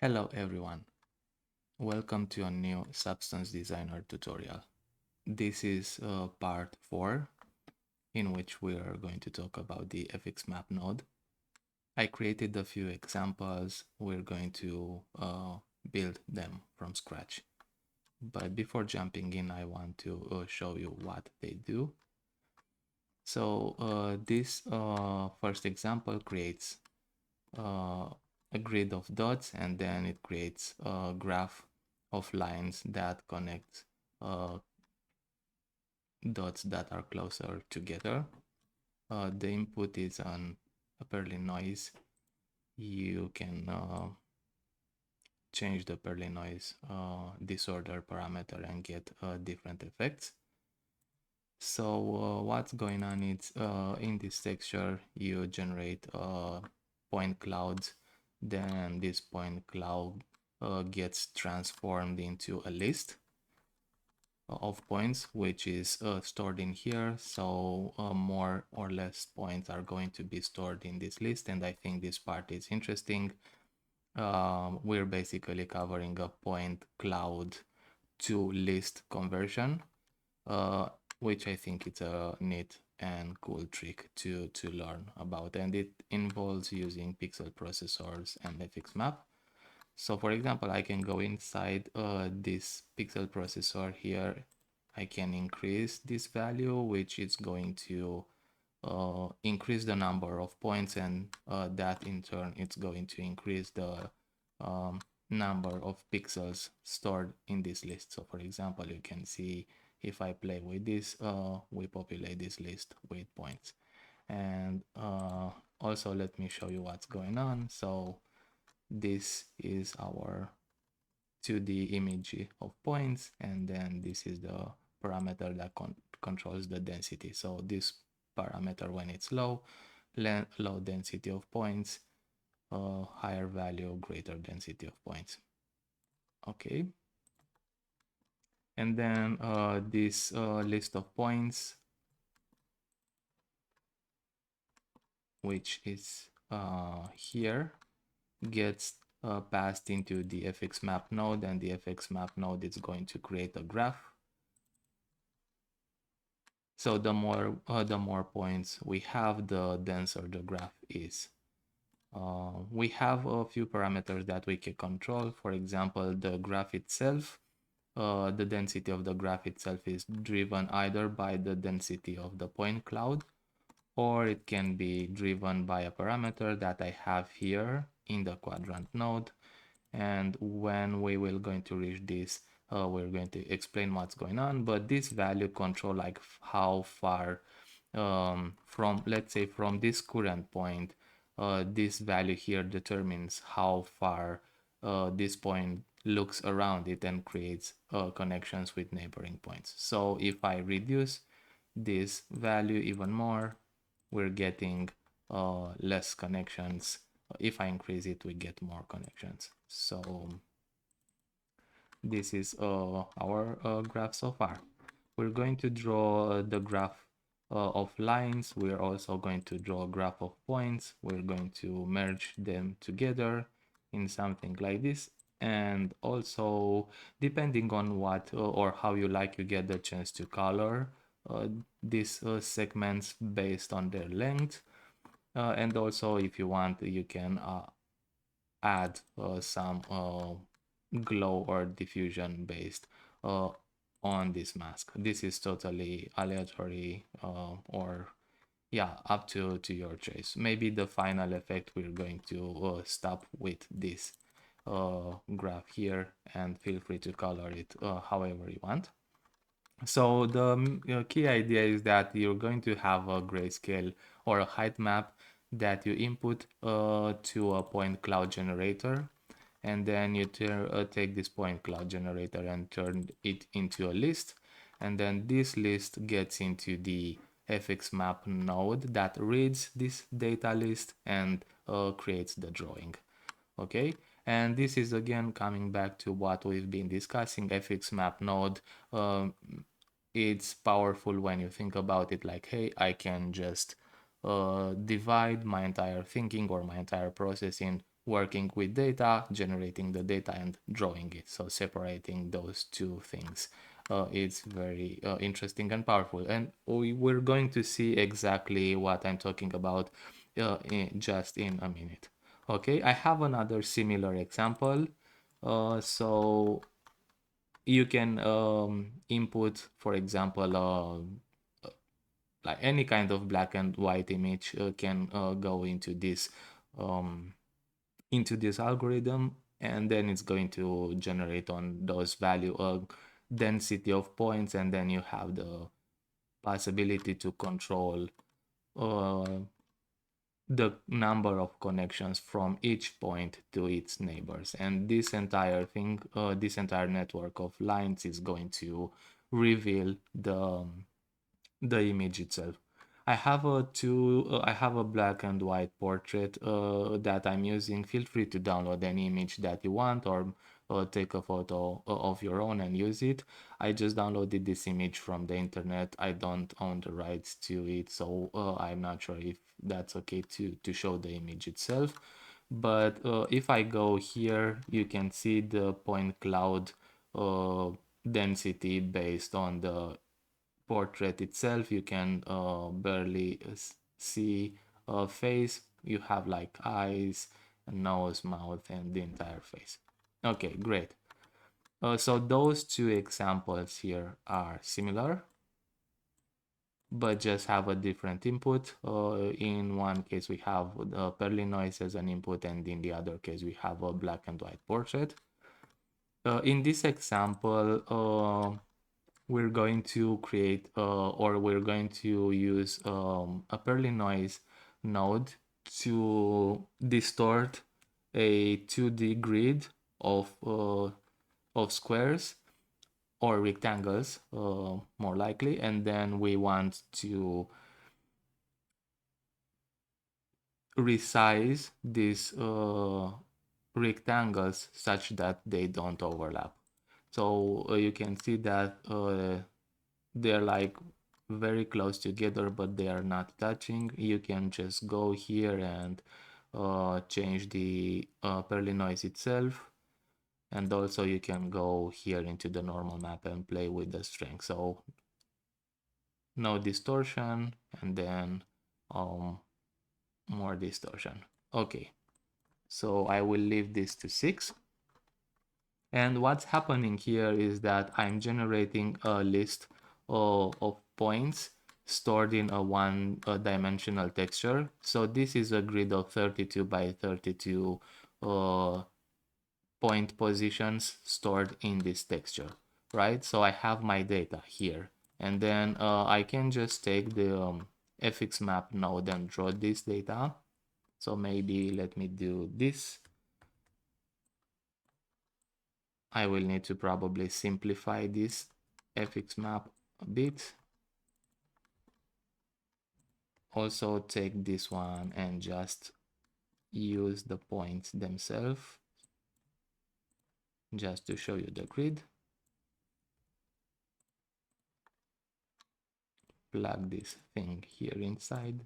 Hello everyone, welcome to a new Substance Designer tutorial. This is part 4 in which we are going to talk about the fxmap node. I created a few examples, we're going to build them from scratch. But before jumping in, I want to show you what they do. So this first example creates a grid of dots, and then it creates a graph of lines that connect dots that are closer together. The input is a Perlin noise. You can change the Perlin noise disorder parameter and get different effects. So what's going on is in this texture you generate point clouds, then this point cloud gets transformed into a list of points which is stored in here. So more or less points are going to be stored in this list, and I think this part is interesting. We're basically covering a point cloud to list conversion, which I think it's a neat and cool trick to learn about, and it involves using pixel processors and fxmap. So for example, I can go inside this pixel processor here. I can increase this value, which is going to increase the number of points, and that in turn it's going to increase the number of pixels stored in this list. So for example, you can see if I play with this, we populate this list with points. And also let me show you what's going on. So this is our 2D image of points, and then this is the parameter that controls the density. So this parameter, when it's low, low density of points, higher value, greater density of points. Okay. And then this list of points, which is here, gets passed into the fxmap node, and the fxmap node is going to create a graph. So the more points we have, the denser the graph is. We have a few parameters that we can control. For example, the graph itself. The density of the graph itself is driven either by the density of the point cloud, or it can be driven by a parameter that I have here in the quadrant node. And when we will going to reach this, we're going to explain what's going on. But this value control like how far from, let's say, from this current point, this value here determines how far this point looks around it and creates connections with neighboring points. So if I reduce this value even more, we're getting less connections. If I increase it, we get more connections. So this is our graph so far. We're going to draw the graph of lines. We're also going to draw a graph of points. We're going to merge them together in something like this. And also, depending on what or how you like, you get the chance to color these segments based on their length. And also, if you want, you can add some glow or diffusion based on this mask. This is totally aleatory, or yeah, up to your choice. Maybe the final effect we're going to stop with this graph here, and feel free to color it however you want. So the key idea is that you're going to have a grayscale or a height map that you input to a point cloud generator, and then you take this point cloud generator and turn it into a list, and then this list gets into the fxmap node that reads this data list and creates the drawing. Okay, and this is again coming back to what we've been discussing. fxmap node, it's powerful when you think about it like, hey, I can just divide my entire thinking or my entire process in working with data, generating the data and drawing it. So separating those two things is very interesting and powerful. And we're going to see exactly what I'm talking about just in a minute. Okay, I have another similar example. So you can input, for example, like any kind of black and white image can go um, into this algorithm, and then it's going to generate on those value a density of points, and then you have the possibility to control uh, the number of connections from each point to its neighbors. And this entire thing, this entire network of lines is going to reveal the image itself. I have a black and white portrait that I'm using. Feel free to download any image that you want, or take a photo of your own and use it. I just downloaded this image from the internet. I don't own the rights to it, so I'm not sure if that's okay to show the image itself. But if I go here, you can see the point cloud uh, density based on the portrait itself. You can barely see a face. You have like eyes, nose, mouth, and the entire face. Okay, great. So those two examples here are similar, but just have a different input. In one case, we have the Perlin noise as an input, and in the other case, we have a black and white portrait. In this example, we're going to create or we're going to use a Perlin noise node to distort a 2D grid of squares or rectangles, more likely, and then we want to resize these rectangles such that they don't overlap. So you can see that they're like very close together, but they are not touching. You can just go here and change the Perlin noise itself. And also you can go here into the normal map and play with the strength. So no distortion, and then more distortion. Okay, so I will leave this to 6. And what's happening here is that I'm generating a list of points stored in a one-dimensional texture. So this is a grid of 32 by 32 point positions stored in this texture, right? So I have my data here, and then I can just take the fx map node and draw this data. So maybe let me do this. I will need to probably simplify this fx map a bit. Also take this one and just use the points themselves just to show you the grid. Plug this thing here inside.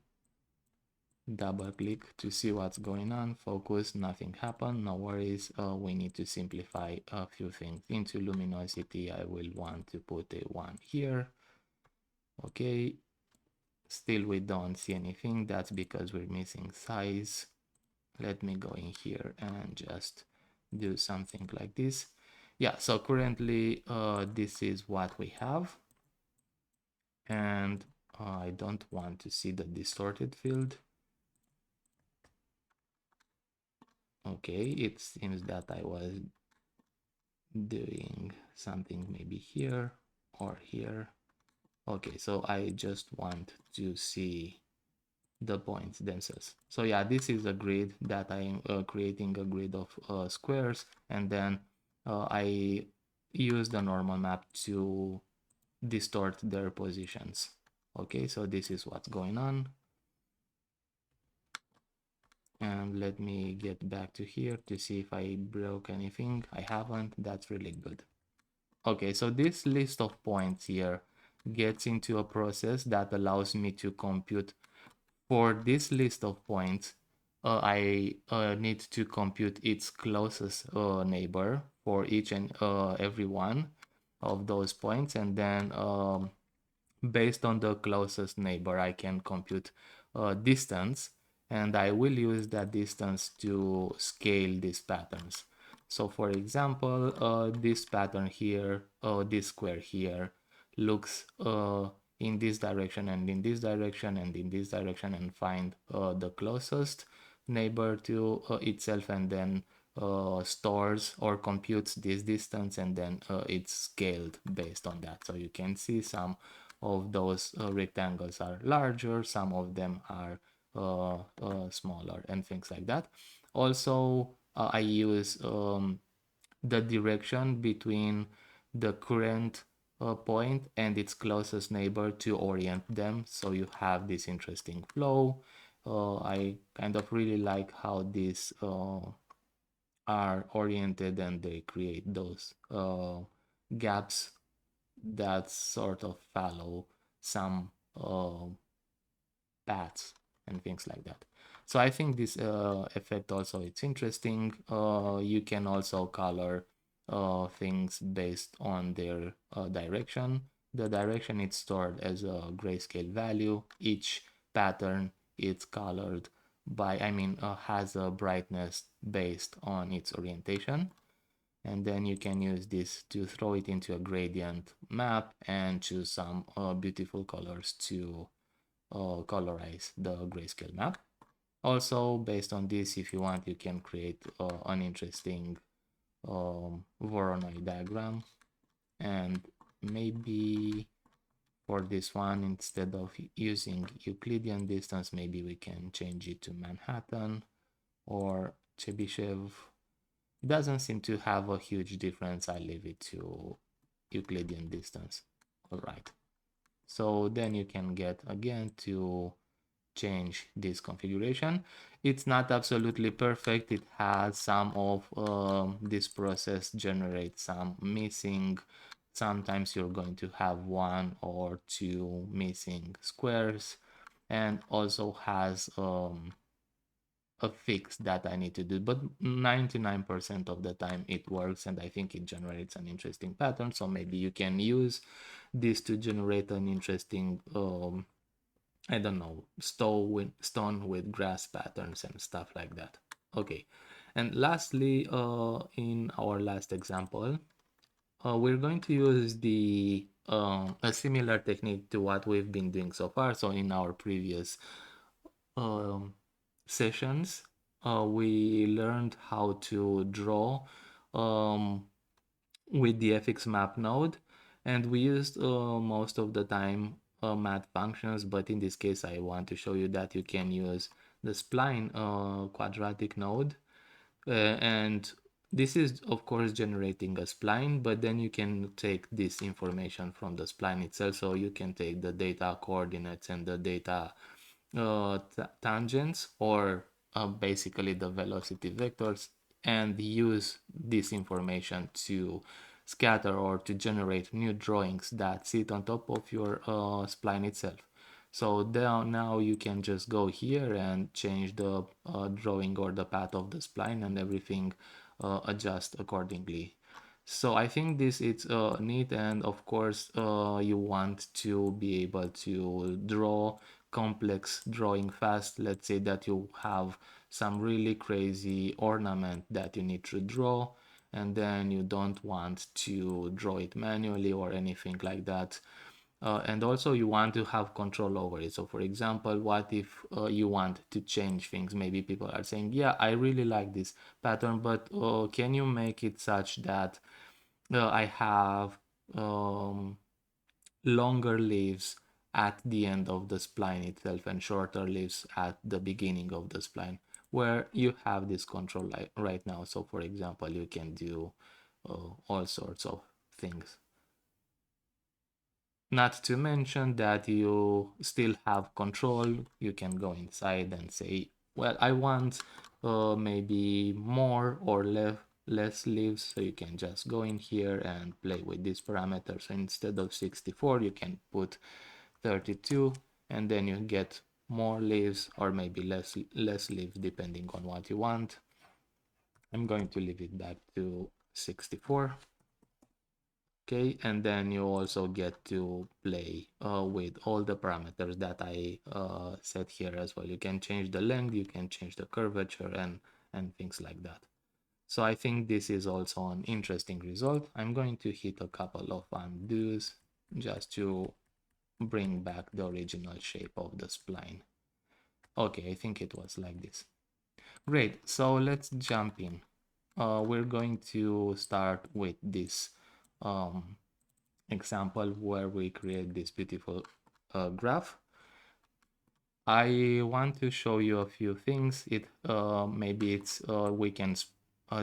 Double click to see what's going on. Focus, nothing happened, no worries. We need to simplify a few things. Into luminosity, I will want to put a 1 here. Okay, still we don't see anything. That's because we're missing size. Let me go in here and just do something like this. Yeah, so currently this is what we have. And I don't want to see the distorted field. Okay, it seems that I was doing something maybe here or here. Okay, so I just want to see the points themselves. So yeah, this is a grid that I'm creating a grid of squares, and then I use the normal map to distort their positions. Okay, so this is what's going on. And let me get back to here to see if I broke anything. I haven't. That's really good. Okay, so this list of points here gets into a process that allows me to compute for this list of points I need to compute its closest neighbor for each and every one of those points, and then based on the closest neighbor, I can compute distance, and I will use that distance to scale these patterns. So for example, this pattern here, this square here, looks in this direction and in this direction and in this direction, and find the closest neighbor to itself, and then stores or computes this distance, and then it's scaled based on that. So you can see some of those rectangles are larger, some of them are smaller, and things like that. Also, I use the direction between the current point and its closest neighbor to orient them, so you have this interesting flow. I kind of really like how these are oriented, and they create those gaps that sort of follow some paths and things like that. So I think this effect also it's interesting. You can also color things based on their direction. The direction is stored as a grayscale value. Each pattern is colored by, has a brightness based on its orientation. And then you can use this to throw it into a gradient map and choose some beautiful colors to colorize the grayscale map. Also, based on this, if you want, you can create an interesting Voronoi diagram. And maybe for this one, instead of using Euclidean distance, maybe we can change it to Manhattan or Chebyshev. Doesn't seem to have a huge difference. I leave it to Euclidean distance. All right. So then you can get again to change this configuration. It's not absolutely perfect. It has some of this process generate some missing. Sometimes you're going to have one or two missing squares, and also has a fix that I need to do, but 99% of the time it works, and I think it generates an interesting pattern. So maybe you can use this to generate an interesting I don't know, stone with grass patterns and stuff like that. Okay, and lastly, in our last example, we're going to use the a similar technique to what we've been doing so far. So in our previous um, sessions, we learned how to draw um, with the FX map node, and we used most of the time math functions, but in this case I want to show you that you can use the spline quadratic node, and this is of course generating a spline, but then you can take this information from the spline itself. So you can take the data coordinates and the data tangents, or basically the velocity vectors, and use this information to scatter or to generate new drawings that sit on top of your spline itself. So now you can just go here and change the drawing or the path of the spline, and everything adjust accordingly. So I think this is neat, and of course you want to be able to draw complex drawing fast. Let's say that you have some really crazy ornament that you need to draw, and then you don't want to draw it manually or anything like that. And also you want to have control over it. So for example, what if you want to change things? Maybe people are saying, yeah, I really like this pattern, but can you make it such that I have longer leaves at the end of the spline itself and shorter leaves at the beginning of the spline, where you have this control right now. So for example, you can do all sorts of things. Not to mention that you still have control. You can go inside and say, well, I want maybe more or less leaves. So you can just go in here and play with these parameters. So instead of 64, you can put 32, and then you get more leaves or maybe less leaves depending on what you want. I'm going to leave it back to 64. Okay, and then you also get to play with all the parameters that I set here as well. You can change the length, you can change the curvature and things like that. So I think this is also an interesting result. I'm going to hit a couple of undos just to bring back the original shape of the spline. Okay, I think it was like this. Great, so let's jump in. We're going to start with this example where we create this beautiful graph. I want to show you a few things. Maybe it's we can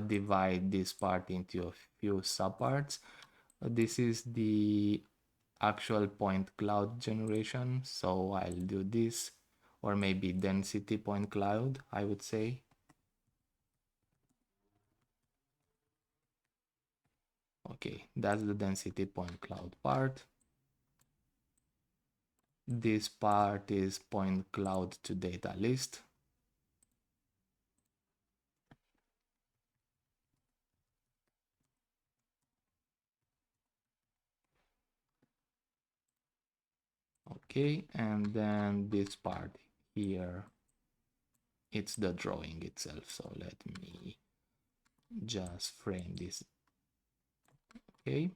divide this part into a few subparts. This is the actual point cloud generation, so I'll do this, or maybe density point cloud, I would say. Okay, that's the density point cloud part. This part is point cloud to data list. Okay, and then this part here, it's the drawing itself. So let me just frame this. Okay,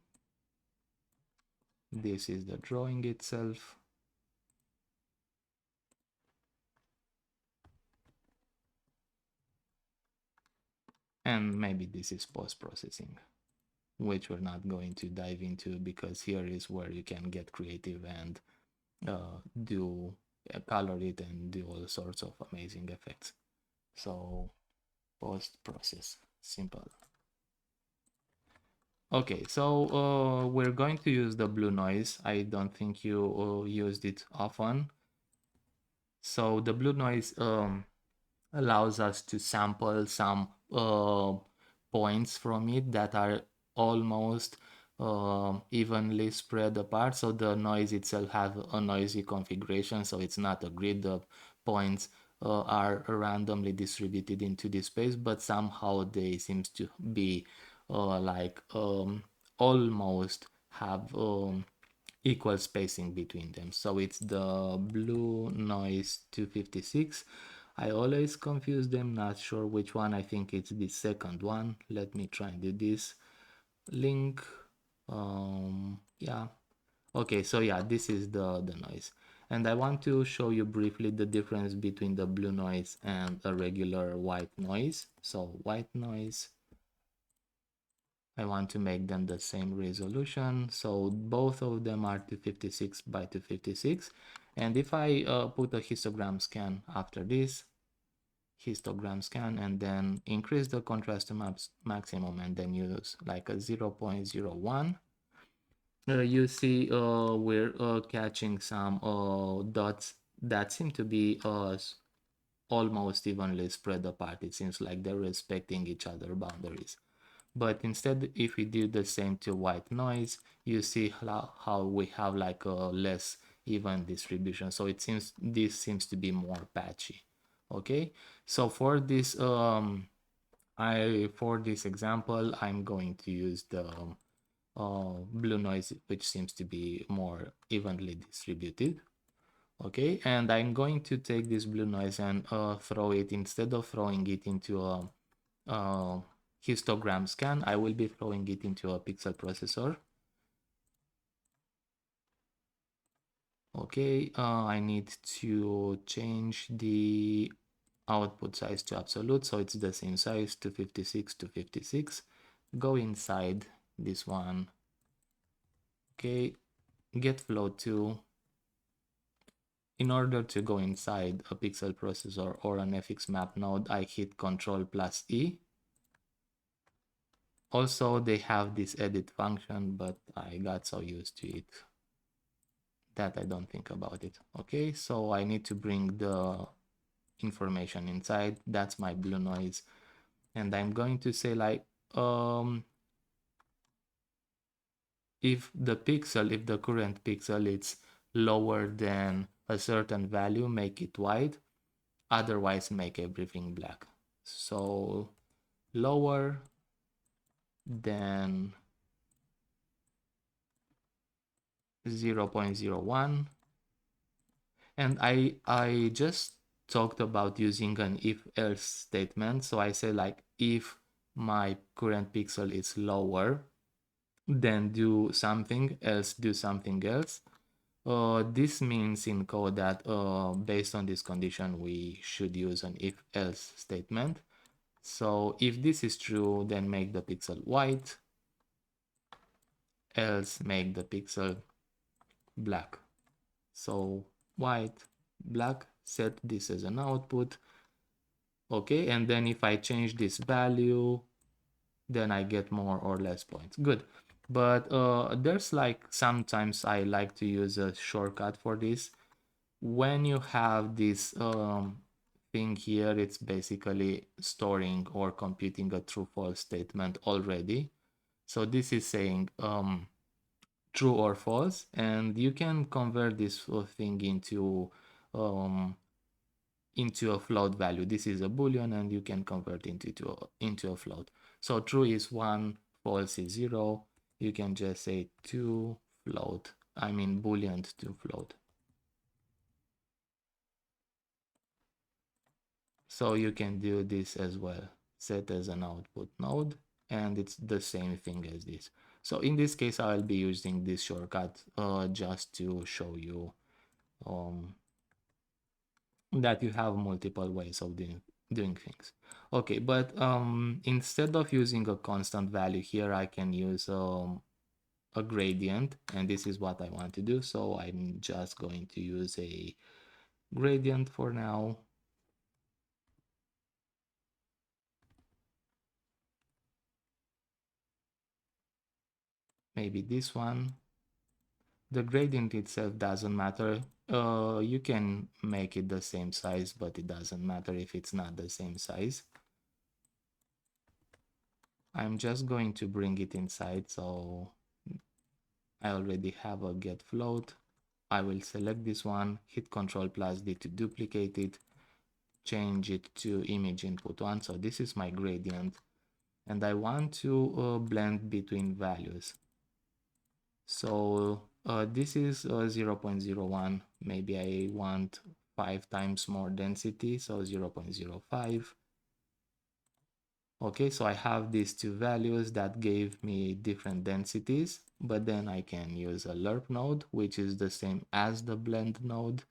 this is the drawing itself. And maybe this is post-processing, which we're not going to dive into because here is where you can get creative and do color it and do all sorts of amazing effects. So post-process, simple. Okay, so we're going to use the blue noise. I don't think you used it often. So the blue noise allows us to sample some points from it that are almost evenly spread apart. So the noise itself has a noisy configuration, so it's not a grid. The points are randomly distributed into this space, but somehow they seems to be like almost have equal spacing between them. So it's the blue noise 256. I always confuse them, not sure which one. I think it's the second one. Let me try and do this. Link. Yeah. Okay, so yeah, this is the noise. And I want to show you briefly the difference between the blue noise and a regular white noise. So white noise, I want to make them the same resolution. So both of them are 256 by 256. And if I put a histogram scan after this, histogram scan, and then increase the contrast to maximum and then use like a 0.01, you see we're catching some dots that seem to be almost evenly spread apart. It seems like they're respecting each other boundaries. But instead, if we do the same to white noise, you see how we have like a less even distribution. So it seems this seems to be more patchy. Okay, so for this for this example, I'm going to use the blue noise, which seems to be more evenly distributed. Okay, and I'm going to take this blue noise and throw it, instead of throwing it into a histogram scan, I will be throwing it into a pixel processor. Okay, I need to change the output size to absolute, so it's the same size, 256 to 56. Go inside this one. Okay, get flow 2. In order to go inside a pixel processor or an FX map node, I hit Ctrl plus E. Also, they have this edit function, but I got so used to it that I don't think about it. Okay, so I need to bring the information inside. That's my blue noise. And I'm going to say like, if the current pixel is lower than a certain value, make it white, otherwise make everything black. So lower than 0.01. And I just talked about using an if-else statement. So I say like, if my current pixel is lower, then do something else, do something else. This means in code that based on this condition, we should use an if-else statement. So if this is true, then make the pixel white, else make the pixel black. So white, black, set this as an output. Okay, and then if I change this value, then I get more or less points. Good. But there's like, sometimes I like to use a shortcut for this. When you have this thing here, it's basically storing or computing a true false statement already. So this is saying true or false, and you can convert this thing into a float value. This is a boolean, and you can convert it into a float. So true is 1, false is 0. You can just say to float, I mean boolean to float. So you can do this as well, set as an output node, and it's the same thing as this. So in this case, I'll be using this shortcut just to show you that you have multiple ways of doing things. Okay, but instead of using a constant value here, I can use a gradient, and this is what I want to do. So I'm just going to use a gradient for now. Maybe this one. The gradient itself doesn't matter. You can make it the same size, but it doesn't matter if it's not the same size. I'm just going to bring it inside, so I already have a get float. I will select this one, hit Ctrl+D to duplicate it, change it to image input 1. So this is my gradient, and I want to blend between values. So this is 0.01. Maybe I want 5 times more density, so 0.05. Okay, so I have these two values that gave me different densities, but then I can use a lerp node, which is the same as the blend node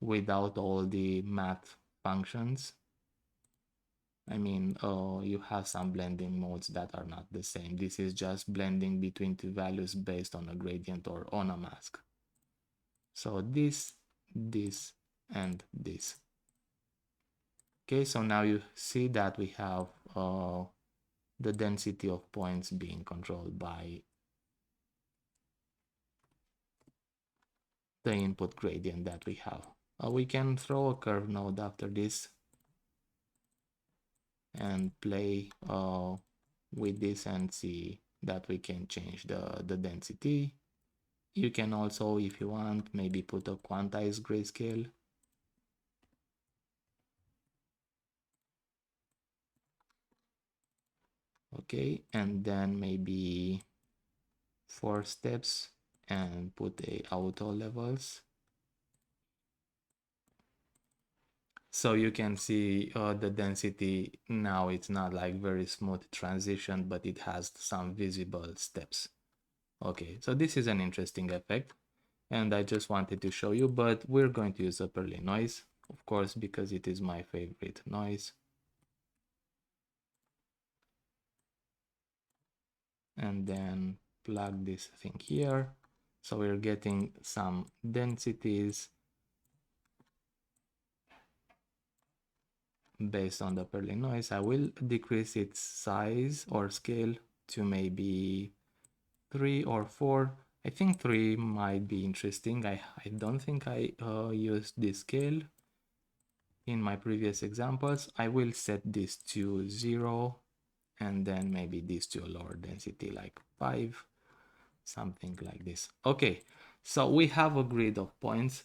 without all the math functions. I mean, you have some blending modes that are not the same. This is just blending between two values based on a gradient or on a mask. So this, and this. Okay, so now you see that we have the density of points being controlled by the input gradient that we have. We can throw a curve node after this and play with this and see that we can change the density. You can also, if you want, maybe put a quantized grayscale. Okay, and then maybe 4 steps and put a auto levels. So you can see the density now. It's not like very smooth transition, but it has some visible steps. Okay, so this is an interesting effect, and I just wanted to show you, but we're going to use a Perlin noise, of course, because it is my favorite noise. And then plug this thing here. So we're getting some densities based on the Perlin noise. I will decrease its size or scale to maybe 3 or 4. I think 3 might be interesting. I don't think I used this scale in my previous examples. I will set this to 0 and then maybe this to a lower density like 5. something like this. Okay, so we have a grid of points.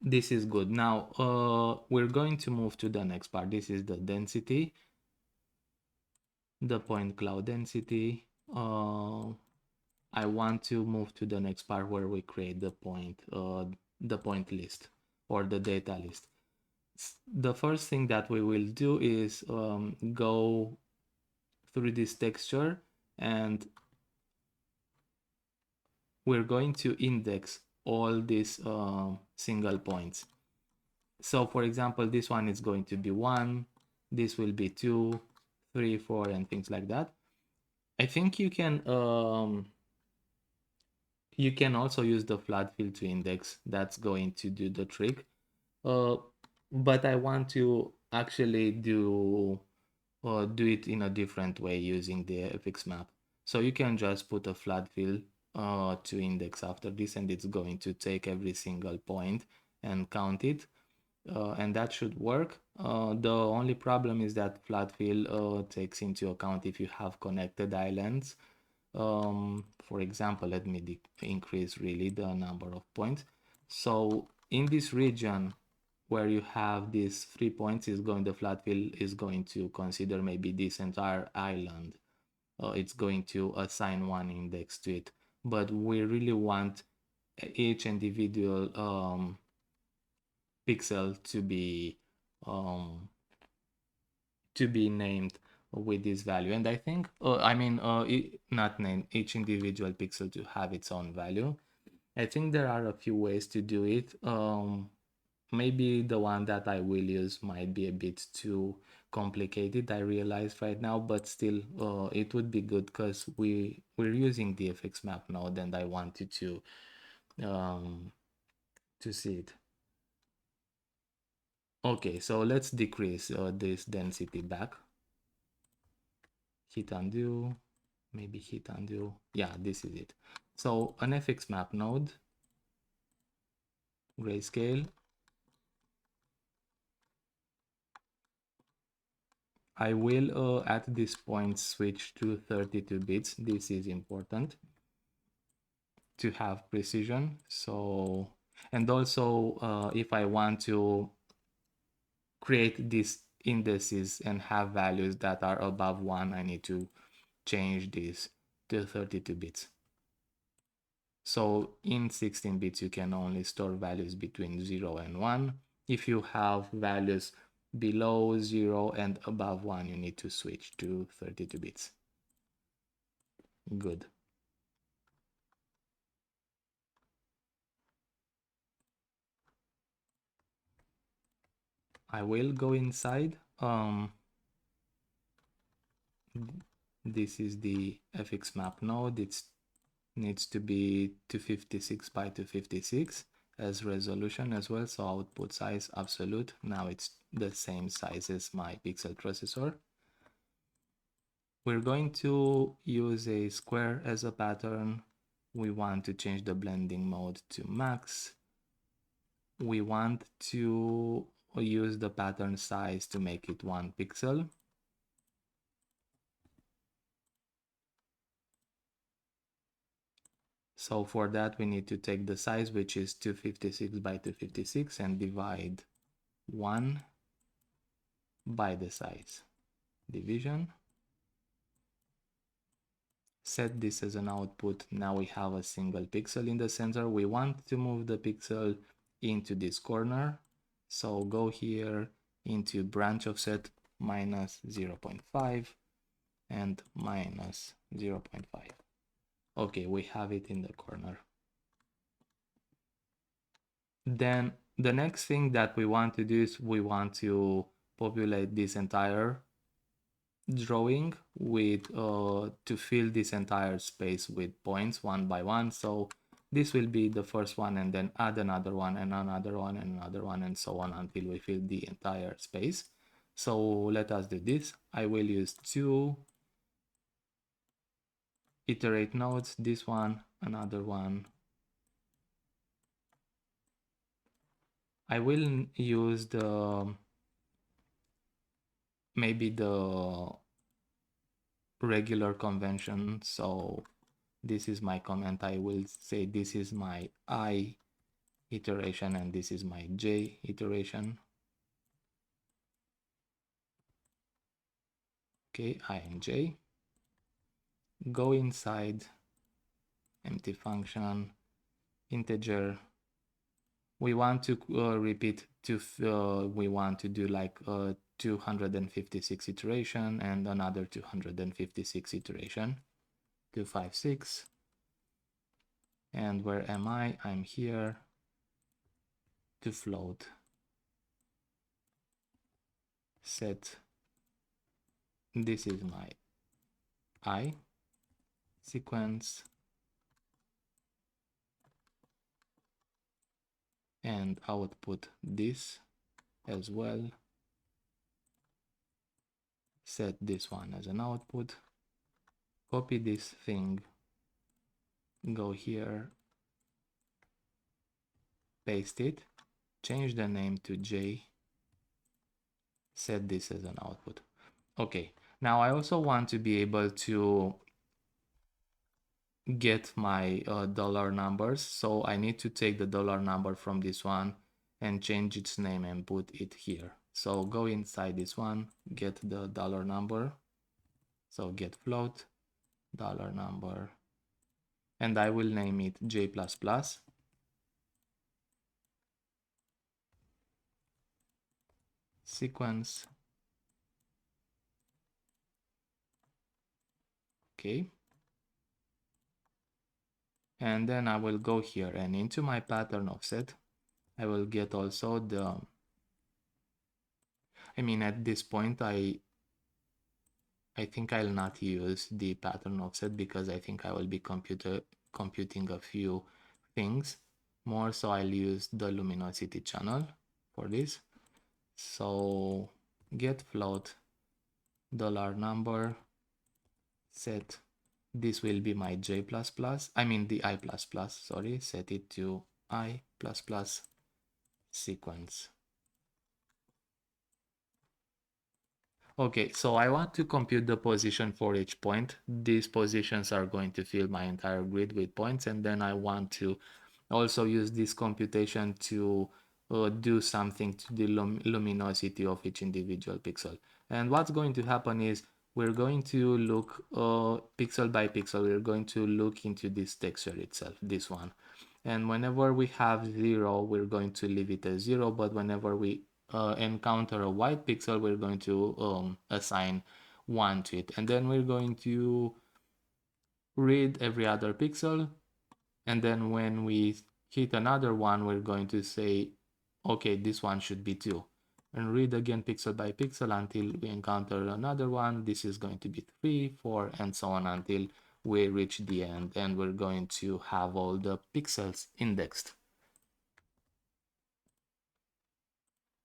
This is good. Now we're going to move to the next part. This is the density, the point cloud density. I want to move to the next part where we create the point list or the data list. The first thing that we will do is go through this texture, and we're going to index all these single points. So for example, this one is going to be 1, this will be 2, 3, 4, and things like that. I think you can also use the flood fill to index. That's going to do the trick. But I want to actually do it in a different way using the FX map. So you can just put a flood fill to index after this, and it's going to take every single point and count it. And that should work. The only problem is that flood fill takes into account if you have connected islands. For example, let me increase really the number of points. So in this region where you have these 3 points, the flood fill is going to consider maybe this entire island. It's going to assign one index to it, but we really want each individual pixel to be named with this value. And I think not named, each individual pixel to have its own value. I think there are a few ways to do it. Maybe the one that I will use might be a bit too complicated, I realized right now, but still it would be good because we're using the FX map node, and I wanted to see it. Okay, so let's decrease this density back. Hit undo, maybe hit undo. Yeah, this is it. So an FX map node, grayscale. I will at this point switch to 32 bits. This is important to have precision. So, and also if I want to create these indices and have values that are above 1, I need to change this to 32 bits. So in 16 bits, you can only store values between 0 and 1. If you have values below 0 and above 1, you need to switch to 32 bits. Good. I will go inside. This is the FX map node. It needs to be 256 by 256 as resolution as well. So output size absolute. Now it's the same size as my pixel processor. We're going to use a square as a pattern. We want to change the blending mode to max. We want to use the pattern size to make it 1 pixel. So for that, we need to take the size, which is 256 by 256, and divide 1 by the size. Division. Set this as an output. Now we have a single pixel in the center. We want to move the pixel into this corner. So go here into branch offset minus 0.5 and minus 0.5. Okay, we have it in the corner. Then the next thing that we want to do is we want to populate this entire drawing with to fill this entire space with points one by one. So this will be the first one, and then add another one and another one and another one and so on until we fill the entire space. So let us do this. I will use 2 iterate nodes, this one, another one. I will use maybe the regular convention. So this is my comment. I will say this is my I iteration and this is my J iteration. Okay, I and J. Go inside empty function, integer. We want to repeat we want to do like 256 iteration and another 256 iteration, 256. And where am I? I'm here. To float. Set. This is my I sequence. And output this as well. Set this one as an output. Copy this thing. Go here. Paste it. Change the name to J. Set this as an output. Okay, now I also want to be able to get my dollar numbers. So I need to take the dollar number from this one and change its name and put it here. So go inside this one, get the dollar number. So get float, dollar number, and I will name it J++. Sequence. Okay. And then I will go here and into my pattern offset, I will get also the, I mean, at this point, I think I'll not use the pattern offset because I think I will be computing a few things more. So I'll use the luminosity channel for this. So get float, dollar number, set, this will be my J++, I mean the I++, sorry, set it to I++ sequence. Okay, so I want to compute the position for each point. These positions are going to fill my entire grid with points, and then I want to also use this computation to do something to the luminosity of each individual pixel. And what's going to happen is we're going to look pixel by pixel, we're going to look into this texture itself, this one. And whenever we have 0, we're going to leave it as 0, but whenever we encounter a white pixel, we're going to assign 1 to it. And then we're going to read every other pixel. And then when we hit another one, we're going to say, okay, this one should be 2. And read again pixel by pixel until we encounter another one. This is going to be 3, 4, and so on until we reach the end. And we're going to have all the pixels indexed.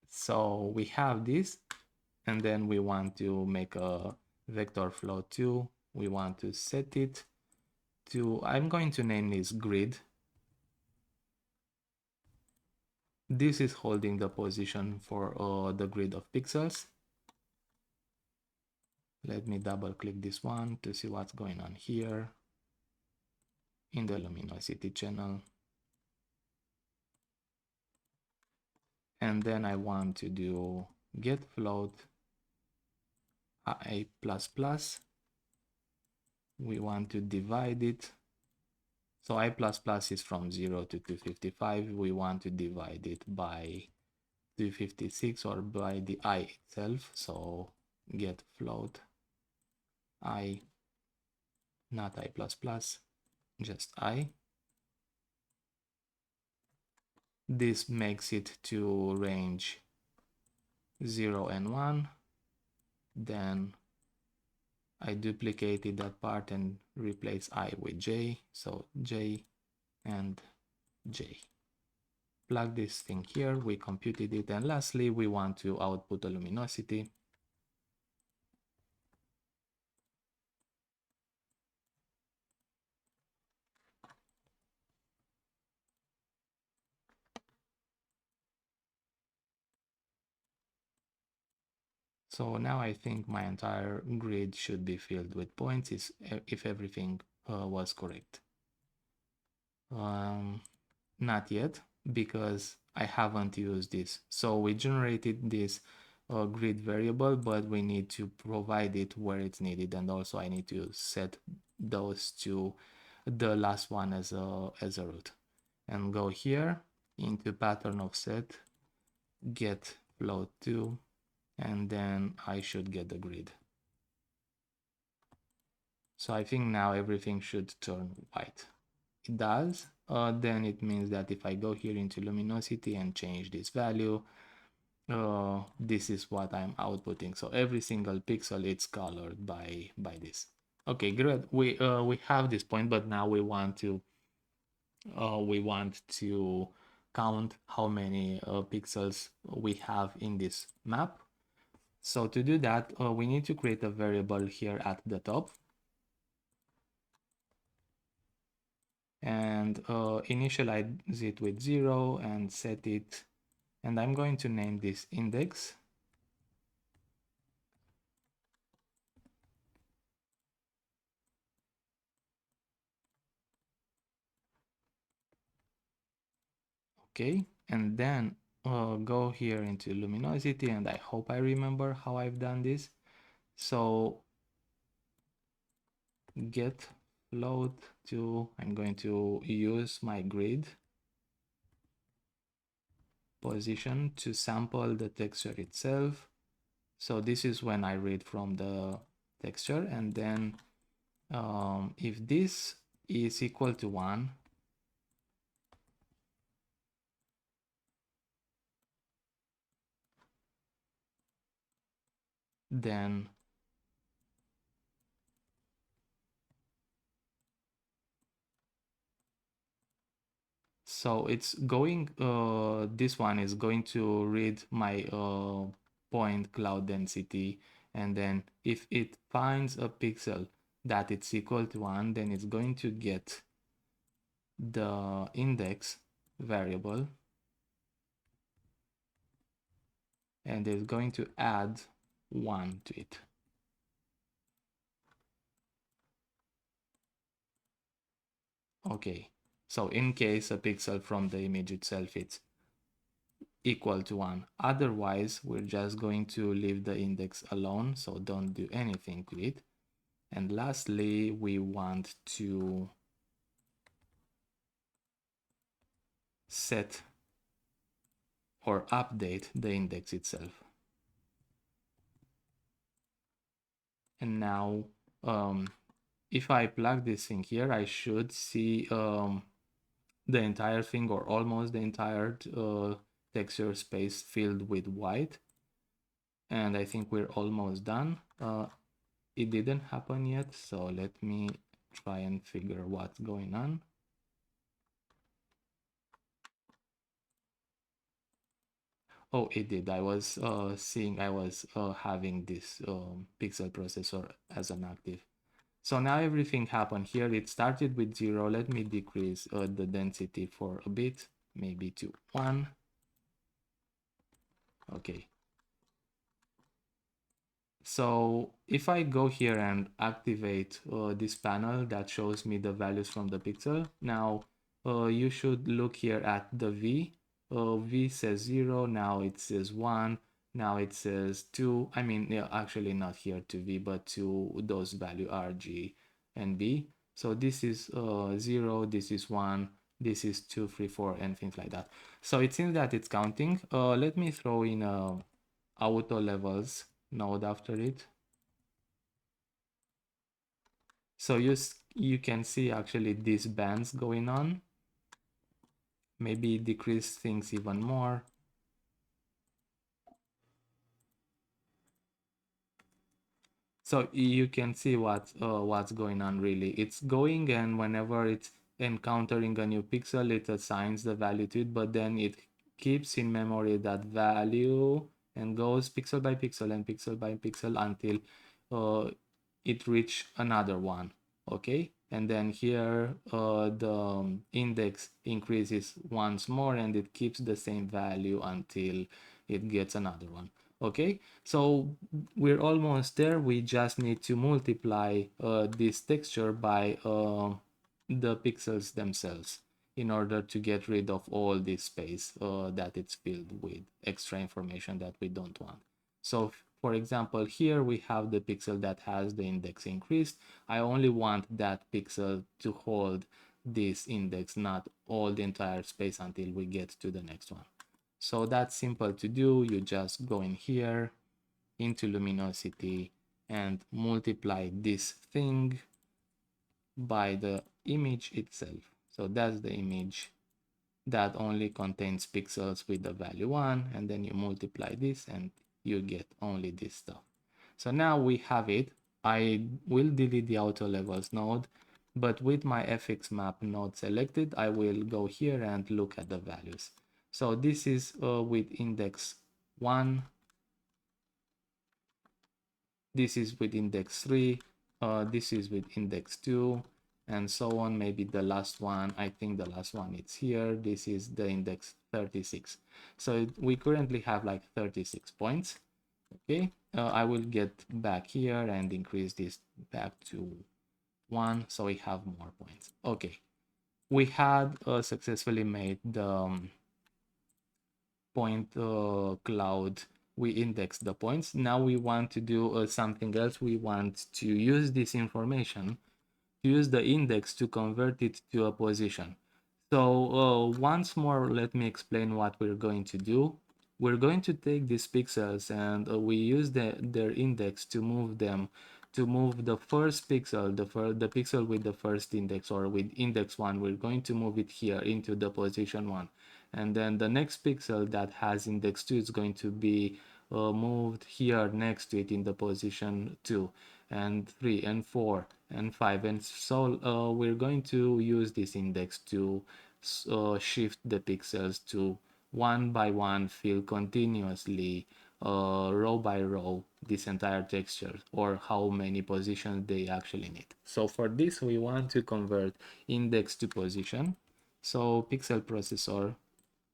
So we have this, and then we want to make a vector flow 2. We want to set it to, I'm going to name this grid. This is holding the position for the grid of pixels. Let me double click this one to see what's going on here in the luminosity channel. And then I want to do get float I++. We want to divide it. So I++ is from 0 to 255. We want to divide it by 256 or by the I itself. So get float I, not I++, just I. This makes it to range 0 and 1. Then I duplicated that part and replace I with J. So J and J. Plug this thing here, we computed it, and lastly we want to output the luminosity. So now I think my entire grid should be filled with points if everything was correct. Not yet, because I haven't used this. So we generated this grid variable, but we need to provide it where it's needed, and also I need to set those to the last one as a root, and go here into pattern offset, get float 2, and then I should get the grid. So I think now everything should turn white. It does. Then it means that if I go here into luminosity and change this value, this is what I'm outputting. So every single pixel it's colored by this. Okay, great. We have this point, but now we want to count how many pixels we have in this map. So to do that, we need to create a variable here at the top, and initialize it with 0 and set it, and I'm going to name this index. Okay, and then go here into luminosity, and I hope I remember how I've done this. So get float to, I'm going to use my grid position to sample the texture itself. So this is when I read from the texture, and then if this is equal to 1, then so it's going, this one is going to read my point cloud density, and then if it finds a pixel that it's equal to 1, then it's going to get the index variable, and it's going to add 1 to it. Okay, so in case a pixel from the image itself it's equal to 1. Otherwise, we're just going to leave the index alone, so don't do anything to it. And lastly, we want to set or update the index itself. And now, if I plug this thing here, I should see the entire thing, or almost the entire texture space filled with white. And I think we're almost done. It didn't happen yet, so let me try and figure what's going on. Oh, it did. I was seeing I was having this pixel processor as an active. So now everything happened here. It started with 0. Let me decrease the density for a bit, maybe to 1. Okay. So if I go here and activate this panel that shows me the values from the pixel, now you should look here at the V. V says 0, now it says 1, now it says 2. I mean, yeah, actually not here to V, but to those value R, G, and B. So this is 0, this is 1, this is 2, 3, 4, and things like that. So it seems that it's counting. Let me throw in auto levels node after it. So you can see actually these bands going on. Maybe decrease things even more. So you can see what's going on really. It's going, and whenever it's encountering a new pixel, it assigns the value to it, but then it keeps in memory that value and goes pixel by pixel and pixel by pixel until it reach another one. Okay, and then here the index increases once more, and it keeps the same value until it gets another one. Okay, so we're almost there. We just need to multiply this texture by the pixels themselves in order to get rid of all this space that it's filled with extra information that we don't want. So for example, here we have the pixel that has the index increased. I only want that pixel to hold this index, not all the entire space until we get to the next one. So that's simple to do. You just go in here into luminosity and multiply this thing by the image itself. So that's the image that only contains pixels with the value 1, and then you multiply this and you get only this stuff. So now we have it. I will delete the auto levels node, but with my fx map node selected, I will go here and look at the values. So this is with index 1, this is with index 3, this is with index 2, and so on. Maybe the last one, I think the last one is here. This is the index 36. So we currently have like 36 points. Okay, I will get back here and increase this back to 1 so we have more points. Okay, we had successfully made the point cloud. We indexed the points. Now we want to do something else. We want to use this information, to use the index to convert it to a position. So once more, let me explain what we're going to do. We're going to take these pixels and we use their index to move them, to move the first pixel, the pixel with the first index or with index 1, we're going to move it here into the position 1. And then the next pixel that has index 2 is going to be moved here next to it in the position 2 and 3 and 4 and 5, and so we're going to use this index to shift the pixels to one by one fill continuously, row by row, this entire texture, or how many positions they actually need. So for this we want to convert index to position. So pixel processor,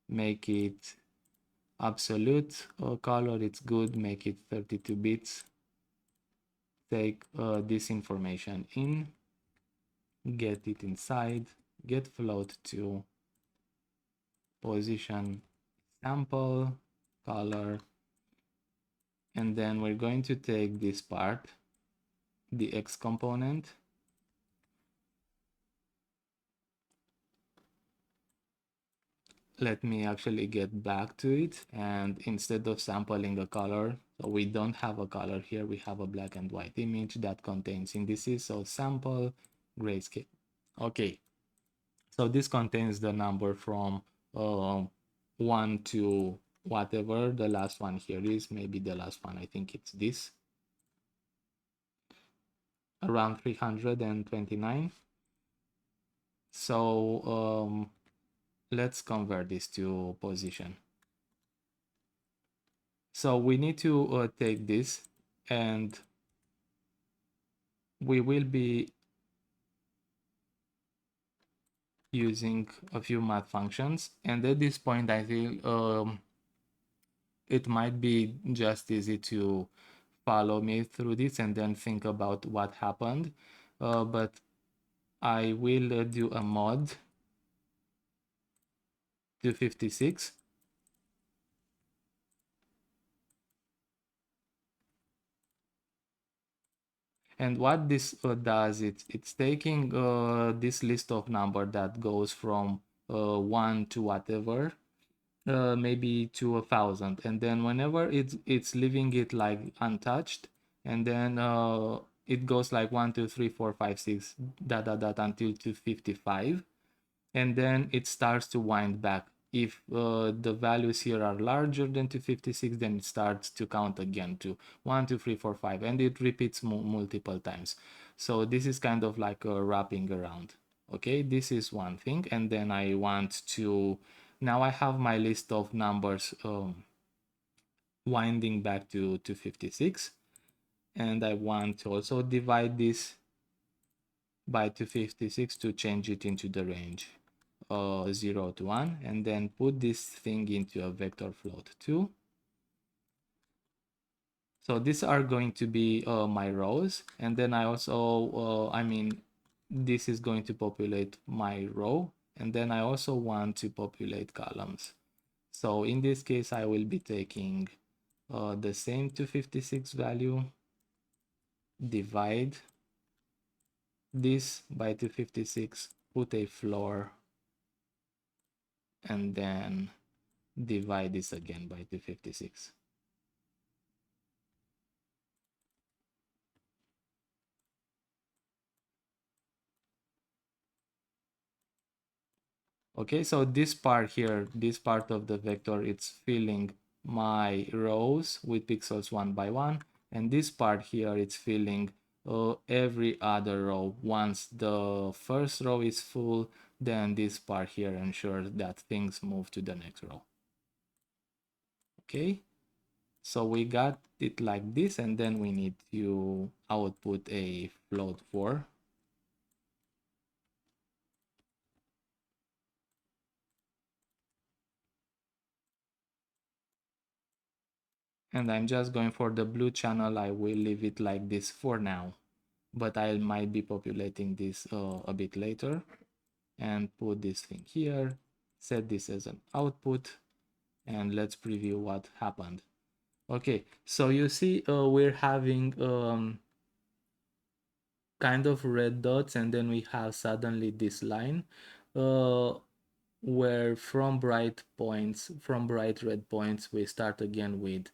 make it absolute, color it's good, make it 32 bits. Take this information in, get it inside, get float to position sample color, and then we're going to take this part, the X component, let me actually get back to it, and instead of sampling a color, so we don't have a color here, we have a black and white image that contains indices, so sample grayscale. Okay, so this contains the number from 1 to whatever the last one here is. Maybe the last one, I think it's this, around 329. So let's convert this to position. So we need to take this, and we will be using a few math functions, and at this point I feel it might be just easy to follow me through this and then think about what happened, but I will do a mod to 56. And what this does, it's taking this list of number that goes from 1 to whatever, maybe to 1,000, and then whenever it's leaving it like untouched, and then it goes like 1 2 3 4 5 6 dot dot dot until 255, and then it starts to wind back. If the values here are larger than 256, then it starts to count again to 1 2 3 4 5, and it repeats multiple times. So this is kind of like a wrapping around. Okay, this is one thing. And then I want to, now I have my list of numbers winding back to 256, and I want to also divide this by 256 to change it into the range 0 to 1, and then put this thing into a vector float 2. So these are going to be my rows, and then I also, this is going to populate my row, and then I also want to populate columns. So in this case, I will be taking the same 256 value, divide this by 256, put a floor, and then divide this again by 256. Okay, so this part here, this part of the vector, it's filling my rows with pixels one by one, and this part here, it's filling every other row. Once the first row is full, then this part here ensures that things move to the next row. Okay, so we got it like this, and then we need to output a float 4. And I'm just going for the blue channel. I will leave it like this for now, but I might be populating this a bit later, and put this thing here, set this as an output, and let's preview what happened. Okay, so you see we're having kind of red dots, and then we have suddenly this line uh, where from bright red points, we start again with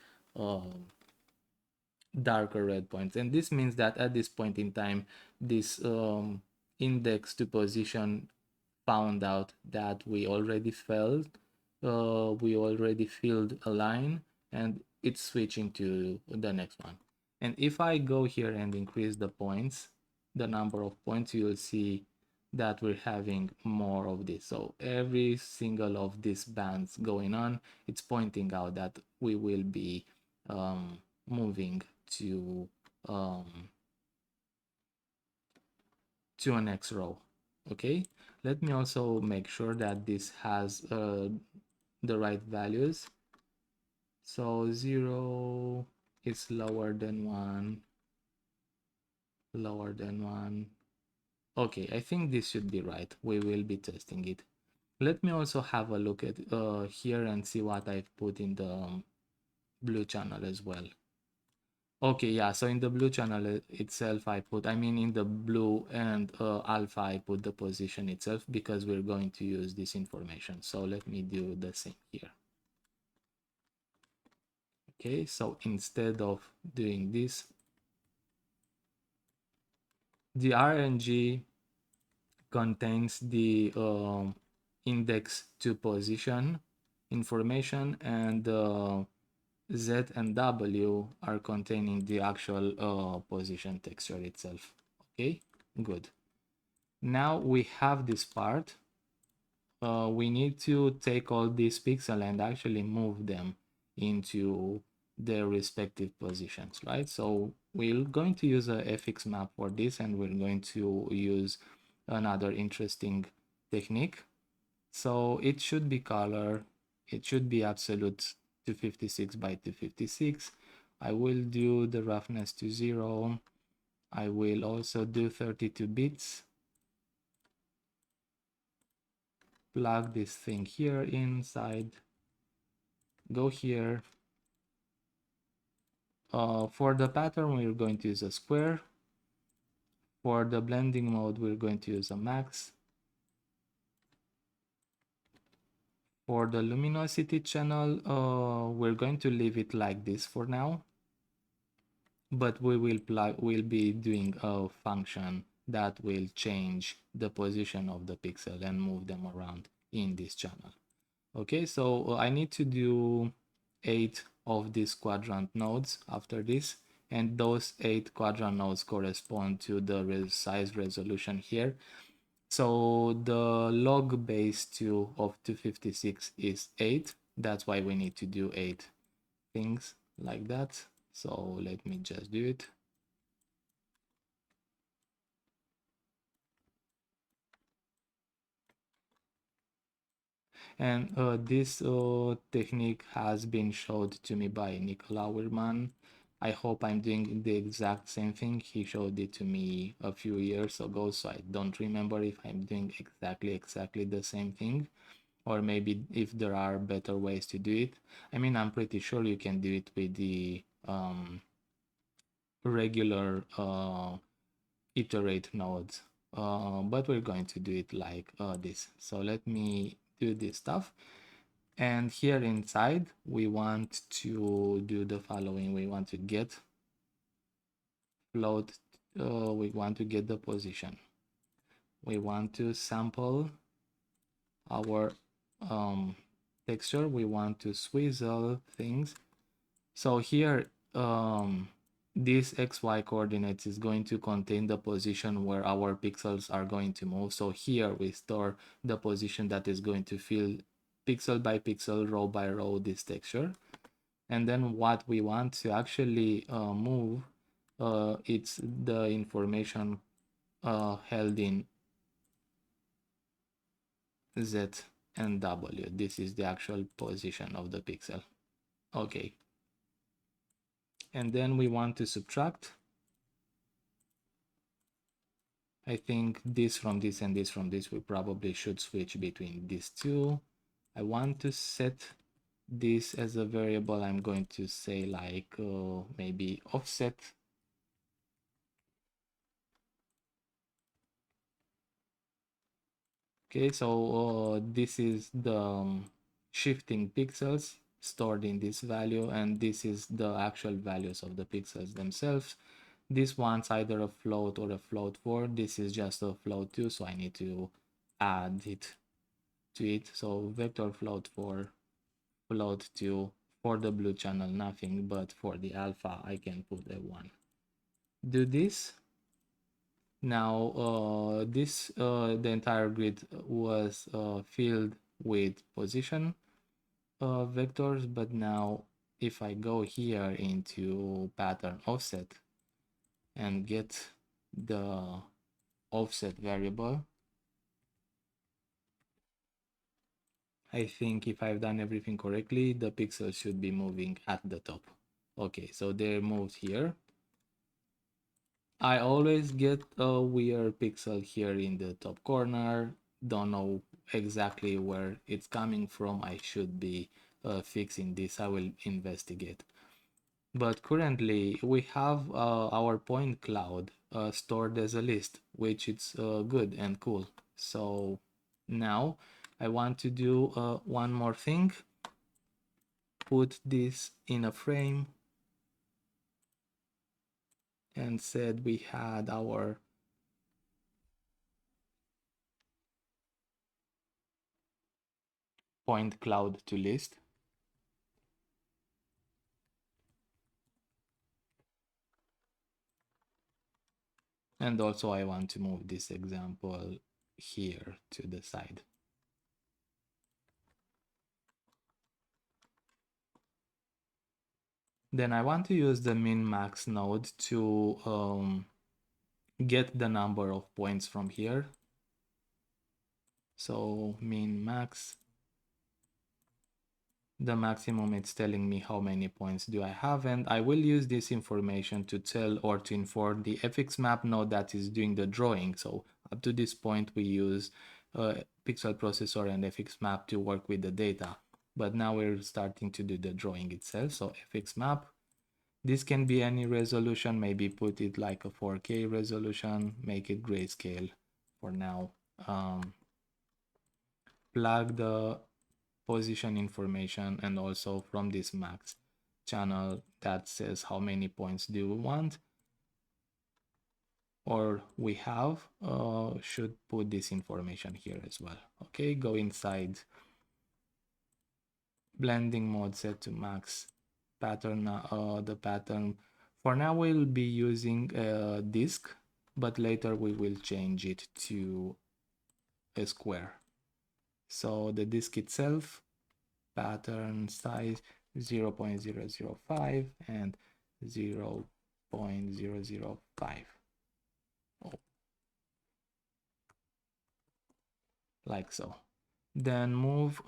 darker red points. And this means that at this point in time, this index to position found out that we already filled a line, and it's switching to the next one. And if I go here and increase the points, the number of points, you'll see that we're having more of this. So every single of these bands going on, it's pointing out that we will be moving to a next row. Okay, let me also make sure that this has the right values. So 0 is lower than 1, lower than 1. Okay, I think this should be right. We will be testing it. Let me also have a look at here and see what I've put in the blue channel as well. Okay, yeah, so in the blue channel itself, in the blue and alpha, I put the position itself because we're going to use this information. So let me do the same here. Okay, so instead of doing this, the RNG contains the index to position information, and Z and W are containing the actual position texture itself. Okay, good. Now we have this part. We need to take all these pixels and actually move them into their respective positions, right? So we're going to use a FX map for this, and we're going to use another interesting technique. So it should be color, it should be absolute 256 by 256. I will do the roughness to 0. I will also do 32 bits. Plug this thing here inside. Go here. For the pattern, we're going to use a square. For the blending mode, we're going to use a max. For the luminosity channel, we're going to leave it like this for now, but we'll be doing a function that will change the position of the pixel and move them around in this channel. Okay, so I need to do 8 of these quadrant nodes after this, and those 8 quadrant nodes correspond to the size resolution here. So the log base 2 of 256 is 8. That's why we need to do 8 things like that. So let me just do it. And this technique has been showed to me by Nicola Wirman, I hope I'm doing the exact same thing. He showed it to me a few years ago, so I don't remember if I'm doing exactly the same thing, or maybe if there are better ways to do it. I mean, I'm pretty sure you can do it with the regular iterate nodes, but we're going to do it like this. So let me do this stuff. And here inside, we want to do the following. We want to get float, we want to get the position. We want to sample our texture. We want to swizzle things. So here, this XY coordinates is going to contain the position where our pixels are going to move. So here we store the position that is going to fill pixel by pixel, row by row, this texture. And then what we want to actually move, it's the information held in Z and W. This is the actual position of the pixel. Okay. And then we want to subtract. I think this from this and this from this, we probably should switch between these two. I want to set this as a variable. I'm going to say like maybe offset. Okay, so this is the shifting pixels stored in this value, and this is the actual values of the pixels themselves. This one's either a float or a float 4. This is just a float 2, so I need to add it to it. So vector float 4, float 2. For the blue channel, nothing, but for the alpha, I can put a 1. Do this. Now, the entire grid was filled with position vectors, but now if I go here into pattern offset and get the offset variable, I think if I've done everything correctly, the pixels should be moving at the top. Okay, so they're moved here. I always get a weird pixel here in the top corner. Don't know exactly where it's coming from. I should be fixing this. I will investigate. But currently we have our point cloud stored as a list, which is good and cool. So now I want to do one more thing. Put this in a frame and said we had our point cloud to list. And also I want to move this example here to the side. Then I want to use the min max node to get the number of points from here. So min max, the maximum, it's telling me how many points do I have, and I will use this information to tell or to inform the fxmap node that is doing the drawing. So up to this point we use pixel processor and fxmap to work with the data, but now we're starting to do the drawing itself. So fxmap, this can be any resolution, maybe put it like a 4K resolution, make it grayscale for now. Plug the position information, and also from this max channel that says how many points do we want or we have, should put this information here as well. Okay, go inside blending mode, set to max pattern. The pattern for now we'll be using a disk, but later we will change it to a square. So the disk itself, pattern size 0.005 and 0.005. Oh, like so. Then move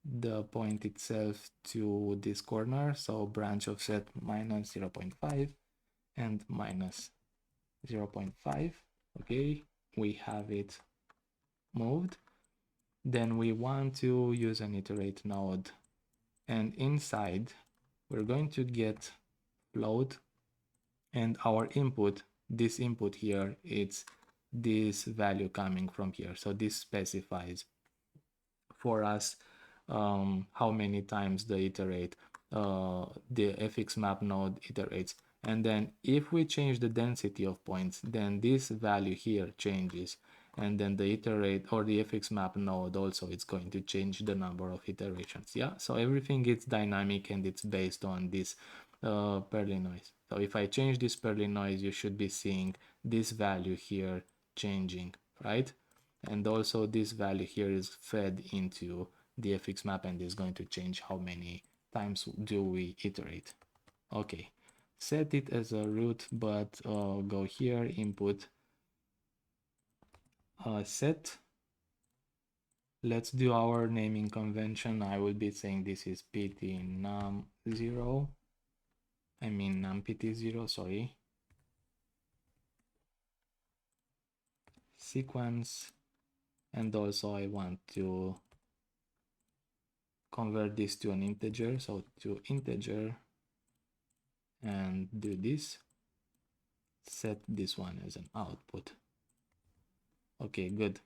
the point itself to this corner, so branch offset minus 0.5 and minus 0.5. Okay, we have it moved. Then we want to use an iterate node, and inside we're going to get float, and our input, this input here, it's this value coming from here. So this specifies for us how many times the fx map node iterates. And then if we change the density of points, then this value here changes, and then the iterate or the fx map node also is going to change the number of iterations. Yeah, so everything is dynamic and it's based on this Perlin noise. So if I change this Perlin noise, you should be seeing this value here changing, right? And also this value here is fed into the fx map and is going to change how many times do we iterate. Okay, set it as a root, but go here, input set. Let's do our naming convention. I will be saying this is pt num0. I mean num-pt0, sorry. Sequence, and also I want to convert this to an integer, so to integer, and do this, set this one as an output. Okay, good.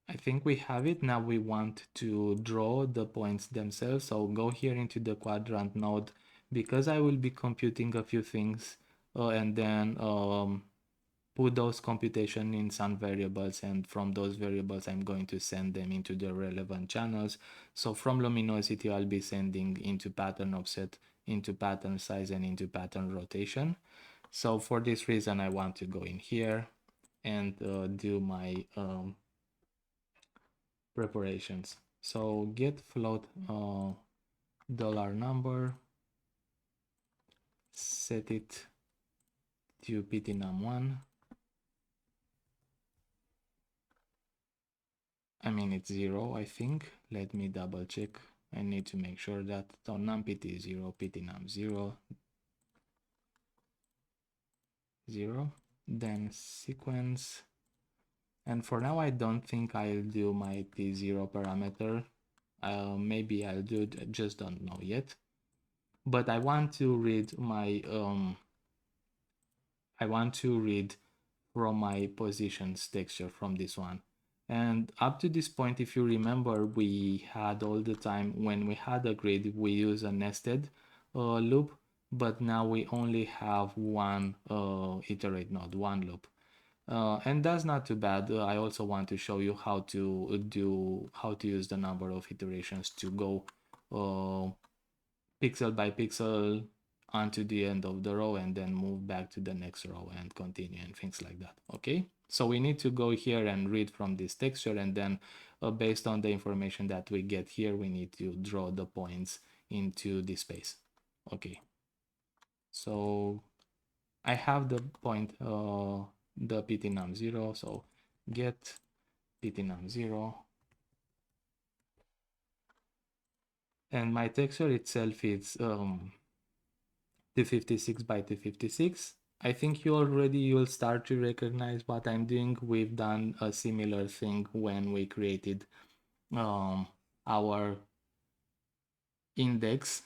I think we have it. Now we want to draw the points themselves, so go here into the quadrant node, because I will be computing a few things and then put those computation in some variables, and from those variables I'm going to send them into the relevant channels. So from luminosity I'll be sending into pattern offset, into pattern size, and into pattern rotation. So for this reason I want to go in here and do my preparations. So get float dollar number, set it to ptnum1. I mean, it's 0, I think. Let me double check. I need to make sure that num-pt is 0, ptnum 0, 0. Then sequence. And for now, I don't think I'll do my t0 parameter. Maybe I'll do it, just don't know yet. But I want to read my from my positions texture from this one. And up to this point, if you remember, we had all the time when we had a grid, we use a nested loop, but now we only have one iterate node, one loop. And that's not too bad. I also want to show you how to use the number of iterations to go pixel by pixel onto the end of the row and then move back to the next row and continue and things like that. Okay, so we need to go here and read from this texture, and then based on the information that we get here, we need to draw the points into this space. Okay, so I have the point, the ptnum0, so get ptnum0, and my texture itself is 256 by 256. I think you'll start to recognize what I'm doing. We've done a similar thing when we created our index.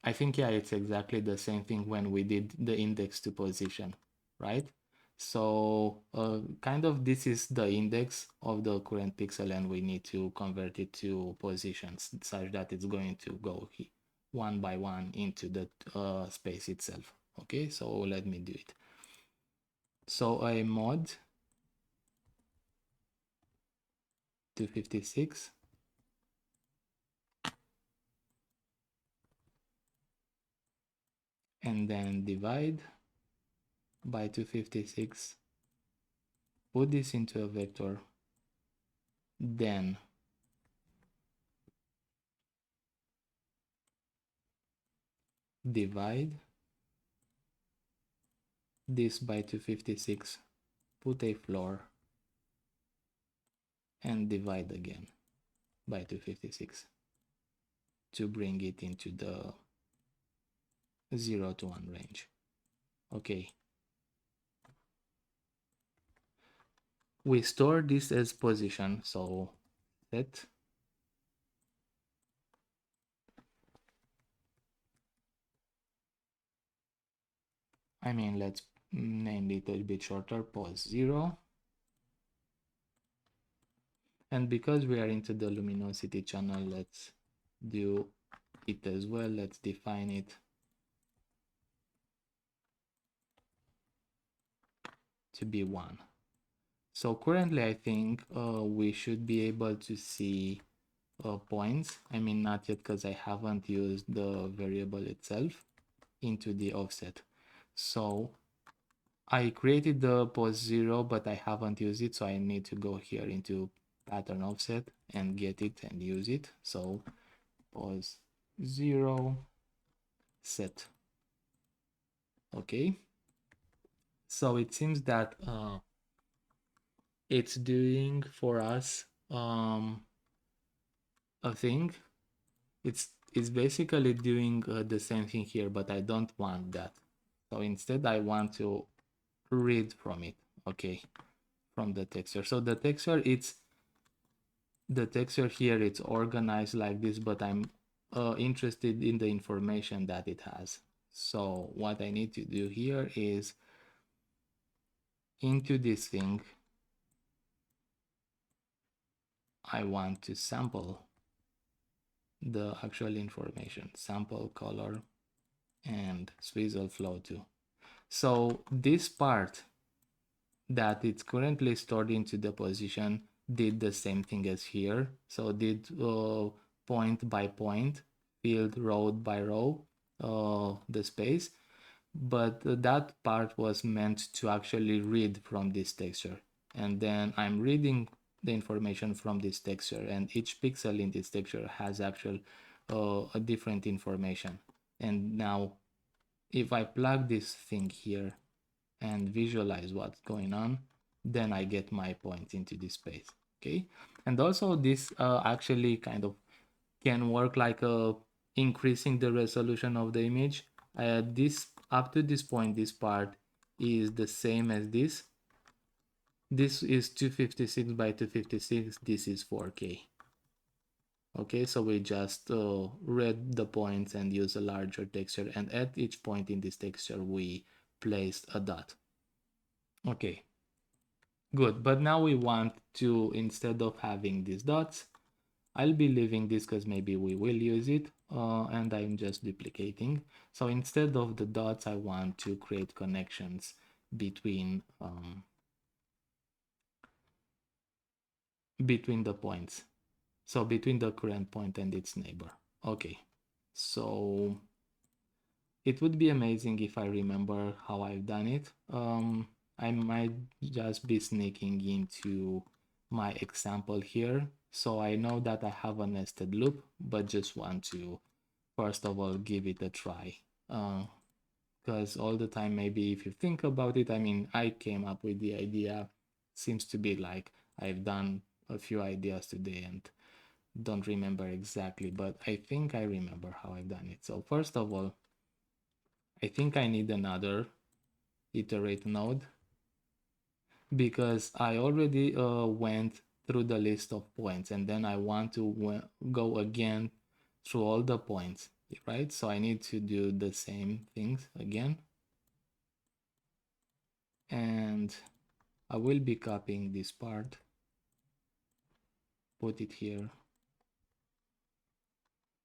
I think, yeah, it's exactly the same thing when we did the index to position, right? So kind of this is the index of the current pixel, and we need to convert it to positions such that it's going to go one by one into the space itself. Okay, so let me do it. So a mod 256, and then divide by 256, put this into a vector, then divide this by 256, put a floor, and divide again by 256 to bring it into the 0 to 1 range. Okay. We store this as position, so set let's name it a bit shorter, pos 0. And because we are into the luminosity channel, let's do it as well. Let's define it to be 1. So currently I think we should be able to see points. Not yet, because I haven't used the variable itself into the offset. So I created the pos 0, but I haven't used it, so I need to go here into pattern offset and get it and use it. So pos 0 set. Okay, so it seems that it's doing for us a thing. It's basically doing the same thing here, but I don't want that. So instead I want to read from it. Okay, from the texture. So the texture here, it's organized like this, but I'm interested in the information that it has. So what I need to do here is into this thing, I want to sample the actual information, sample color and swizzle flow too. So this part that it's currently stored into the position did the same thing as here. So did point by point, filled row by row, the space, but that part was meant to actually read from this texture. And then I'm reading the information from this texture, and each pixel in this texture has actual a different information. And now if I plug this thing here and visualize what's going on, then I get my points into this space. Okay, and also this actually kind of can work like increasing the resolution of the image. This up to this point, this part is the same as this. This is 256 by 256. This is 4K. Okay, so we just read the points and use a larger texture, and at each point in this texture we placed a dot. Okay, good. But now we want to, instead of having these dots, I'll be leaving this because maybe we will use it, and I'm just duplicating. So instead of the dots, I want to create connections between the points. So between the current point and its neighbor. Okay, so it would be amazing if I remember how I've done it. I might just be sneaking into my example here. So I know that I have a nested loop, but just want to first of all give it a try. Because all the time, maybe if you think about it, I came up with the idea. Seems to be like I've done a few ideas today and don't remember exactly, but I think I remember how I've done it. So first of all, I think I need another iterate node because I already went through the list of points, and then I want to go again through all the points, right? So I need to do the same things again. And I will be copying this part, put it here,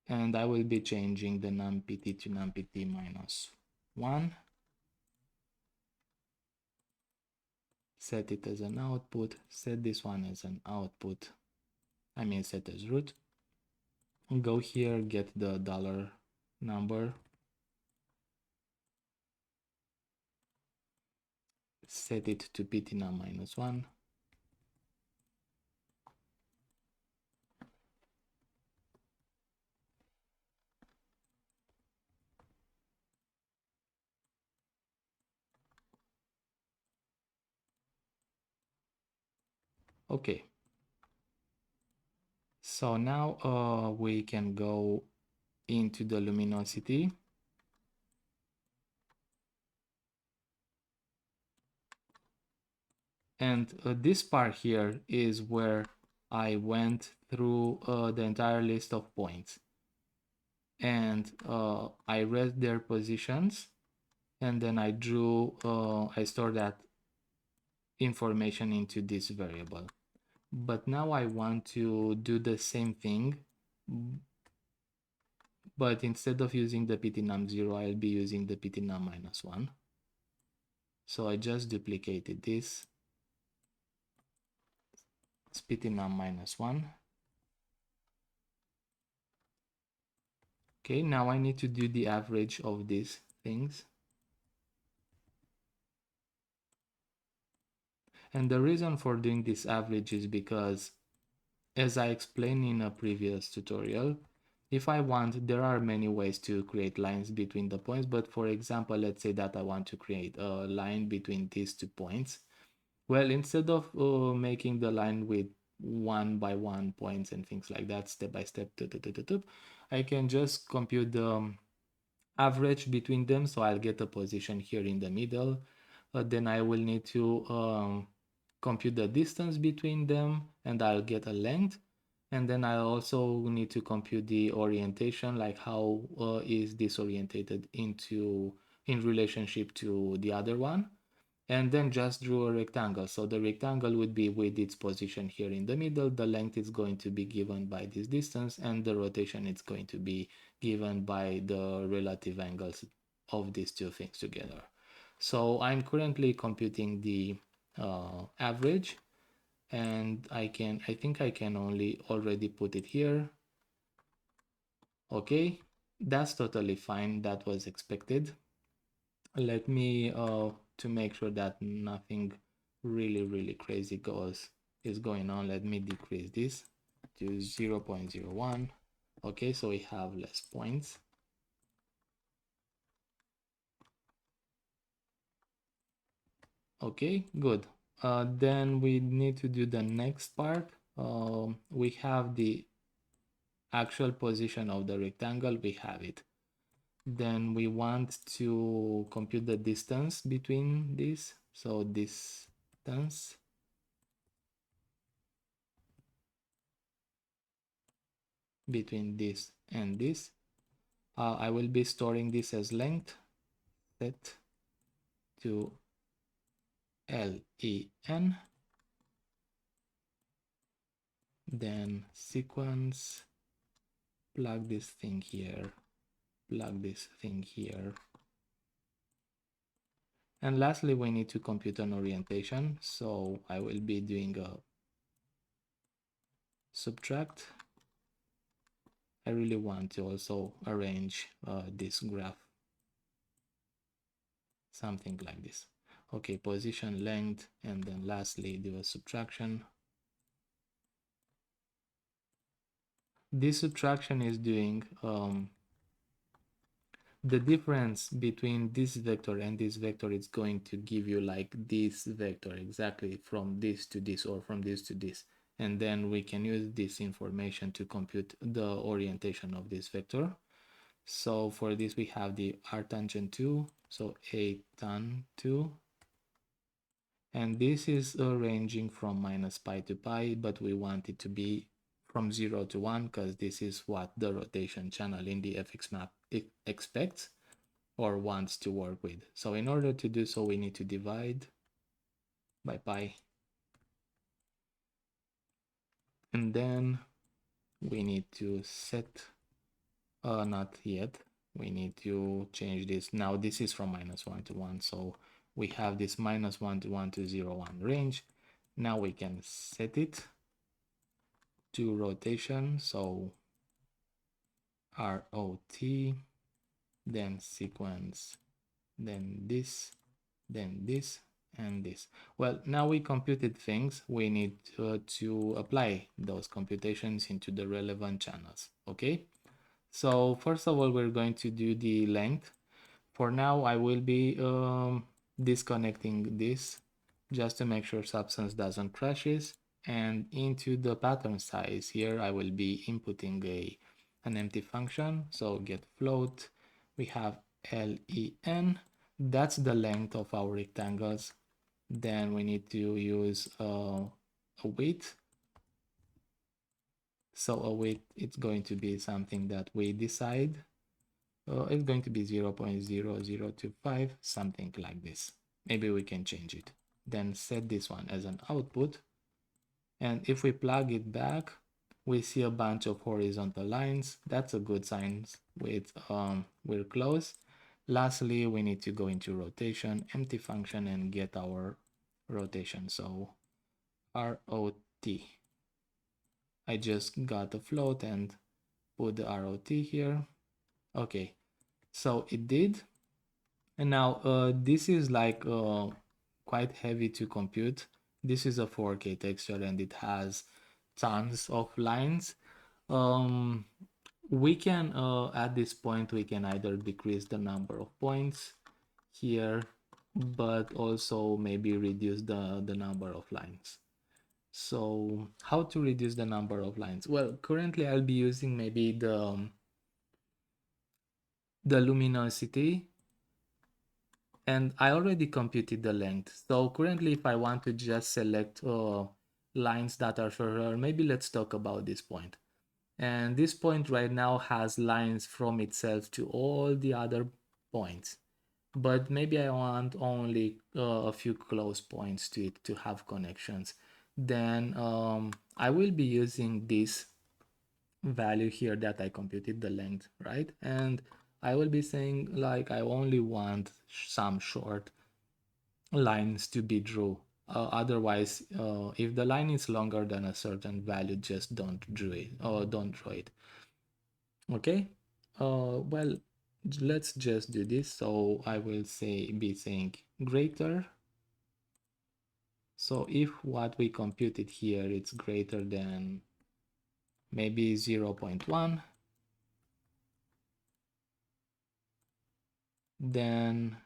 and I will be changing the numpt to numpt -1. Set it as an output, set this one as an output, set as root. Go here, get the dollar number, set it to ptnum -1. Okay, So now we can go into the luminosity. And this part here is where I went through the entire list of points. And I read their positions, and then I stored that information into this variable. But now I want to do the same thing, but instead of using the ptnum0, I'll be using the ptnum -1. So I just duplicated this. It's ptnum -1. Okay, now I need to do the average of these things. And the reason for doing this average is because, as I explained in a previous tutorial, if I want, there are many ways to create lines between the points, but for example, let's say that I want to create a line between these 2 points. Well, instead of making the line with 1 by 1 points and things like that, step by step, I can just compute the average between them. So I'll get a position here in the middle. Then I will need to compute the distance between them, and I'll get a length. And then I also need to compute the orientation, like how is this orientated in relationship to the other one. And then just draw a rectangle. So the rectangle would be with its position here in the middle. The length is going to be given by this distance, and the rotation is going to be given by the relative angles of these two things together. So I'm currently computing the average, and I think I can already put it here. Okay, that's totally fine. That was expected. Let me to make sure that nothing really crazy is going on, let me decrease this to 0 0.01. Okay, so we have less points. Okay, good. Then we need to do the next part. We have the actual position of the rectangle, we have it. Then we want to compute the distance between these. So distance between this and this. I will be storing this as length set to len, then sequence, plug this thing here, plug this thing here. And lastly, we need to compute an orientation. So I will be doing a subtract. I really want to also arrange this graph something like this. Okay, position, length, and then lastly do a subtraction. This subtraction is doing the difference between this vector and this vector is going to give you like this vector exactly from this to this or from this to this. And then we can use this information to compute the orientation of this vector. So for this, we have the arctangent 2, so a tan 2. And this is ranging from -pi to pi, but we want it to be from 0 to 1 because this is what the rotation channel in the FX map expects or wants to work with. So in order to do so, we need to divide by pi. And then we need to set, not yet, we need to change this. Now this is from -1 to 1. So we have this -1 to 1 to 0, 1 range. Now we can set it to rotation. So ROT, then sequence, then this, and this. Well, now we computed things. We need to apply those computations into the relevant channels. Okay, so first of all, we're going to do the length. For now, I will be disconnecting this just to make sure Substance doesn't crashes. And into the pattern size here, I will be inputting an empty function. So get float, we have len, that's the length of our rectangles. Then we need to use a weight. So a weight, it's going to be something that we decide. It's going to be 0.0025, something like this. Maybe we can change it. Then set this one as an output. And if we plug it back, we see a bunch of horizontal lines. That's a good sign with we're close. Lastly, we need to go into rotation, empty function, and get our rotation. So ROT. I just got a float and put the ROT here. Okay, so it did. And now this is like quite heavy to compute. This is a 4K texture and it has tons of lines. We can at this point we can either decrease the number of points here, but also maybe reduce the number of lines. So how to reduce the number of lines? Well, currently I'll be using maybe the luminosity, and I already computed the length. So currently if I want to just select lines that are shorter, maybe let's talk about this point. And this point right now has lines from itself to all the other points. But maybe I want only a few close points to it to have connections. Then I will be using this value here that I computed the length, right? And I will be saying like I only want some short lines to be drew. Otherwise, if the line is longer than a certain value, just don't draw it or don't draw it. Okay. Well, let's just do this. So I will be saying greater. So if what we computed here it's greater than maybe 0.1, then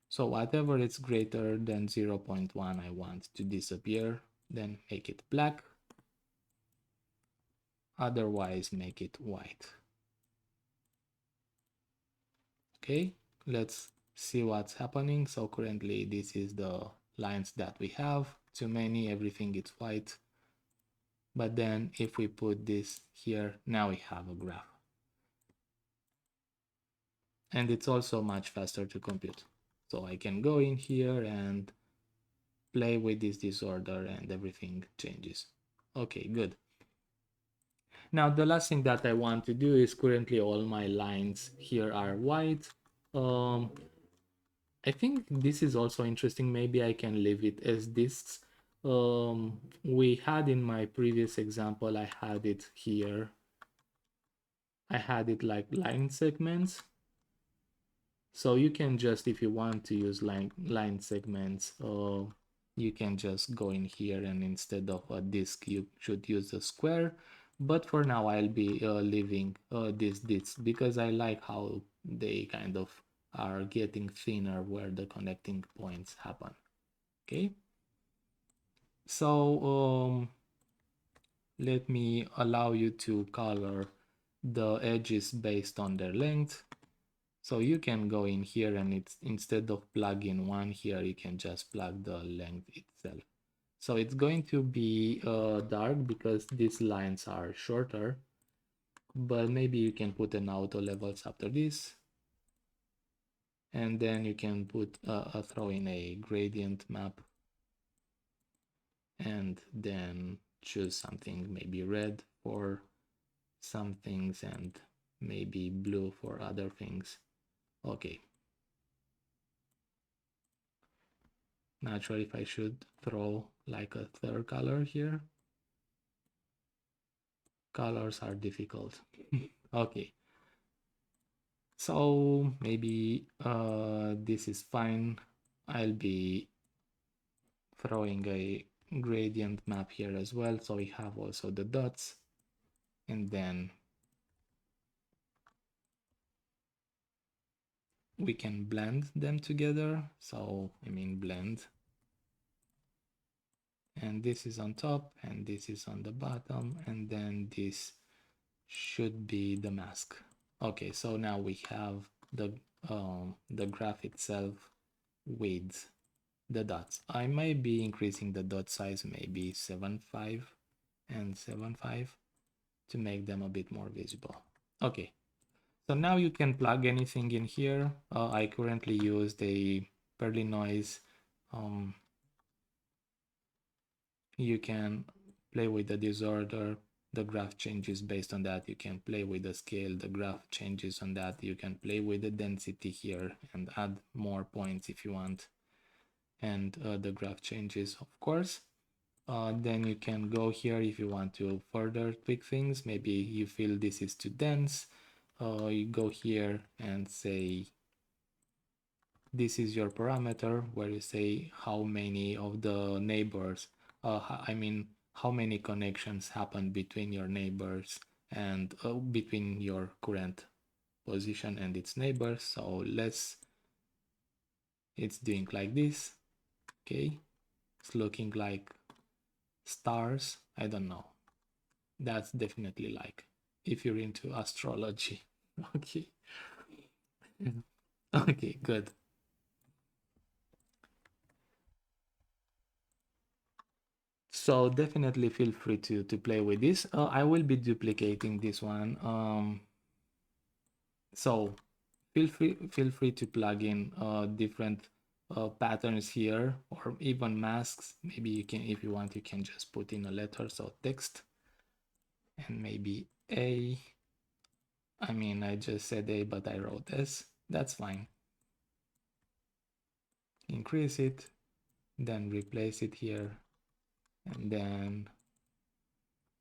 so whatever is greater than 0.1 I want to disappear, then make it black. Otherwise make it white. Okay, let's see what's happening. So currently this is the lines that we have. Too many, everything is white. But then if we put this here, now we have a graph. And it's also much faster to compute. So I can go in here and play with this disorder and everything changes. Okay, good. Now the last thing that I want to do is currently all my lines here are white. I think this is also interesting. Maybe I can leave it as this. We had in my previous example, I had it here. I had it like line segments. So you can just, if you want to use line segments, you can just go in here and instead of a disk, you should use a square. But for now, I'll be leaving this because I like how they kind of are getting thinner where the connecting points happen. Okay. So let me allow you to color the edges based on their length. So you can go in here and it's instead of plugging one here, you can just plug the length itself. So it's going to be dark because these lines are shorter, but maybe you can put an auto levels after this. And then you can put throw in a gradient map and then choose something maybe red for some things and maybe blue for other things. Okay. Not sure if I should throw like a third color here. Colors are difficult. Okay. So maybe this is fine. I'll be throwing a gradient map here as well. So we have also the dots and then we can blend them together. So I mean blend. and this is on top, and this is on the bottom, and then this should be the mask. Okay, so now we have the graph itself with the dots. I might be increasing the dot size, maybe 7.5 and 7.5 to make them a bit more visible. Okay, so now you can plug anything in here. I currently use the Perly noise. You can play with the disorder. The graph changes based on that. You can play with the scale. The graph changes on that. You can play with the density here and add more points if you want. And the graph changes, of course. Then you can go here if you want to further tweak things. Maybe you feel this is too dense. You go here and say, this is your parameter, where you say how many of the neighbors, how many connections happen between your neighbors and between your current position and its neighbors. So it's doing like this. Okay, it's looking like stars. I don't know. That's definitely like, if you're into astrology. Okay. Okay, good. So definitely feel free to play with this. I will be duplicating this one. So feel free to plug in different patterns here, or even masks. Maybe you can, if you want, you can just put in a letter, so text, and maybe A. I mean, I just said A, but I wrote S. That's fine. Increase it, then replace it here, and then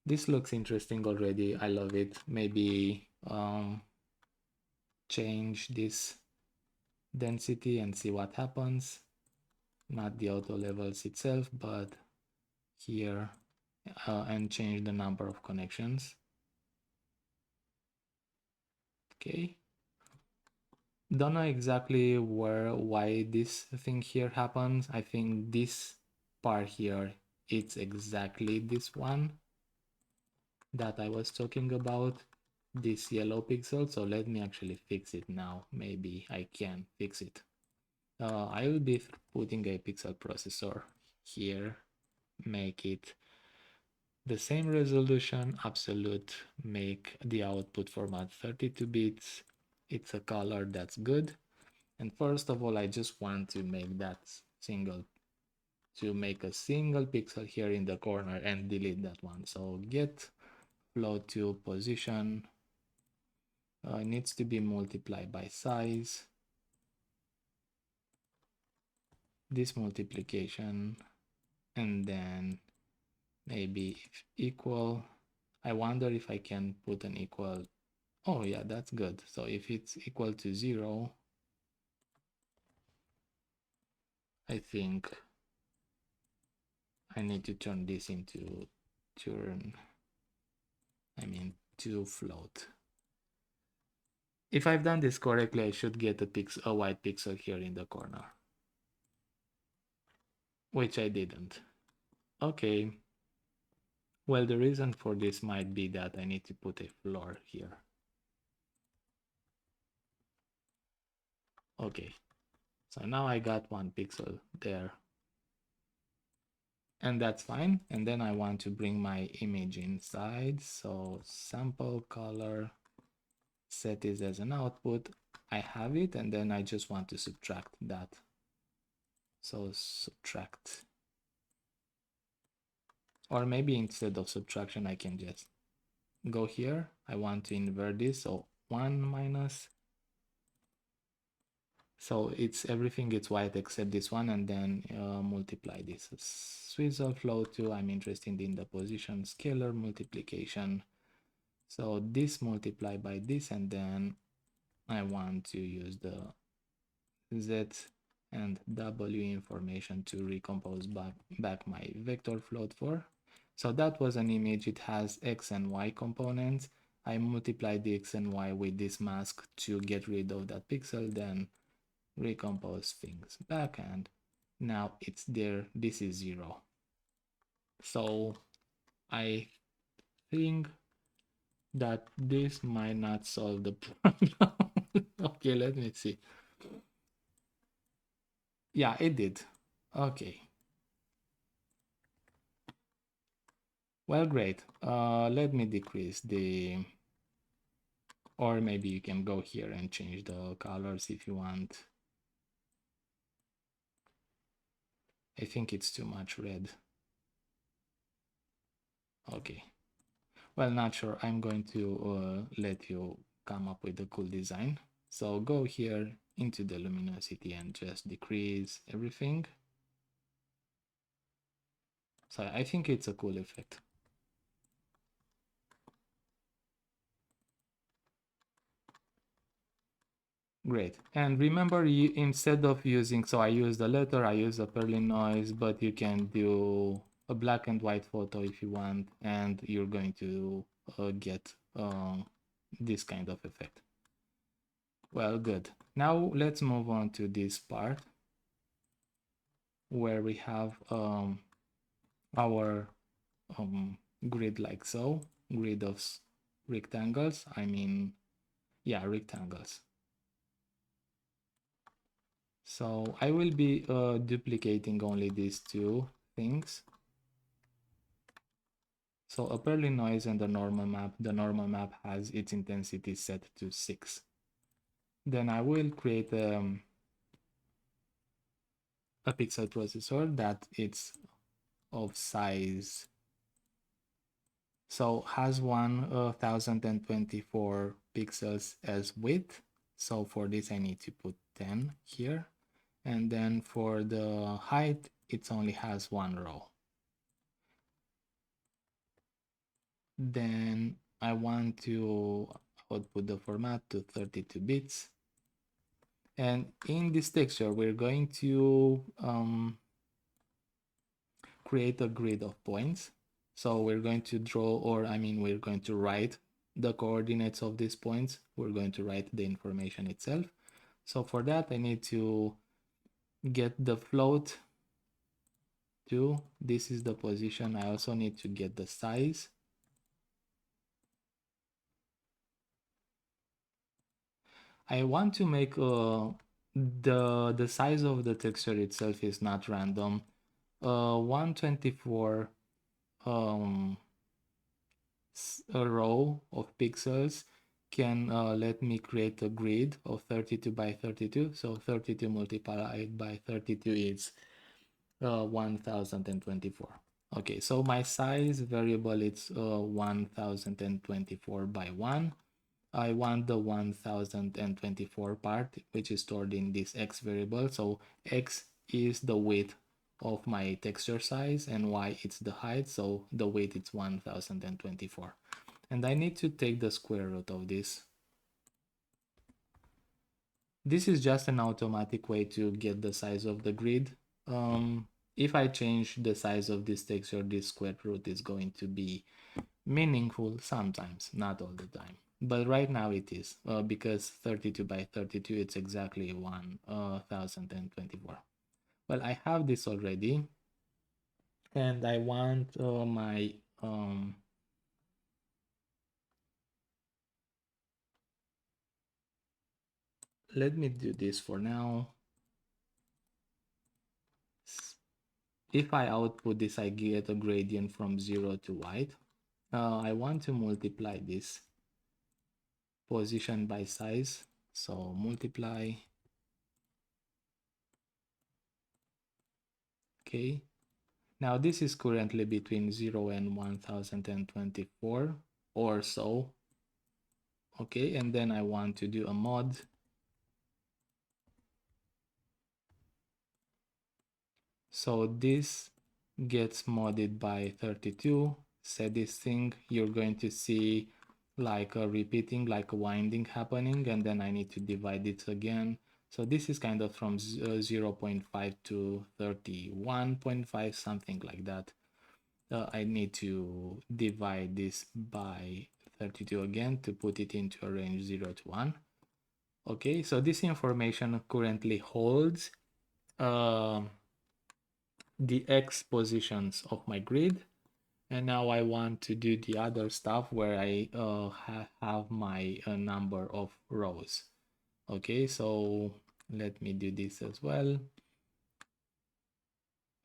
this looks interesting already. I love it. Maybe change this density and see what happens. Not the auto levels itself, but here, and change the number of connections. Okay. Don't know exactly why this thing here happens. I think this part here, it's exactly this one that I was talking about, this yellow pixel. So let me actually fix it now. Maybe I can fix it. I will be putting a pixel processor here, make it the same resolution, absolute, make the output format 32 bits. It's a color that's good. And first of all, I just want to make that make a single pixel here in the corner and delete that one. So get float to position, needs to be multiplied by size. This multiplication, and then maybe if equal. I wonder if I can put an equal. Oh yeah, that's good. So if it's equal to 0, I think I need to turn this into to float. If I've done this correctly, I should get a white pixel here in the corner, which I didn't. Okay. Well, the reason for this might be that I need to put a floor here. Okay. So now I got one pixel there. And that's fine. And then I want to bring my image inside. So sample color, set this as an output. I have it, and then I just want to subtract that. So subtract. Or maybe instead of subtraction, I can just go here. I want to invert this. So 1 minus. So it's everything it's white except this one, and then multiply this. Swizzle flow to, I'm interested in the position scalar multiplication. So this multiply by this, and then I want to use the Z and W information to recompose back my vector float for. So that was an image. It has X and Y components. I multiplied the X and Y with this mask to get rid of that pixel, then recompose things back, and now it's there. This is 0. So I think that this might not solve the problem. Okay, let me see. Yeah, it did. Okay. Well, great. Let me decrease the, or maybe you can go here and change the colors if you want. I think it's too much red. Okay. Well, not sure. I'm going to let you come up with a cool design. So go here into the luminosity and just decrease everything. So I think it's a cool effect. Great. And remember, you, instead of using, so I use the letter, I use a pearly noise, but you can do a black and white photo if you want, and you're going to get this kind of effect. Well, good. Now let's move on to this part where we have our grid like so, grid of rectangles. I mean, yeah, rectangles. So I will be duplicating only these two things. So a pearly noise and the normal map. The normal map has its intensity set to 6. Then I will create a pixel processor that it's of size, so has 1024 pixels as width. So for this I need to put 10 here. And then for the height, it only has 1 row. Then I want to output the format to 32 bits. And in this texture, we're going to create a grid of points. So we're going to draw, or I mean, we're going to write the coordinates of these points. We're going to write the information itself. So for that, I need to get the float to, this is the position. I also need to get the size. I want to make the size of the texture itself is not random. 124 a row of pixels can let me create a grid of 32 by 32. So 32 multiplied by 32 is 1024. Okay, so my size variable is 1024 by 1. I want the 1024 part, which is stored in this x variable. So x is the width of my texture size and y it's the height. So the width is 1024. And I need to take the square root of this. This is just an automatic way to get the size of the grid. If I change the size of this texture, this square root is going to be meaningful sometimes, not all the time. But right now it is, because 32 by 32, it's exactly 1024. Well, I have this already, and I want my let me do this for now. If I output this, I get a gradient from 0 to white. I want to multiply this position by size. So multiply. Okay. Now this is currently between 0 and 1024 or so. Okay, and then I want to do a mod. So this gets modded by 32. Set this thing, you're going to see like a repeating, like a winding happening, and then I need to divide it again. So this is kind of from 0.5 to 31.5, something like that. I need to divide this by 32 again to put it into a range 0 to 1. Okay, so this information currently holds the X positions of my grid. And now I want to do the other stuff where I have my number of rows. Okay, so let me do this as well.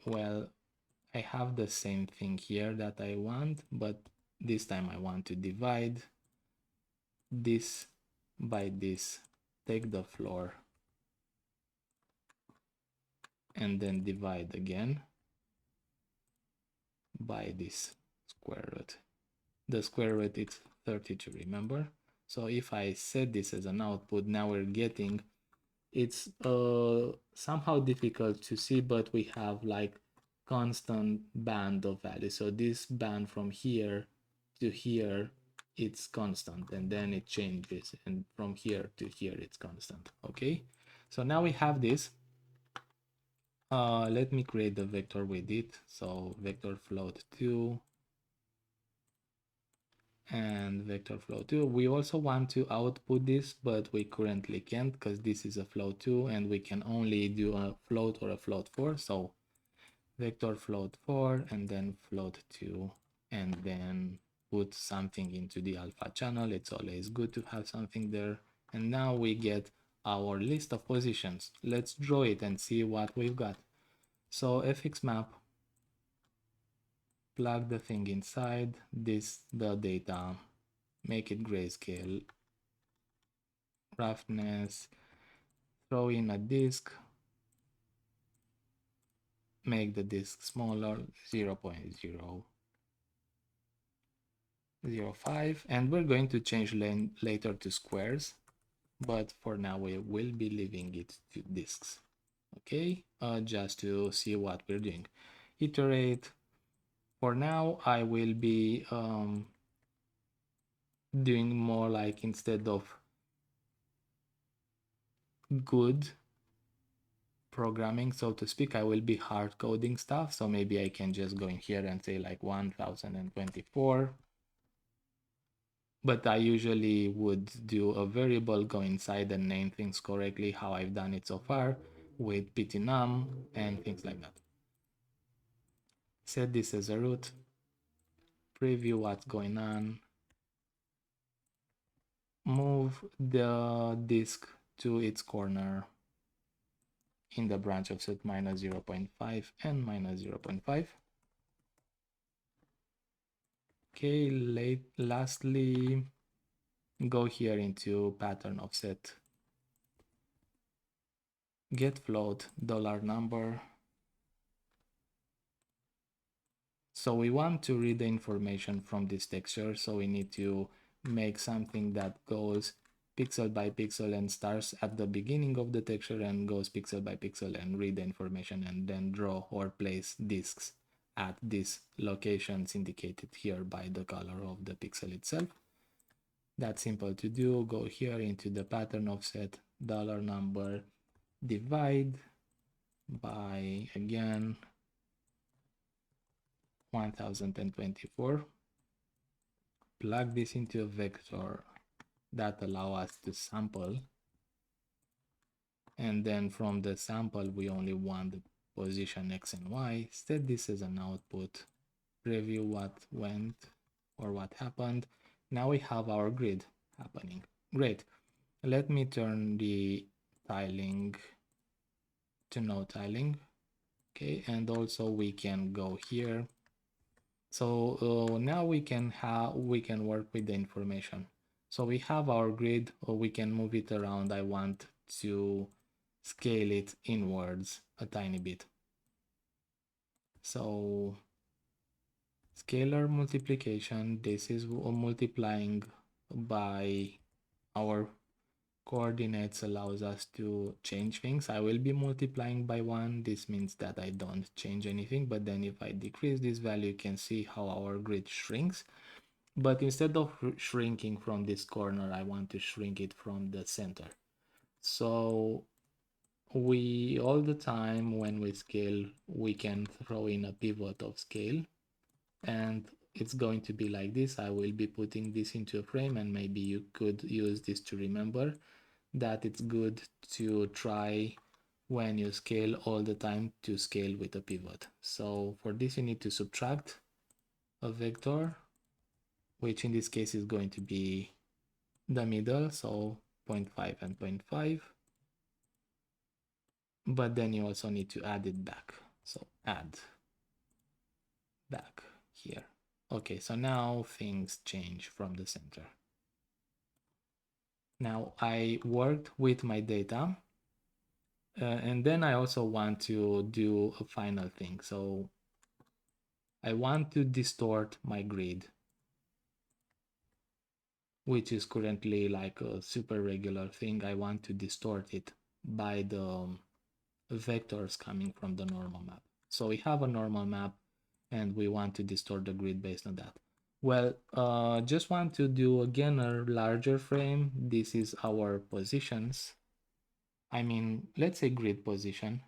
Well, I have the same thing here that I want, but this time I want to divide this by this. Take the floor and then divide again by this square root. The square root is 32, remember? So if I set this as an output, now we're getting, it's somehow difficult to see, but we have like constant band of values. So this band from here to here, it's constant, and then it changes, and from here to here it's constant. Okay, so now we have this. Let me create the vector with it. So vector float 2 and vector flow 2. We also want to output this, but we currently can't because this is a float 2 and we can only do a float or a float 4. So vector float 4 and then float 2, and then put something into the alpha channel. It's always good to have something there. And now we get our list of positions. Let's draw it and see what we've got. So fx map, plug the thing inside this, the data, make it grayscale, roughness, throw in a disk, make the disk smaller, 0.005, and we're going to change later to squares, but for now we will be leaving it to disks. Okay, just to see what we're doing. Iterate. For now I will be doing more like, instead of good programming, so to speak, I will be hard coding stuff. So maybe I can just go in here and say like 1024. But I usually would do a variable, go inside and name things correctly, how I've done it so far with ptnum and things like that. Set this as a root, preview what's going on, move the disk to its corner in the branch offset minus 0.5 and minus 0.5. Okay, lastly, go here into pattern offset, get float $number. So we want to read the information from this texture, so we need to make something that goes pixel by pixel and starts at the beginning of the texture and goes pixel by pixel and read the information, and then draw or place disks at these locations indicated here by the color of the pixel itself. That's simple to do. Go here into the pattern offset, $number, divide by, again, 1024. Plug this into a vector that allow us to sample, and then from the sample we only want the position X and Y. Set this as an output, preview what went or what happened. Now we have our grid happening. Great. Let me turn the tiling to no tiling. Okay, and also we can go here. So now we can work with the information. So we have our grid, or we can move it around. I want to scale it inwards a tiny bit. So scalar multiplication, this is multiplying by our coordinates allows us to change things. I will be multiplying by 1. This means that I don't change anything, but then if I decrease this value, you can see how our grid shrinks. But instead of shrinking from this corner, I want to shrink it from the center. So we, all the time when we scale, we can throw in a pivot of scale, and it's going to be like this. I will be putting this into a frame, and maybe you could use this to remember that it's good to try when you scale all the time to scale with a pivot. So for this, you need to subtract a vector, which in this case is going to be the middle, so 0.5 and 0.5. But then you also need to add it back. So add back here. Okay, so now things change from the center. Now I worked with my data, and then I also want to do a final thing. So I want to distort my grid, which is currently like a super regular thing. I want to distort it by the vectors coming from the normal map. So we have a normal map and we want to distort the grid based on that. Well, just want to do again a larger frame. This is our positions. I mean, let's say grid position.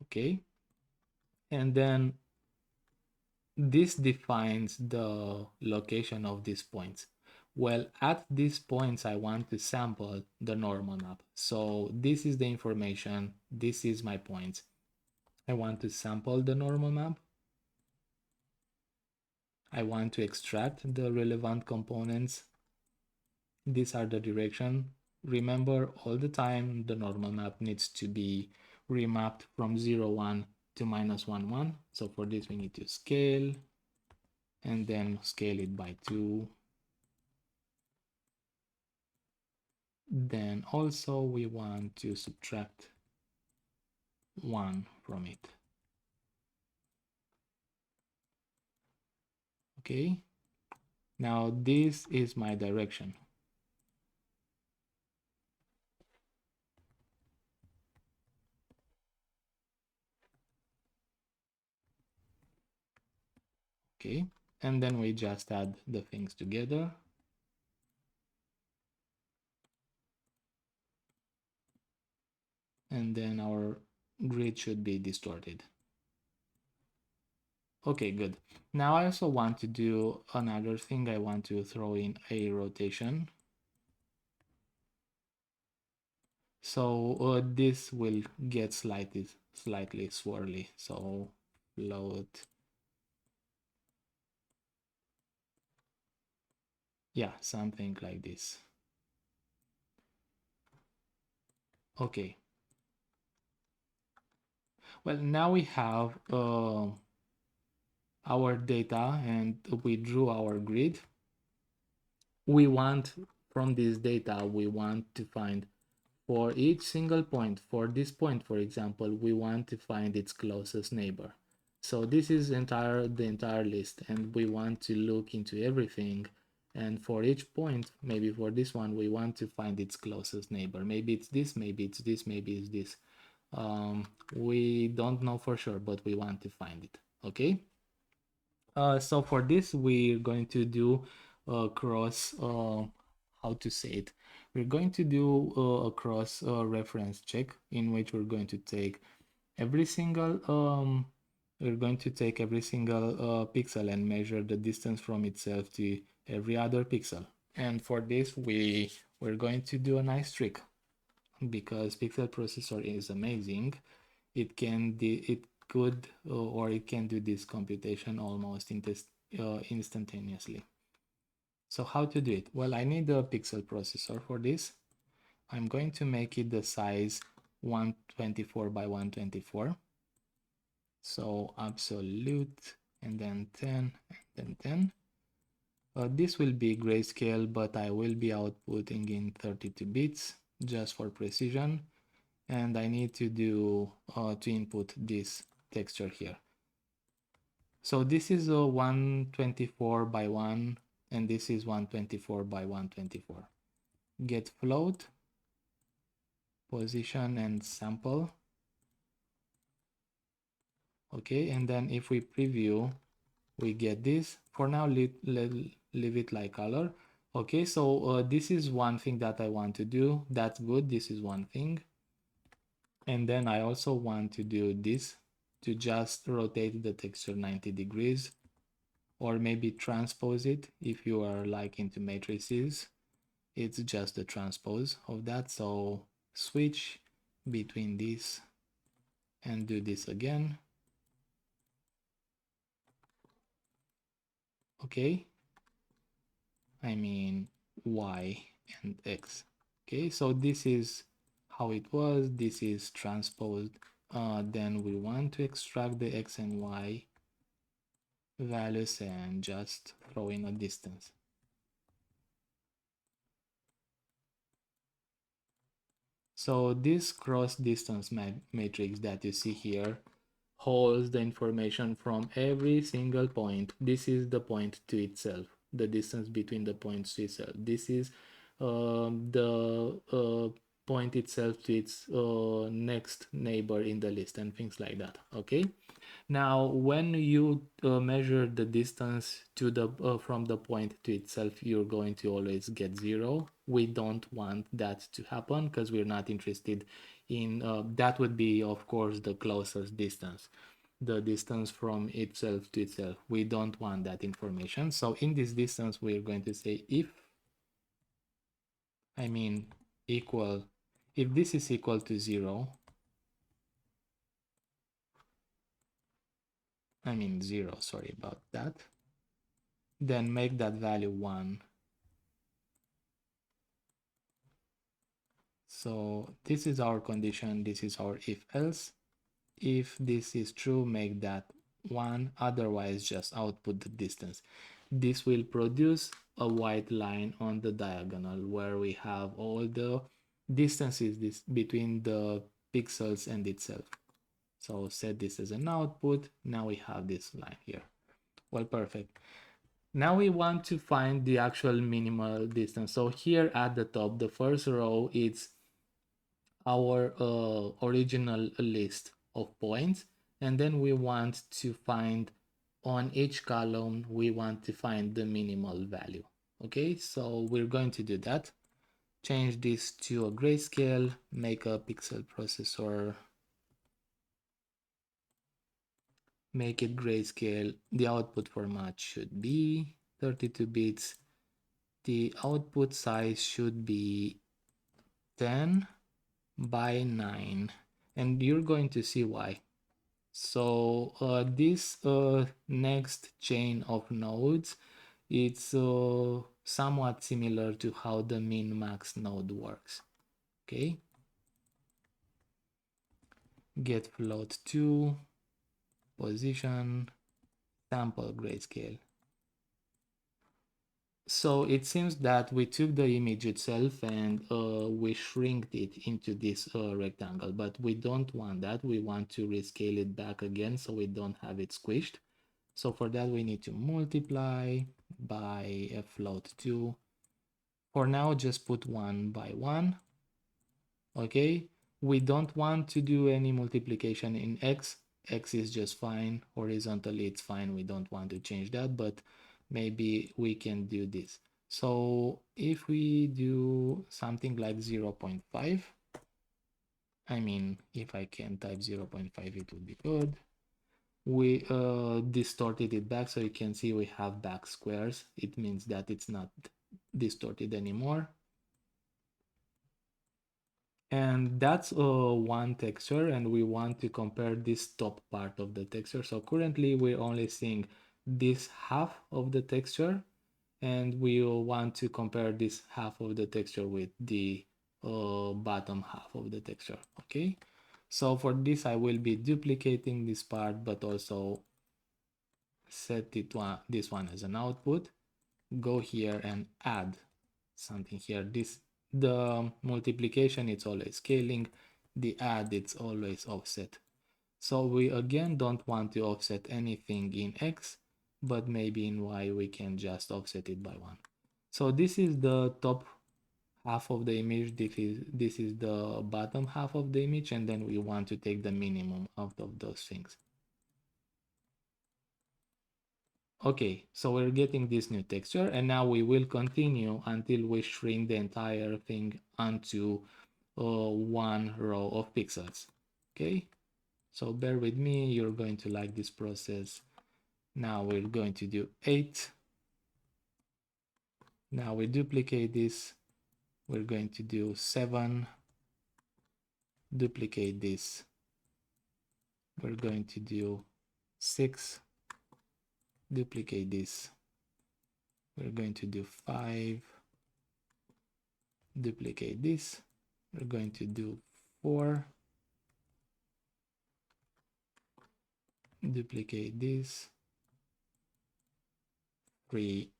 Okay. And then this defines the location of these points. Well, at these points, I want to sample the normal map. So this is the information. This is my points. I want to sample the normal map. I want to extract the relevant components. These are the direction. Remember, all the time, the normal map needs to be remapped from 0, 1 to -1, 1. So for this, we need to scale and then scale it by 2. Then also we want to subtract 1 from it. Okay, now this is my direction. Okay, and then we just add the things together. And then our grid should be distorted. Okay, good. Now I also want to do another thing. I want to throw in a rotation. So this will get slightly swirly. So float. Yeah, something like this. Okay. Well, now we have our data and we drew our grid. We want from this data, we want to find for each single point, for this point, for example, we want to find its closest neighbor. So this is the entire list, and we want to look into everything. And for each point, maybe for this one, we want to find its closest neighbor. Maybe it's this, maybe it's this, maybe it's this. We don't know for sure, but we want to find it. Okay. So for this, we're going to do cross, how to say it? We're going to do a cross reference check in which we're going to take every single pixel and measure the distance from itself to every other pixel. And for this, we're going to do a nice trick because pixel processor is amazing. It can do this computation almost instantaneously. So how to do it? Well, I need a pixel processor for this. I'm going to make it the size 124 by 124. So absolute and then 10 and then 10. This will be grayscale, but I will be outputting in 32 bits just for precision. And I need to do to input this texture here. So this is a 124 by 1 and this is 124 by 124. Get float, position and sample. Okay, and then if we preview, we get this. For now, leave it like color. Okay, so this is one thing that I want to do. That's good. This is one thing. And then I also want to do this to just rotate the texture 90 degrees, or maybe transpose it if you are like into matrices. it's just the transpose of that. So switch between this and do this again. Okay, I mean y and x. Okay, so this is how it was. This is transposed. Then we want to extract the x and y values and just throw in a distance. So this cross distance matrix that you see here holds the information from every single point. This is the point to itself, the distance between the points to itself. This is the point itself to its next neighbor in the list and things like that. Okay. Now, when you measure the distance to the from the point to itself, you're going to always get 0. We don't want that to happen because we're not interested in that. Would be, of course, the closest distance, the distance from itself to itself. We don't want that information. So in this distance, we're going to say if, I mean, equal, if this is equal to 0, I mean 0, sorry about that, then make that value 1. So this is our condition, this is our if else. If this is true, make that 1, otherwise just output the distance. This will produce a white line on the diagonal where we have all the distances between the pixels and itself. So set this as an output. Now we have this line here. Well, perfect. Now we want to find the actual minimal distance. So here at the top, the first row, it's our original list of points, and then we want to find on each column, we want to find the minimal value. Okay, so we're going to do that. Change this to a grayscale, make a pixel processor, make it grayscale. The output format should be 32 bits. The output size should be 10 by 9, and you're going to see why. So this next chain of nodes, it's somewhat similar to how the min-max node works. Okay, get float 2, position, sample grayscale. So it seems that we took the image itself and we shrinked it into this rectangle, but we don't want that. We want to rescale it back again so we don't have it squished. So for that, we need to multiply by a float 2. For now, just put 1 by 1. Okay, we don't want to do any multiplication in x. X is just fine. Horizontally, it's fine. We don't want to change that, but maybe we can do this. So if we do something like 0.5, I mean, if I can type 0.5, it would be good. We distorted it back, so you can see we have back squares. It means that it's not distorted anymore. And that's one texture, and we want to compare this top part of the texture. So currently we're only seeing this half of the texture, and we want to compare this half of the texture with the bottom half of the texture. Okay, so for this I will be duplicating this part, but also set this one as an output. Go here and add something here. The multiplication, it's always scaling. The add, it's always offset. So we again don't want to offset anything in x, but maybe in y we can just offset it by 1. So this is the top half of the image, this is the bottom half of the image, and then we want to take the minimum out of those things. Okay, so we're getting this new texture, and now we will continue until we shrink the entire thing onto one row of pixels. Okay, so bear with me, you're going to like this process. Now we're going to do 8. Now we duplicate this, we're going to do 7, duplicate this, we're going to do 6, duplicate this, we're going to do 5, duplicate this, we're going to do 4, duplicate this, 3,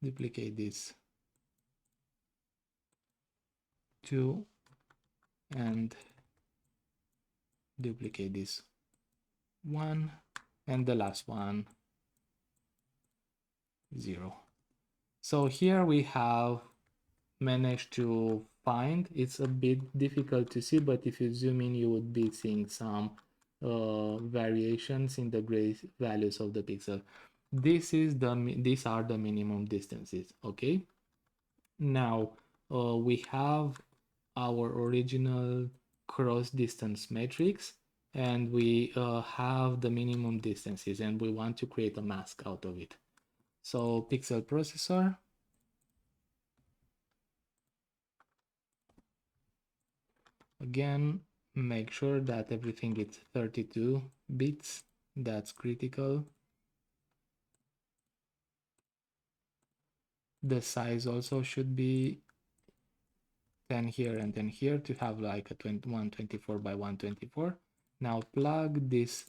duplicate this, 2, and duplicate this 1, and the last one 0. So here we have managed to find, it's a bit difficult to see, but if you zoom in you would be seeing some variations in the gray values of the pixel. These are the minimum distances. Okay, now we have our original cross distance matrix, and we have the minimum distances, and we want to create a mask out of it. So pixel processor, again, make sure that everything is 32 bits. That's critical. The size also should be 10 here and 10 here to have like a 124 by 124. Now plug this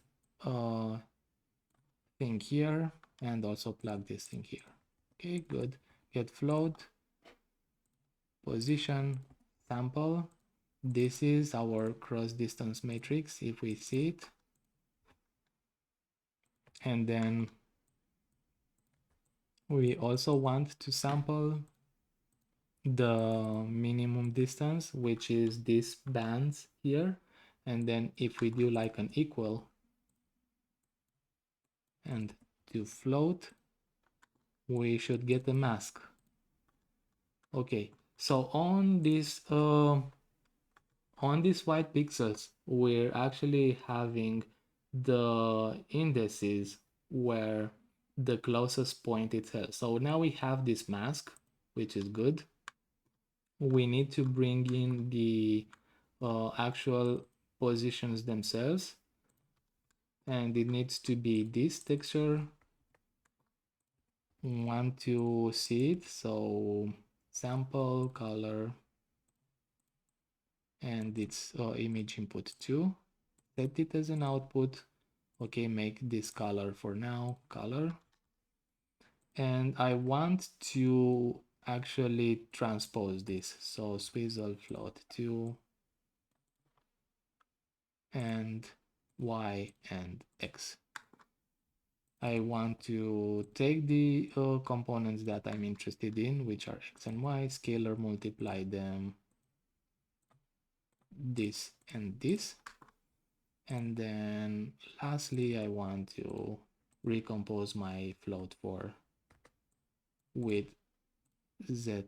thing here and also plug this thing here. Okay, good. Get float, position, sample. This is our cross distance matrix if we see it. And then we also want to sample the minimum distance, which is these bands here. And then if we do like an equal and to float, we should get a mask. Okay, so on these white pixels, we're actually having the indices where the closest point itself. So now we have this mask, which is good. We need to bring in the actual positions themselves, and it needs to be this texture. Want to see it, so sample color, and it's image input 2, set it as an output. Okay, make this color for now, color. And I want to actually transpose this, so swizzle float 2 and y and x. I want to take the components that I'm interested in, which are x and y, scalar, multiply them, this and this. And then lastly, I want to recompose my float for with z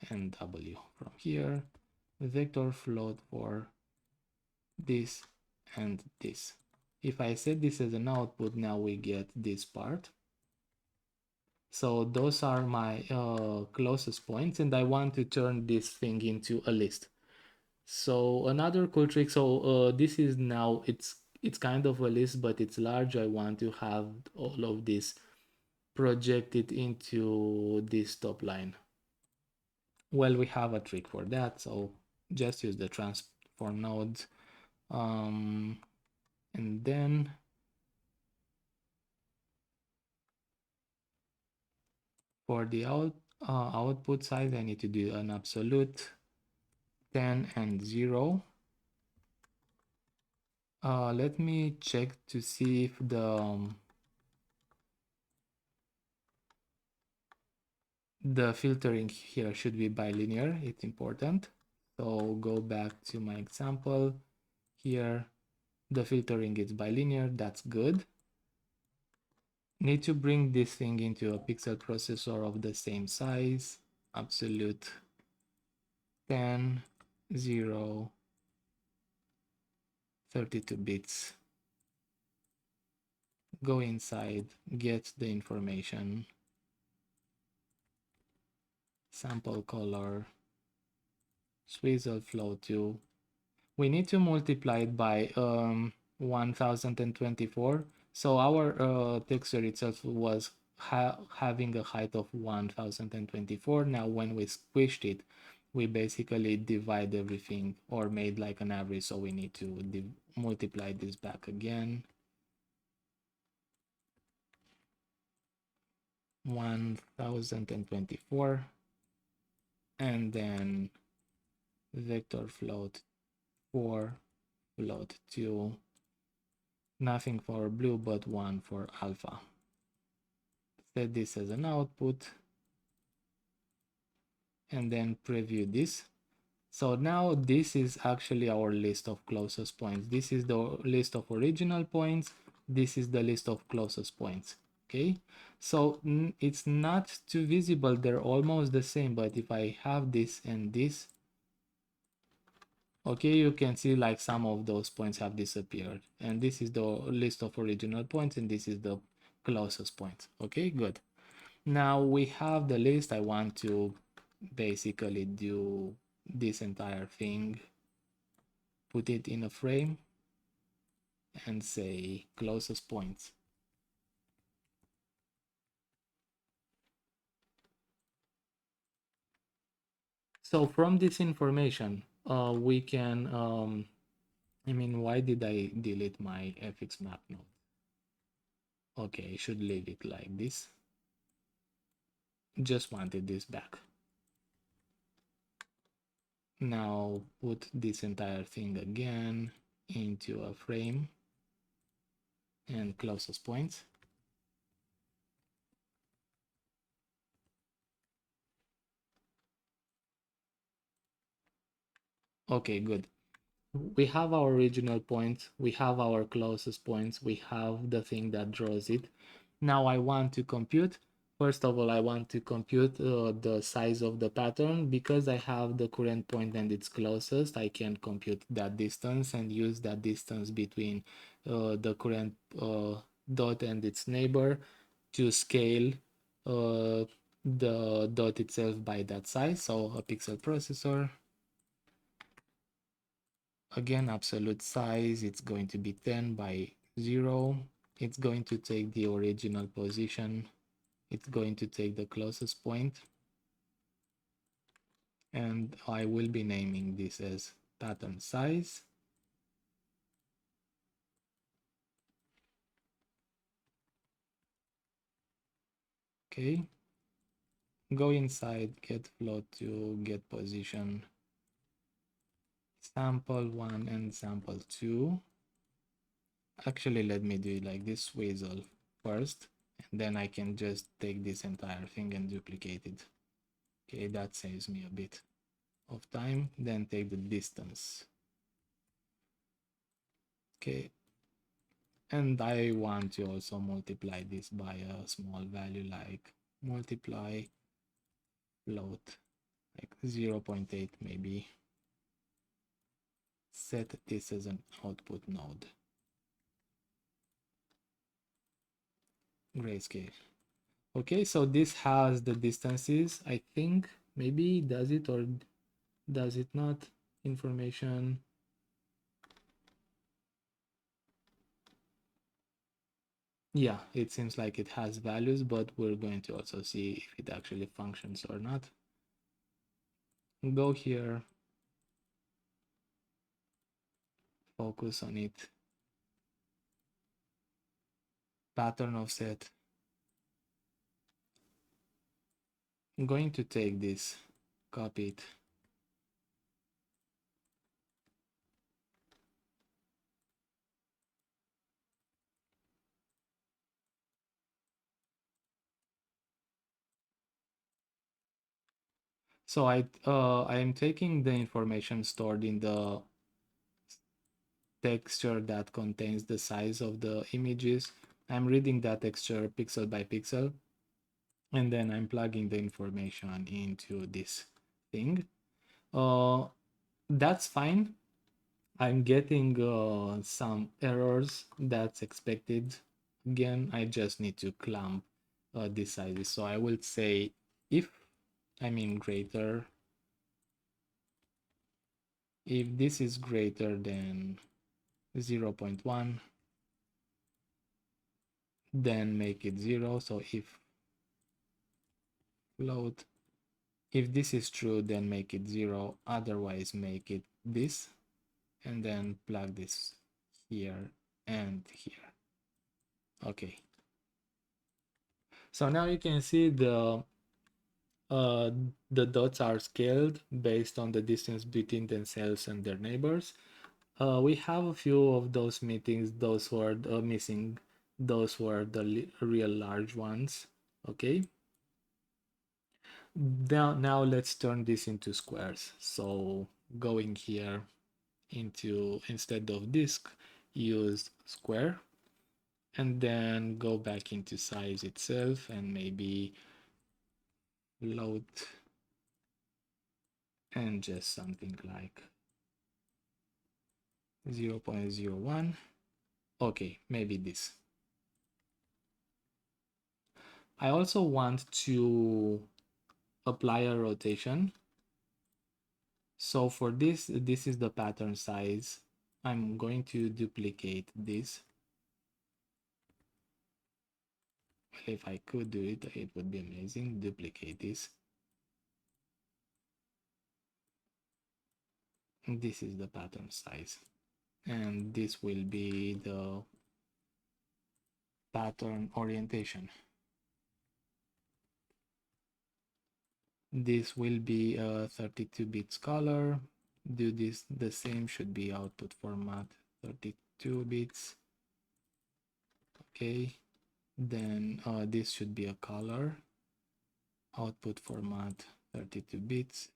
and w. From here, vector float for this and this. If I set this as an output, now we get this part. So those are my closest points, and I want to turn this thing into a list. So another cool trick, so this is now, it's kind of a list, but it's large. I want to have all of this projected into this top line. Well, we have a trick for that, so just use the transform nodes. And then for the output size, I need to do an absolute 10 and 0. Let me check to see if the filtering here should be bilinear. It's important. So go back to my example here. The filtering is bilinear. That's good. Need to bring this thing into a pixel processor of the same size. Absolute 10, 0, 32 bits. Go inside, get the information, sample color, swizzle flow 2. We need to multiply it by 1024. So our texture itself was having a height of 1024. Now when we squished it, we basically divide everything or made like an average. So we need to multiply this back again. 1024, and then vector float 4, float 2, nothing for blue but 1 for alpha. Set this as an output and then preview this. So now this is actually our list of closest points. This is the list of original points. This is the list of closest points. Okay, so it's not too visible. They're almost the same, but if I have this and this, okay, you can see like some of those points have disappeared. And this is the list of original points, and this is the closest points. Okay, good. Now we have the list. I want to basically do this entire thing, put it in a frame, and say closest points. So from this information, we can, why did I delete my fx map node? Okay, I should leave it like this. Just wanted this back. Now put this entire thing again into a frame and closest points. Okay, good. We have our original point, we have our closest points, we have the thing that draws it. Now I want to compute. First of all, I want to compute the size of the pattern. Because I have the current point and its closest, I can compute that distance and use that distance between the current dot and its neighbor to scale the dot itself by that size. So a pixel processor. Again, absolute size, it's going to be 10 by 0. It's going to take the original position. It's going to take the closest point. And I will be naming this as pattern size. Okay. Go inside, get float to get position, sample 1 and sample 2. Actually, let me do it like this, swizzle first, and then I can just take this entire thing and duplicate it. Okay, that saves me a bit of time. Then take the distance. Okay, and I want to also multiply this by a small value, like multiply float like 0.8 maybe. Set this as an output node. Grayscale. Okay, so this has the distances. I think maybe does it or does it not? Information. Yeah, it seems like it has values, but we're going to also see if it actually functions or not. Go here, focus on it. Pattern offset. I'm going to take this, copy it. So I am taking the information stored in the texture that contains the size of the images. I'm reading that texture pixel by pixel, and then I'm plugging the information into this thing. That's fine. I'm getting some errors. That's expected. Again, I just need to clamp these sizes. So I will say if I mean greater. If this is greater than 0.1, then make it 0. So if float, if this is true, then make it 0. Otherwise, make it this, and then plug this here and here. Okay. So now you can see the dots are scaled based on the distance between themselves and their neighbors. We have a few of those meetings, those were missing, those were the real large ones. Okay. Now let's turn this into squares. So going here into, instead of disk, use square, and then go back into size itself and maybe load and just something like 0.01. Okay, maybe this. I also want to apply a rotation. So for this is the pattern size. I'm going to duplicate this. If I could do it, it would be amazing. Duplicate this. And this is the pattern size. And this will be the pattern orientation. This will be a 32 bits color. Do this the same, should be output format 32 bits. Okay, then this should be a color, output format 32 bits.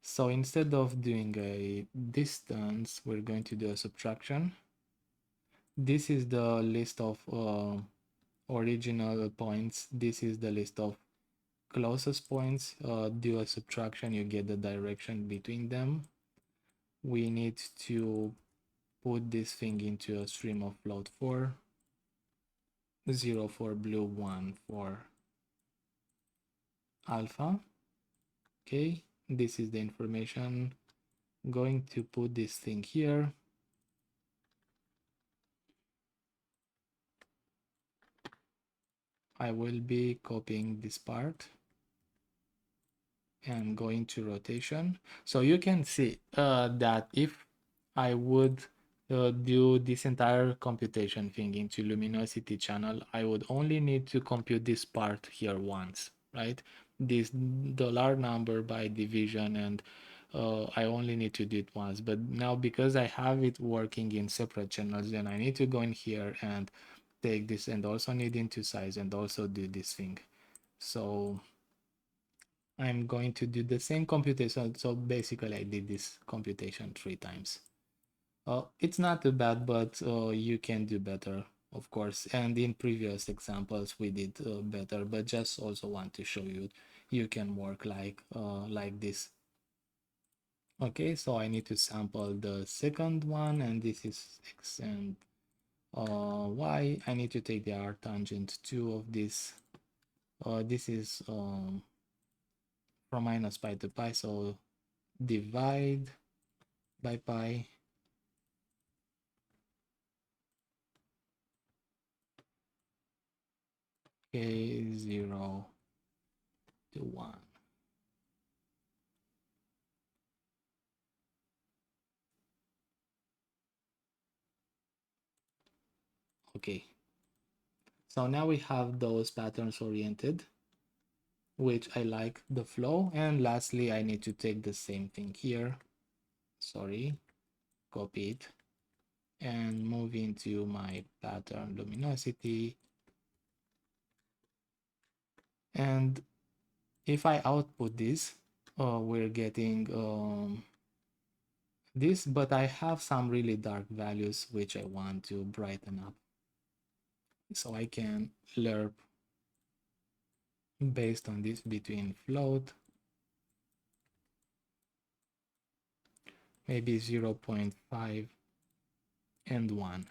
So instead of doing a distance, we're going to do a subtraction. This is the list of original points. This is the list of closest points. Do a subtraction, you get the direction between them. We need to put this thing into a stream of float 4, 0 for blue, 1 for alpha. Okay, this is the information. Going to put this thing here. I will be copying this part and going to rotation. So you can see that if I would do this entire computation thing into luminosity channel, I would only need to compute this part here once, right? This dollar number by division, and I only need to do it once. But now because I have it working in separate channels, then I need to go in here and take this and also need into size and also do this thing. So I'm going to do the same computation. So basically I did this computation 3 times. It's not too bad, but you can do better, of course. And in previous examples we did better, but just also want to show you you can work like this. Okay, so I need to sample the second one, and this is x and y. I need to take the arctangent 2 of this. This is from minus pi to pi, so divide by pi. Okay, 0 to 1. Okay, so now we have those patterns oriented, which I like the flow. And lastly, I need to take the same thing here. Sorry, copy it and move into my pattern luminosity. And if I output this, we're getting this, but I have some really dark values which I want to brighten up. So I can lerp based on this between float, maybe 0.5 and 1.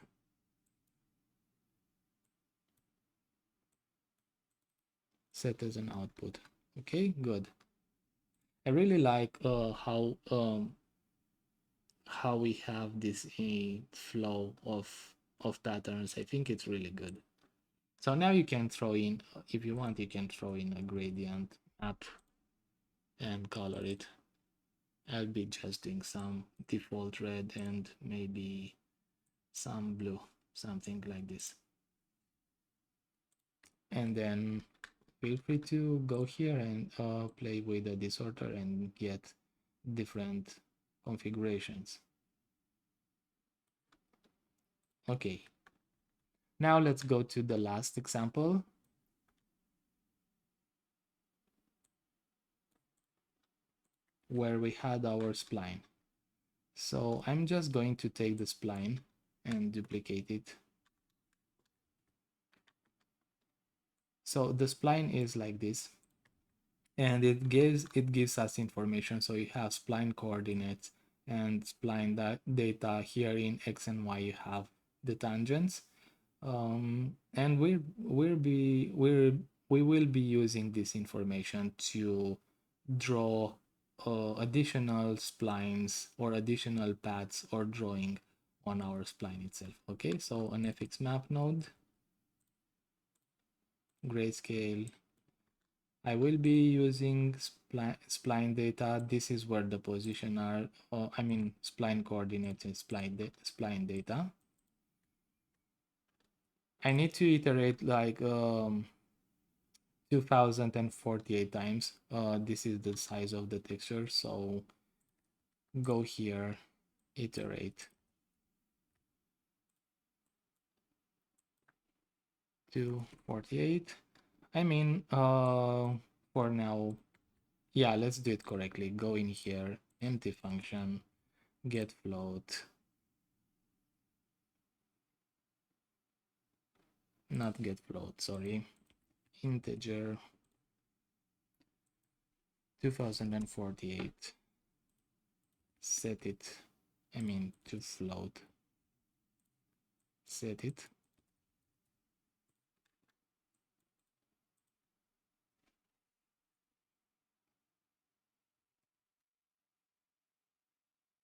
set as an output. Okay, good. I really like how we have this flow of patterns. I think it's really good. So now you can throw in, if you want, you can throw in a gradient map and color it. I'll be just doing some default red and maybe some blue, something like this. And then feel free to go here and play with the disorder and get different configurations. Okay, now let's go to the last example. Where we had our spline. So I'm just going to take the spline and duplicate it. So the spline is like this, and it gives us information. So you have spline coordinates and spline data. Here in X and Y you have the tangents, and we will be using this information to draw additional splines or additional paths or drawing on our spline itself. Okay, so an FX map node, grayscale. I will be using spline data. This is where the position are, spline coordinates and spline data. I need to iterate like 2048 times. This is the size of the texture, so go here, iterate 248. For now, yeah, let's do it correctly. Go in here, empty function, get float, not get float, sorry, integer 2048, set it, to float, set it.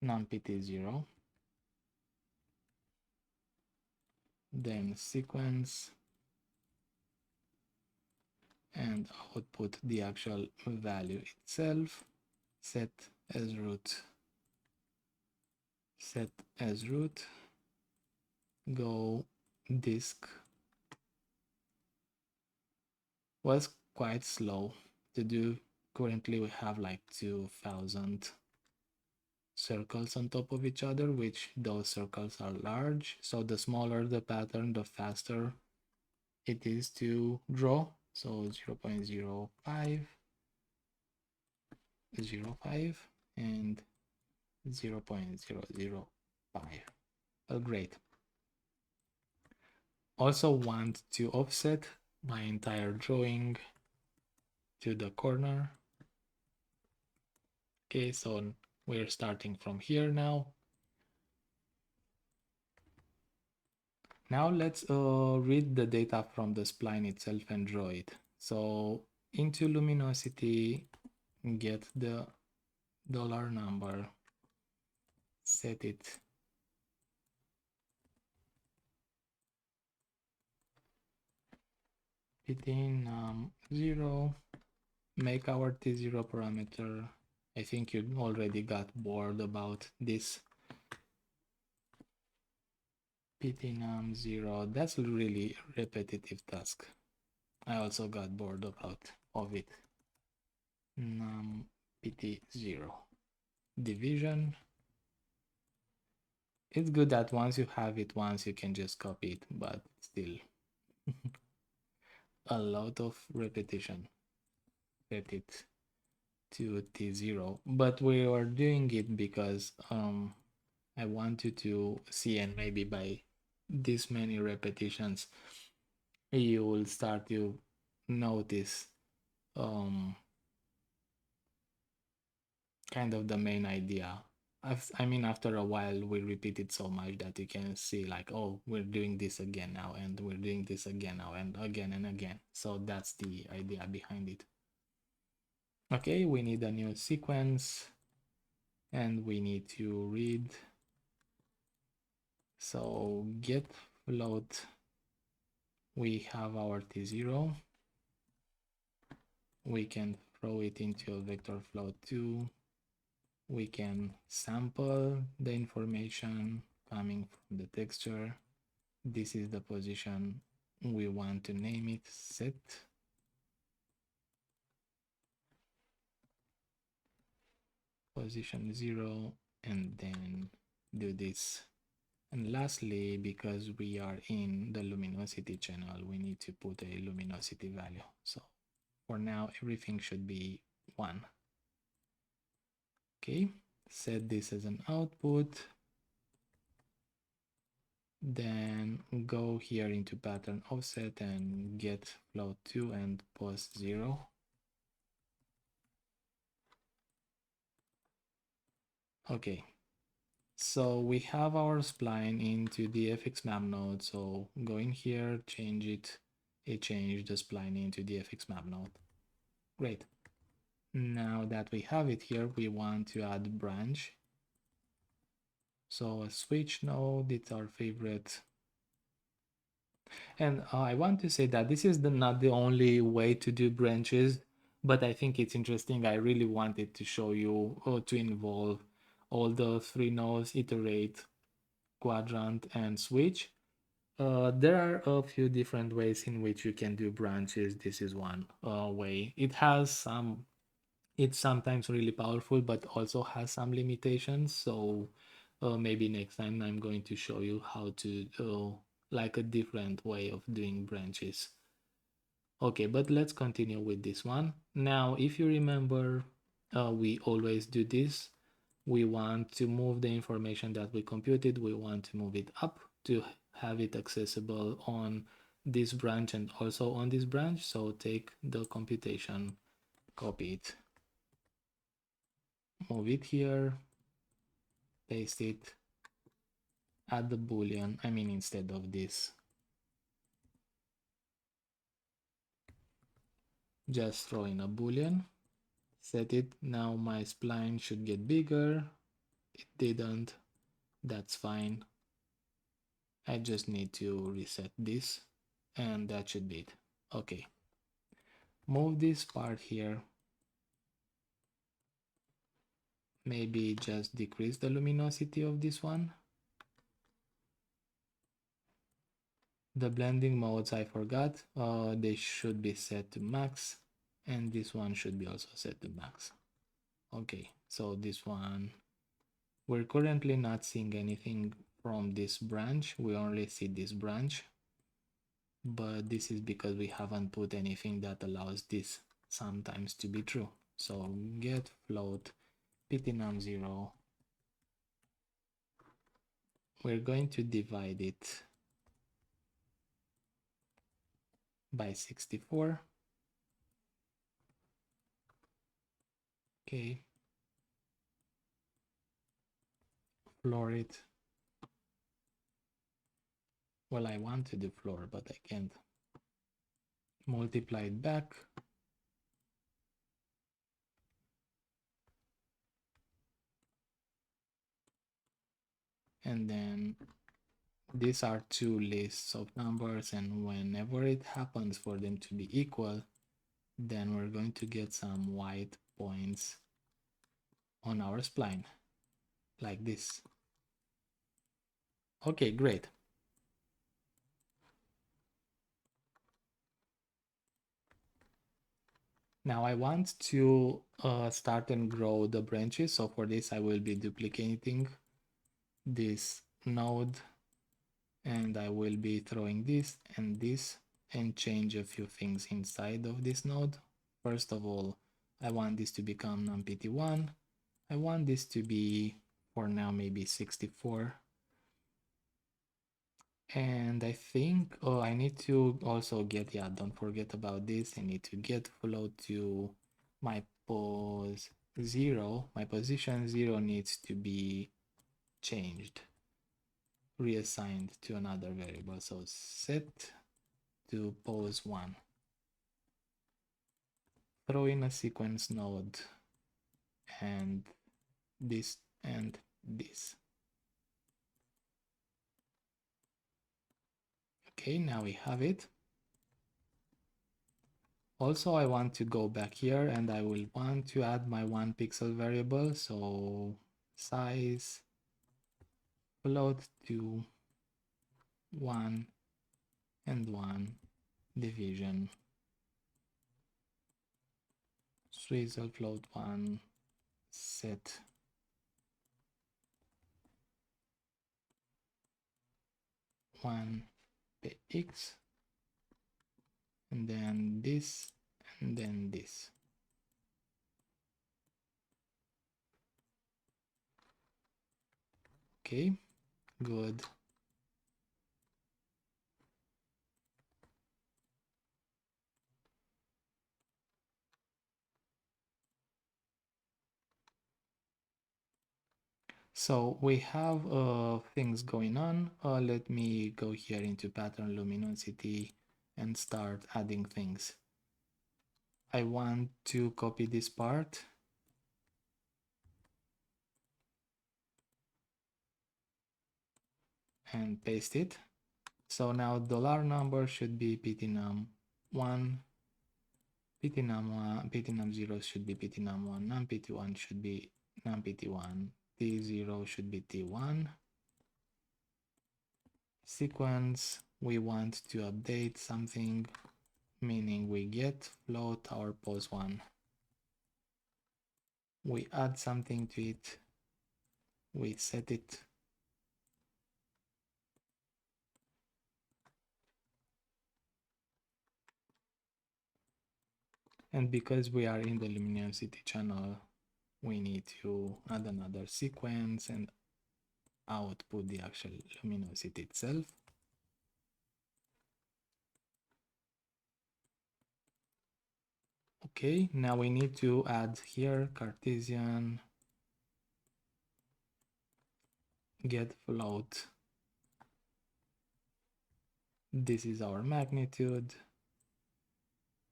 Non-pt 0, then sequence, and output the actual value itself, set as root, go disk. Was quite slow to do. Currently we have like 2000 circles on top of each other, which those circles are large, so the smaller the pattern, the faster it is to draw. So 0 0.05, 0.05 and 0 0.005. Oh, great. Also want to offset my entire drawing to the corner. Okay, so we're starting from here now. Now let's read the data from the spline itself and draw it. So into luminosity, get the dollar number, set it. Pt num 0, make our T0 parameter. I think you already got bored about this. Pt num 0, that's really repetitive task. I also got bored of it. Num pt 0. Division. It's good that once you have it once, you can just copy it, but still a lot of repetition. Set it to T0, but we are doing it because I want you to see, and maybe by this many repetitions, you will start to notice kind of the main idea I mean, after a while, we repeat it so much that you can see like, oh, we're doing this again now, and we're doing this again now, and again and again. So that's the idea behind it. Okay, we need a new sequence, and we need to read. So get float, we have our T0. We can throw it into a vector float too. We can sample the information coming from the texture. This is the position we want to name it, set. Position 0, and then do this. And lastly, because we are in the luminosity channel, we need to put a luminosity value. So for now, everything should be 1. Okay, set this as an output. Then go here into pattern offset and get float 2 and post 0. Okay, so we have our spline into the FX map node. So go in here, change it. It changed the spline into the FX map node. Great. Now that we have it here, we want to add branch. So a switch node, it's our favorite. And I want to say that this is not the only way to do branches, but I think it's interesting. I really wanted to show you to involve all the 3 nodes, iterate, quadrant, and switch. There are a few different ways in which you can do branches. This is one way. It's sometimes really powerful, but also has some limitations. So maybe next time I'm going to show you how to like a different way of doing branches. Okay, but let's continue with this one. Now, if you remember, we always do this. We want to move the information that we computed. We want to move it up to have it accessible on this branch and also on this branch. So take the computation, copy it, move it here, paste it, add the boolean, I mean instead of this. Just throw in a boolean, set it. Now my spline should get bigger. It didn't, that's fine. I just need to reset this and that should be it. Okay, move this part here. Maybe just decrease the luminosity of this one. The blending modes I forgot, they should be set to max, and this one should be also set to max. Okay, so this one, we're currently not seeing anything from this branch. We only see this branch, but this is because we haven't put anything that allows this sometimes to be true. So get float ptnum 0. We're going to divide it by 64. Okay, floor it. Well, I want to do floor, but I can't. Multiply it back. And then these are 2 lists of numbers, and whenever it happens for them to be equal, then we're going to get some white points on our spline, like this. Okay, great. Now I want to start and grow the branches. So for this, I will be duplicating this node, and I will be throwing this and change a few things inside of this node. First of all, I want this to become numpty1. I want this to be, for now, maybe 64. And I think, oh, I need to also get, yeah, don't forget about this. I need to get float to my pose 0, my position 0 needs to be changed, reassigned to another variable. So set to pose 1. Throw in a sequence node and this and this. Okay, now we have it. Also, I want to go back here and I will want to add my 1 pixel variable. So size float to 1 and 1 division. Swizzle float 1 set 1 px, and then this, and then this. Okay, good. So we have things going on. Let me go here into pattern luminosity and start adding things. I want to copy this part and paste it. So now $number should be ptnum1, ptnum0 should be ptnum1, numpt1 should be numpt1, t0 should be t1. Sequence, we want to update something, meaning we get float our pose 1. We add something to it, we set it. And because we are in the luminosity channel, we need to add another sequence and output the actual luminosity itself. Okay, now we need to add here Cartesian get float. This is our magnitude.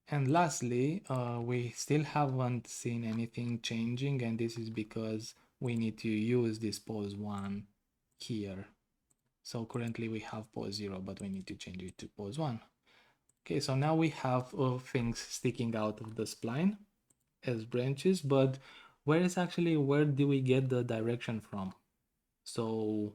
And lastly, we still haven't seen anything changing, and this is because we need to use this pose 1 here. So currently we have pose 0, but we need to change it to pose 1. Okay, so now we have things sticking out of the spline as branches, but where do we get the direction from? So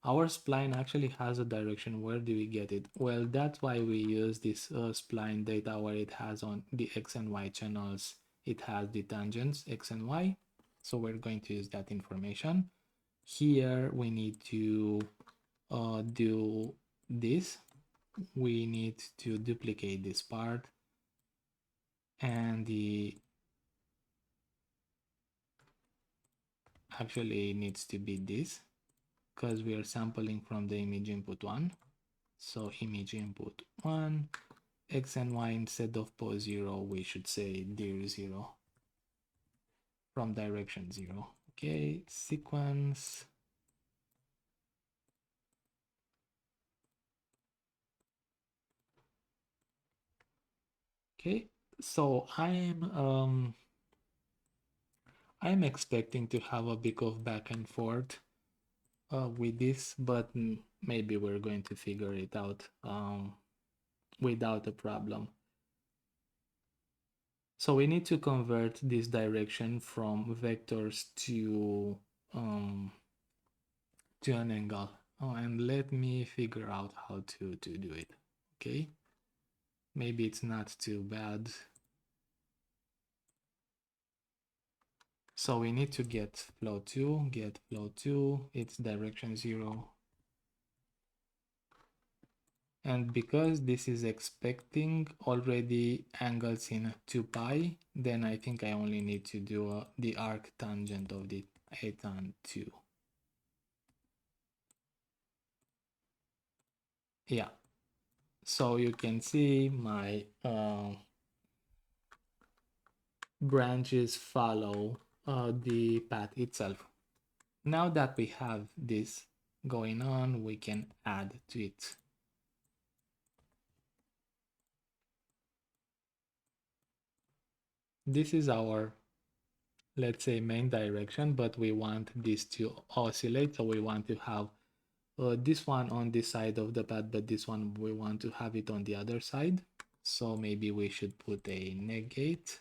our spline actually has a direction. Where do we get it? Well, that's why we use this spline data, where it has on the X and Y channels, it has the tangents X and Y. So we're going to use that information. Here we need to do this. We need to duplicate this part, and the actually needs to be this, because we are sampling from the image input 1. So image input 1, X and Y, instead of pose 0, we should say dir 0 from direction 0. Okay, sequence. Okay, so I'm expecting to have a bit of back and forth with this, but maybe we're going to figure it out without a problem. So we need to convert this direction from vectors to an angle. Oh, and let me figure out how to do it. Okay, maybe it's not too bad. So we need to get flow 2, its direction 0. And because this is expecting already angles in 2 pi, then I think I only need to do the arc tangent of the tan 2. Yeah, so you can see my branches follow the path itself. Now that we have this going on, we can add to it. This is our, let's say, main direction, but we want this to oscillate. So we want to have this one on this side of the path, but this one we want to have it on the other side. So maybe we should put a negate.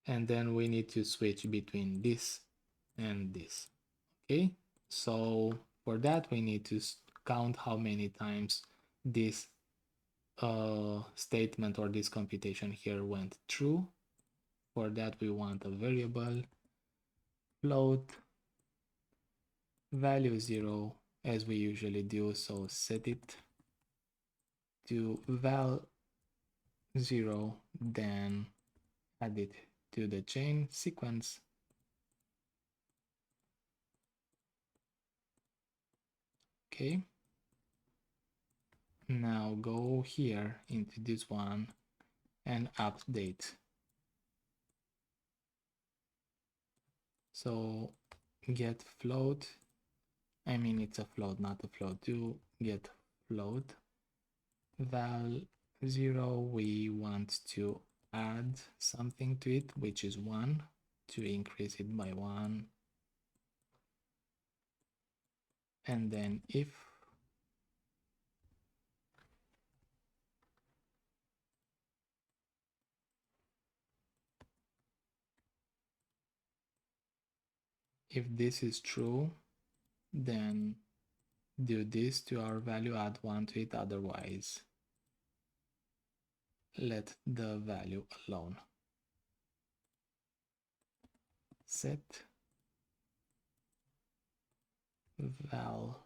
And then we need to switch between this and this. Okay, so for that we need to count how many times this statement or this computation here went true. For that we want a variable float value 0 as we usually do, so set it to val 0, then add it to the chain sequence. Okay, now go here into this one and update. So get float, I mean it's a float, not a float, to get float val 0, we want to add something to it, which is 1, to increase it by 1. And then if this is true, then do this to our value, add 1 to it, otherwise let the value alone. Set val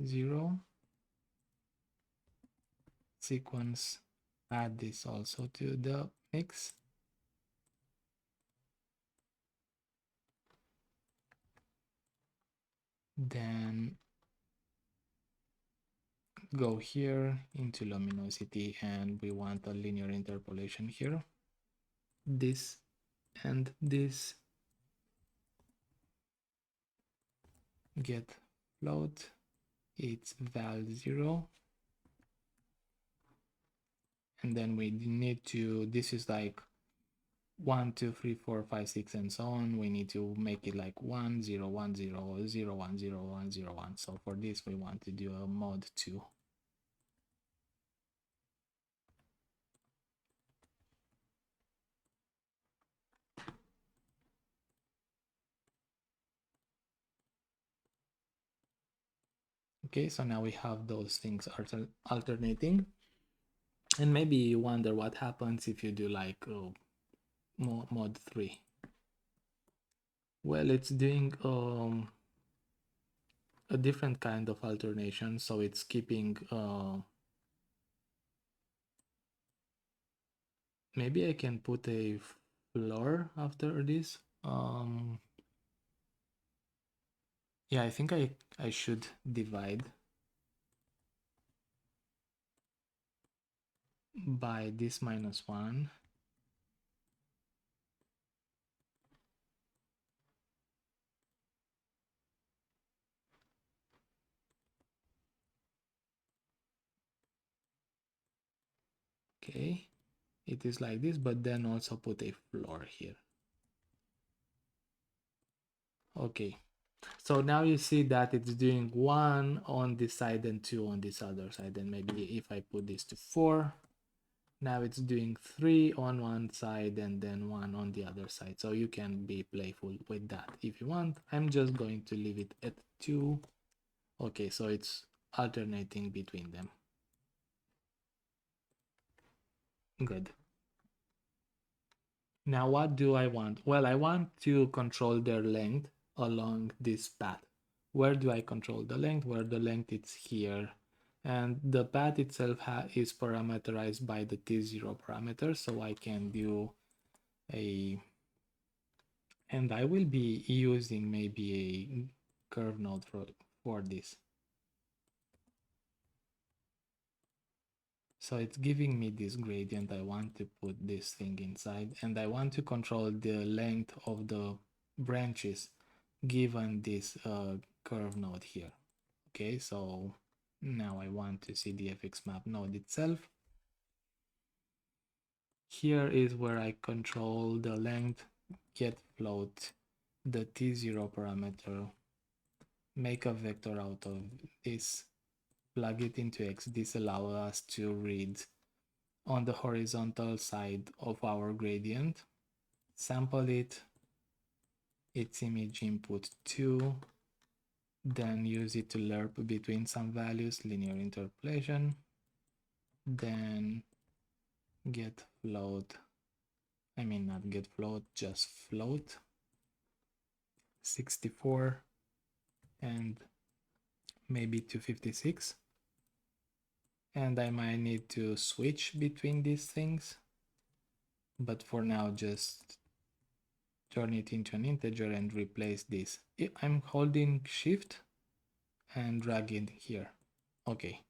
0 sequence, add this also to the mix. Then go here into luminosity and we want a linear interpolation here. This and this, get float, it's val 0. And then we need to, this is like 1, 2, 3, 4, 5, 6, and so on. We need to make it like 1, 0, 1, 0, 0, 1, 0, 1, 0, 1. So for this, we want to do a mod 2. Okay, so now we have those things alternating. And maybe you wonder what happens if you do like mod 3. Well, it's doing a different kind of alternation, so it's keeping maybe I can put a floor after this. Yeah, I think I should divide by this -1. Okay, it is like this, but then also put a floor here. Okay, so now you see that it's doing 1 on this side and 2 on this other side. And maybe if I put this to 4, now it's doing 3 on one side and then 1 on the other side. So you can be playful with that if you want. I'm just going to leave it at 2. Okay, so it's alternating between them. Good. Now what do I want? Well, I want to control their length along this path. Where do I control the length? Where the length is here. And the path itself is parameterized by the T0 parameter, so I can do a, and I will be using maybe a curve node for this. So it's giving me this gradient. I want to put this thing inside, and I want to control the length of the branches given this curve node here. Okay, so now I want to see the fx map node itself. Here is where I control the length, get float, the t0 parameter, make a vector out of this, plug it into x. This allows us to read on the horizontal side of our gradient, sample it, its image input 2, then use it to lerp between some values, linear interpolation, then get float, not get float, just float 64 and maybe 256. And I might need to switch between these things, but for now just turn it into an integer and replace this. I'm holding shift and drag it here. Okay,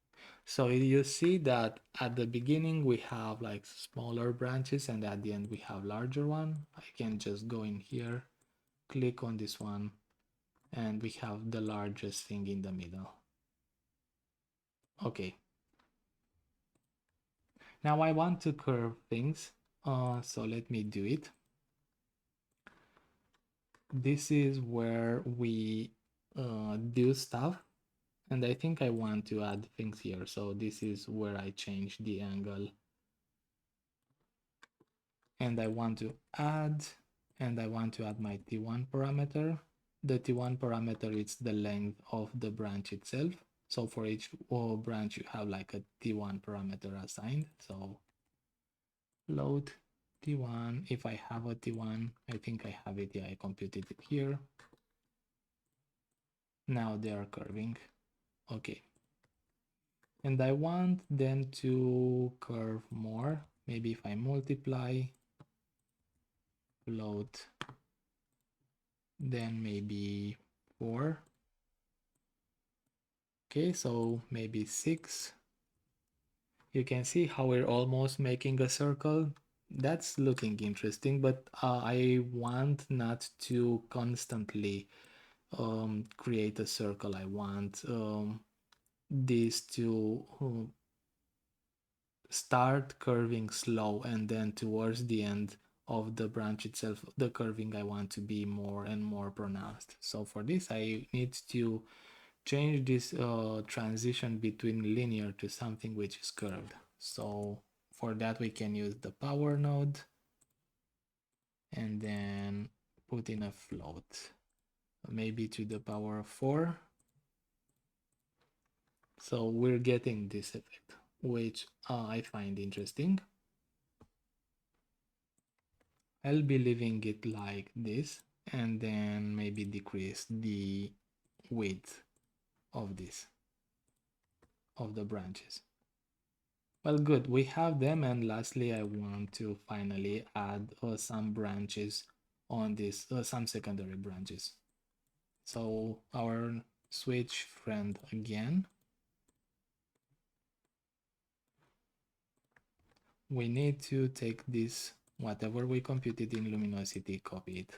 so you see that at the beginning we have like smaller branches and at the end we have larger one. I can just go in here, click on this one, and we have the largest thing in the middle. Okay, now I want to curve things, so let me do it. This is where we do stuff, and I think I want to add things here. So this is where I change the angle, and I want to add, and I want to add my T1 parameter. The T1 parameter is the length of the branch itself. So for each branch, you have like a T1 parameter assigned. So load T1. If I have a T1, I think I have it. Yeah, I computed it here. Now they are curving. Okay. And I want them to curve more. Maybe if I multiply, float, then maybe 4. Okay, so maybe 6. You can see how we're almost making a circle. That's looking interesting, but I want not to constantly create a circle. I want this to start curving slow, and then towards the end of the branch itself, the curving I want to be more and more pronounced. So for this, I need to change this transition between linear to something which is curved. So for that, we can use the power node and then put in a float, maybe to the power of 4. So we're getting this effect, which I find interesting. I'll be leaving it like this and then maybe decrease the width of this, of the branches. Well, good, we have them, and lastly I want to finally add some branches on this, some secondary branches. So our switch friend again, we need to take this, whatever we computed in luminosity, copy it.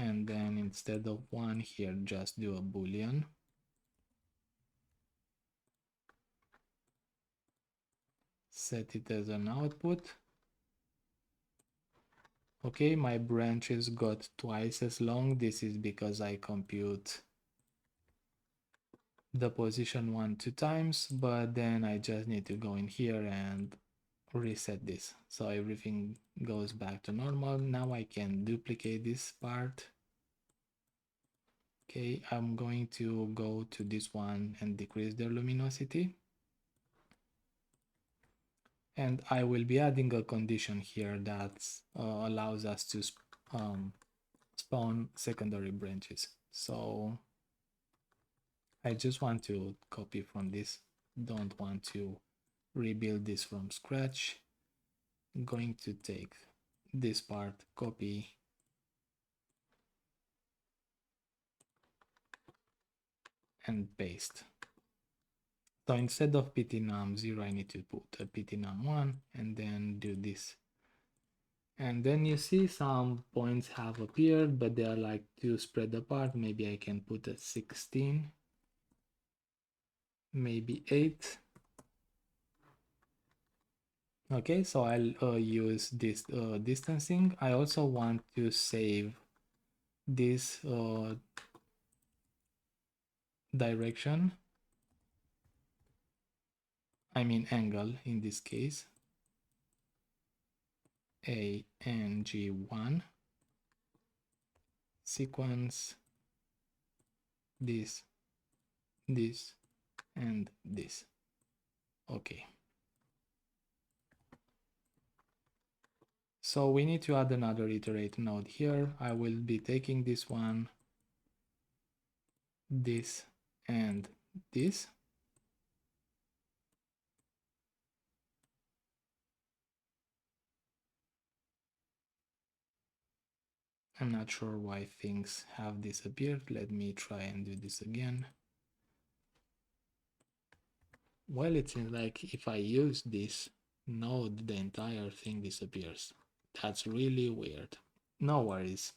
And then instead of 1 here, just do a boolean. Set it as an output. Okay, my branches got twice as long. This is because I compute the position 1 2 times, but then I just need to go in here and reset this. So everything goes back to normal. Now I can duplicate this part. Okay, I'm going to go to this one and decrease their luminosity. And I will be adding a condition here that allows us to spawn secondary branches. So I just want to copy from this, don't want to rebuild this from scratch. I'm going to take this part, copy, and paste. So instead of ptnum0, I need to put a ptnum1 and then do this. And then you see some points have appeared, but they are like too spread apart. Maybe I can put a 16, maybe 8. Okay, so I'll use this distancing. I also want to save this direction, I mean angle in this case, ANG1 sequence this, this, and this. Okay. So we need to add another iterate node here. I will be taking this one, this, and this. I'm not sure why things have disappeared. Let me try and do this again. Well, it seems like if I use this node, the entire thing disappears. That's really weird. No worries.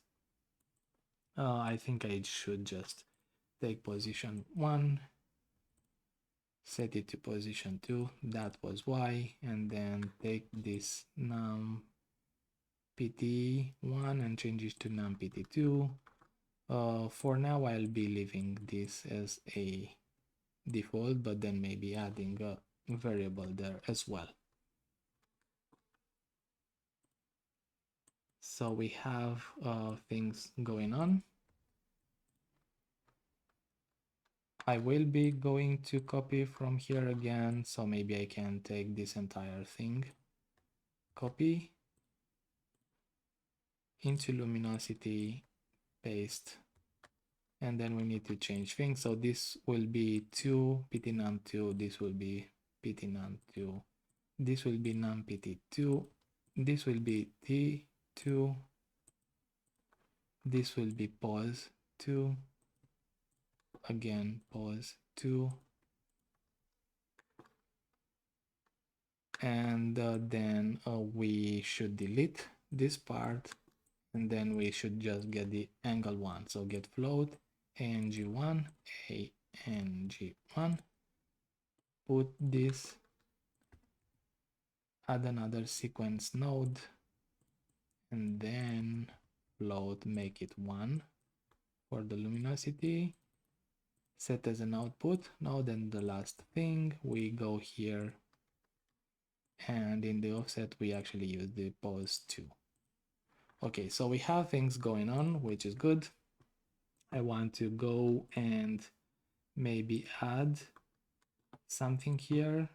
I think I should just take position 1, set it to position 2, that was Y, and then take this num pt1 and change it to num pt2. For now, I'll be leaving this as a default, but then maybe adding a variable there as well. So we have things going on. I will be going to copy from here again, so maybe I can take this entire thing, copy into luminosity, paste, and then we need to change things. So this will be 2 ptnum2, this will be ptnum2, this will be num pt2, this will be t2, this will be pause 2, again pause 2, and then we should delete this part, and then we should just get the angle 1. So get float ang1, ang1, put this, add another sequence node, and then float, make it 1 for the luminosity, set as an output. Now then the last thing, we go here, and in the offset we actually use the pose 2. Okay, so we have things going on, which is good. I want to go and maybe add something here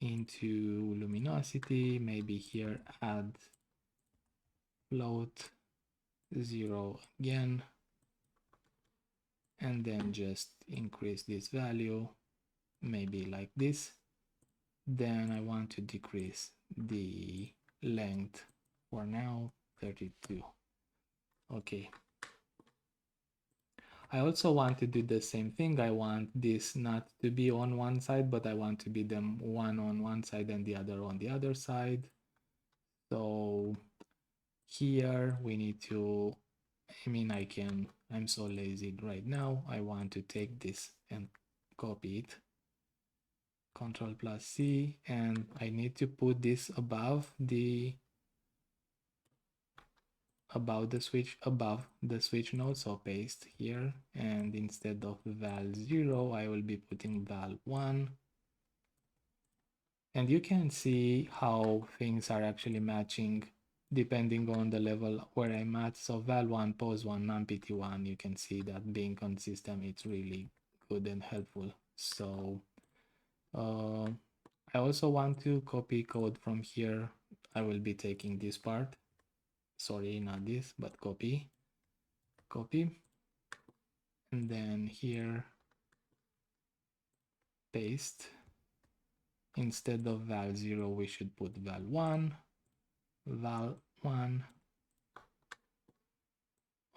into luminosity, maybe here add float 0 again, and then just increase this value, maybe like this. Then I want to decrease the length for now, 32. Okay. I also want to do the same thing. I want this not to be on one side, but I want to be them one on one side and the other on the other side. So here we need to, I'm so lazy right now. I want to take this and copy it. Control plus C, and I need to put this above the switch node, so paste here, and instead of val0 I will be putting val1, and you can see how things are actually matching depending on the level where I'm at. So val1, pose1, num-pt1, you can see that being consistent, it's really good and helpful. So I also want to copy code from here. I will be taking this part, sorry, not this, but copy, and then here paste. Instead of val0 we should put val1,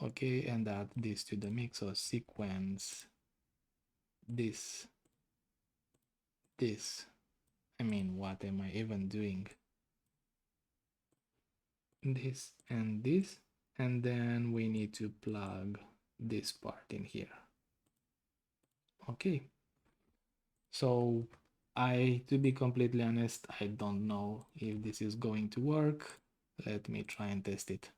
Okay, and add this to the mix, so sequence this, I mean, what am I even doing? This and this, and then we need to plug this part in here. Okay, so to be completely honest, I don't know if this is going to work. Let me try and test it.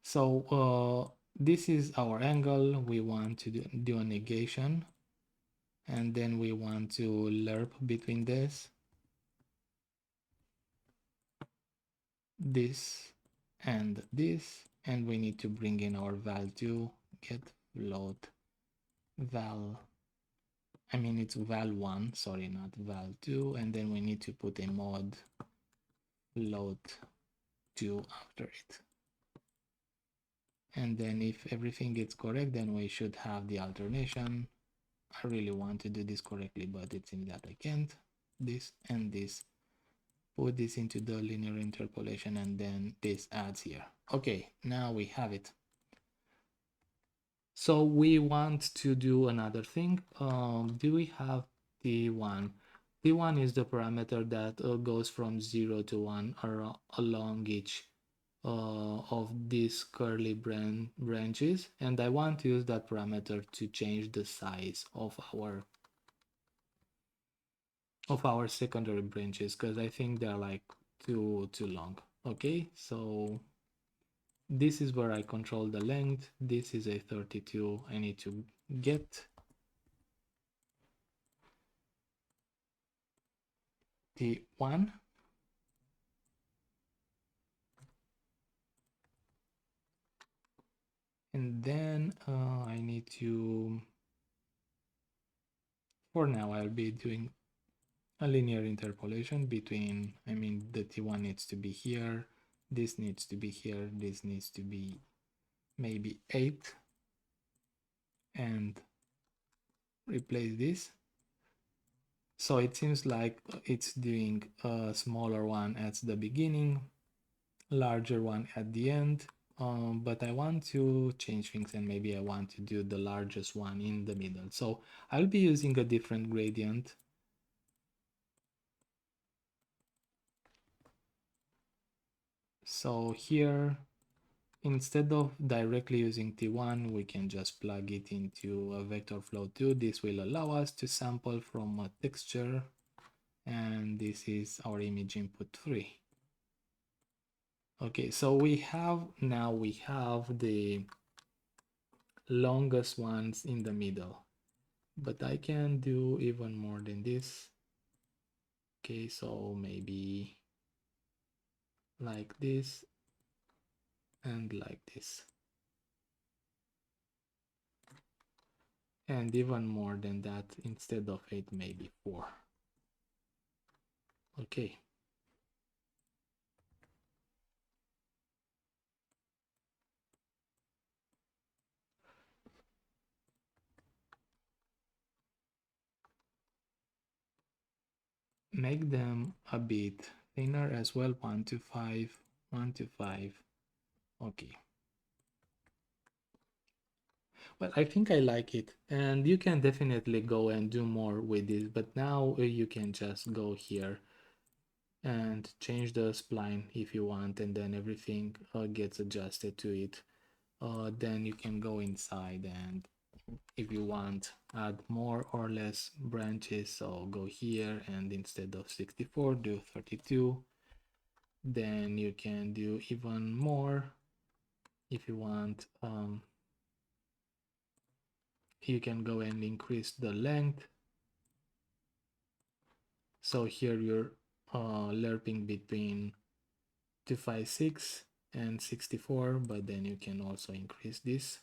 So this is our angle. We want to do a negation, and then we want to lerp between this, and this, and we need to bring in our val2, get float val, I mean it's val1, sorry, not val2, and then we need to put a mod float2 after it. And then if everything is correct, then we should have the alternation. I really want to do this correctly, but it seems that I can't. This and this. Put this into the linear interpolation, and then this adds here. Okay, now we have it. So we want to do another thing. Do we have T1? T1 is the parameter that goes from 0 to 1 along each of these curly branches, and I want to use that parameter to change the size of our secondary branches, because I think they're like too long. Okay, so this is where I control the length. This is a 32. I need to get T1, and then I need to, for now I'll be doing a linear interpolation between, I mean the T1 needs to be here, this needs to be here, this needs to be maybe 8, and replace this. So it seems like it's doing a smaller one at the beginning, larger one at the end, but I want to change things, and maybe I want to do the largest one in the middle. So I'll be using a different gradient. So here, instead of directly using T1, we can just plug it into a vector flow 2. This will allow us to sample from a texture, and this is our image input 3. Okay, so we have the longest ones in the middle, but I can do even more than this. Okay, so maybe like this and like this, and even more than that. Instead of 8, maybe 4. Okay, make them a bit thinner as well. 1 to 5, 1 to 5. Okay, well, I think I like it, and you can definitely go and do more with this, but now you can just go here and change the spline if you want, and then everything gets adjusted to it. Then you can go inside, and if you want, add more or less branches. So go here, and instead of 64, do 32. Then you can do even more if you want. You can go and increase the length. So here you're lerping between 256 and 64, but then you can also increase this.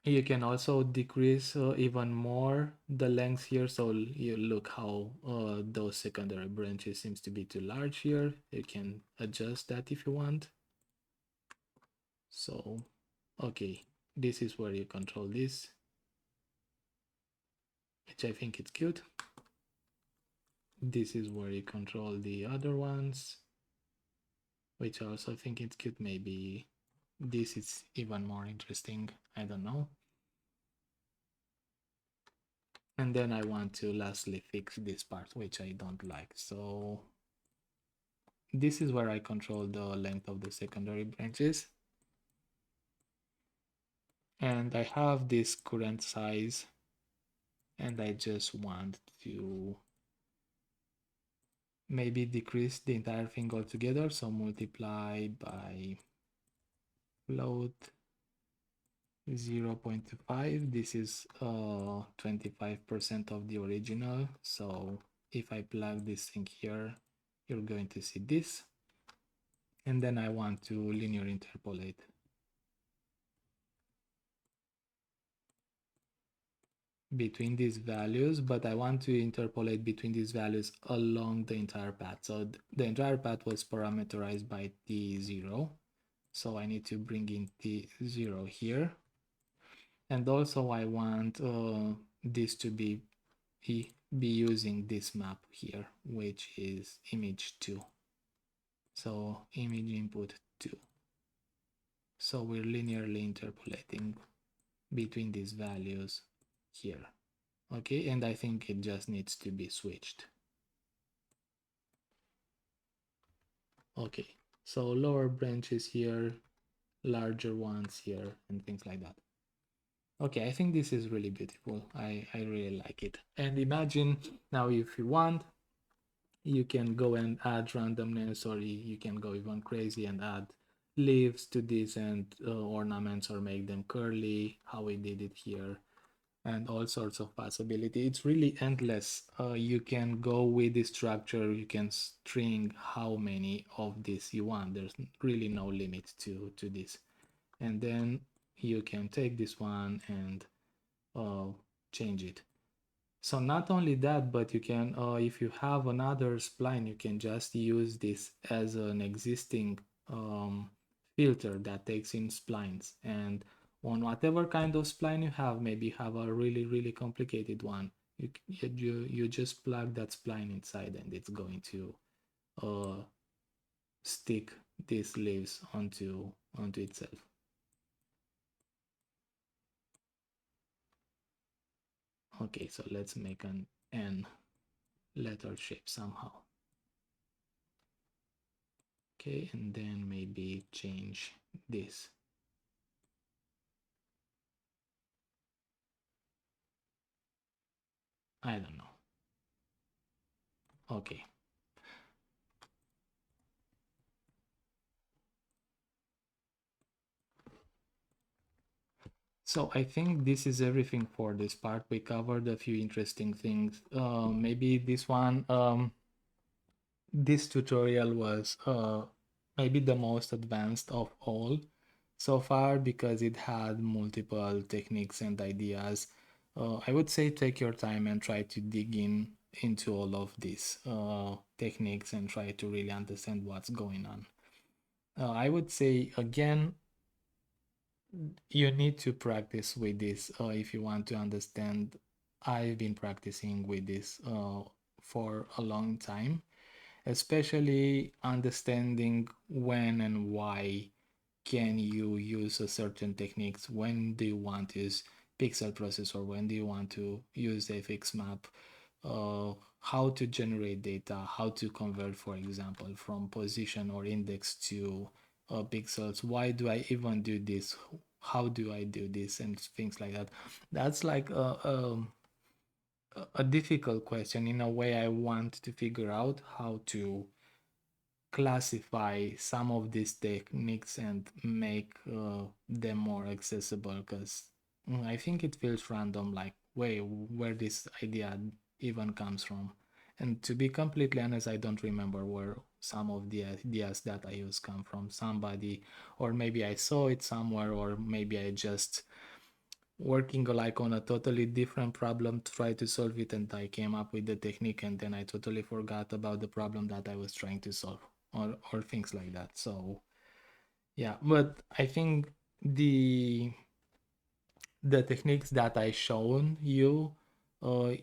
You can also decrease even more the length here. So you look how those secondary branches seems to be too large here. You can adjust that if you want. So, okay, this is where you control this, which I think it's cute. This is where you control the other ones, which I also think it's cute. Maybe this is even more interesting. I don't know. And then I want to lastly fix this part, which I don't like. So this is where I control the length of the secondary branches. And I have this current size, and I just want to maybe decrease the entire thing altogether. So multiply by float 0.25. This is 25% of the original. So if I plug this thing here, you're going to see this. And then I want to linear interpolate between these values, but I want to interpolate between these values along the entire path. So the entire path was parameterized by t0. So I need to bring in t0 here. And also I want this to be using this map here, which is image 2. So image input 2. So we're linearly interpolating between these values here. Okay, and I think it just needs to be switched. Okay, so lower branches here, larger ones here, and things like that. Okay, I think this is really beautiful. I really like it. And imagine now, if you want, you can go and add randomness, or you can go even crazy and add leaves to this and ornaments, or make them curly, how we did it here, and all sorts of possibility. It's really endless. You can go with the structure, you can string how many of this you want. There's really no limit to this. And then you can take this one and change it. So not only that, but you can, if you have another spline, you can just use this as an existing filter that takes in splines. And on whatever kind of spline you have, maybe you have a really, really complicated one, you just plug that spline inside, and it's going to stick these leaves onto itself. Okay, so let's make an N letter shape somehow. Okay, and then maybe change this. I don't know. Okay. So I think this is everything for this part. We covered a few interesting things. Maybe this one, this tutorial was maybe the most advanced of all so far, because it had multiple techniques and ideas. I would say take your time and try to dig into all of these techniques and try to really understand what's going on. I would say again, you need to practice with this if you want to understand. I've been practicing with this for a long time, especially understanding when and why can you use a certain techniques, when do you want to use pixel processor, when do you want to use fx map, how to generate data, how to convert, for example, from position or index to pixels, why do I even do this, how do I do this, and things like that. That's like a difficult question. In a way, I want to figure out how to classify some of these techniques and make them more accessible, because I think it feels random, like where this idea even comes from. And to be completely honest, I don't remember where some of the ideas that I use come from. Somebody, or maybe I saw it somewhere, or maybe I just working like on a totally different problem to try to solve it, and I came up with the technique, and then I totally forgot about the problem that I was trying to solve, or things like that. So yeah, but I think the techniques that I shown you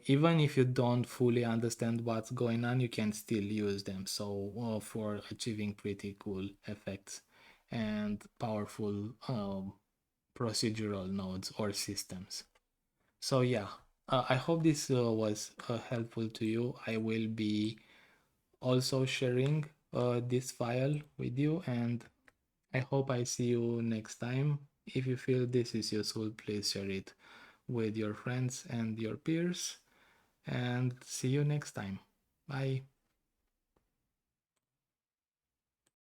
even if you don't fully understand what's going on, you can still use them. So for achieving pretty cool effects and powerful procedural nodes or systems. So yeah, I hope this was helpful to you. I will be also sharing this file with you, and I hope I see you next time. If you feel this is useful, please share it with your friends and your peers, and see you next time. Bye.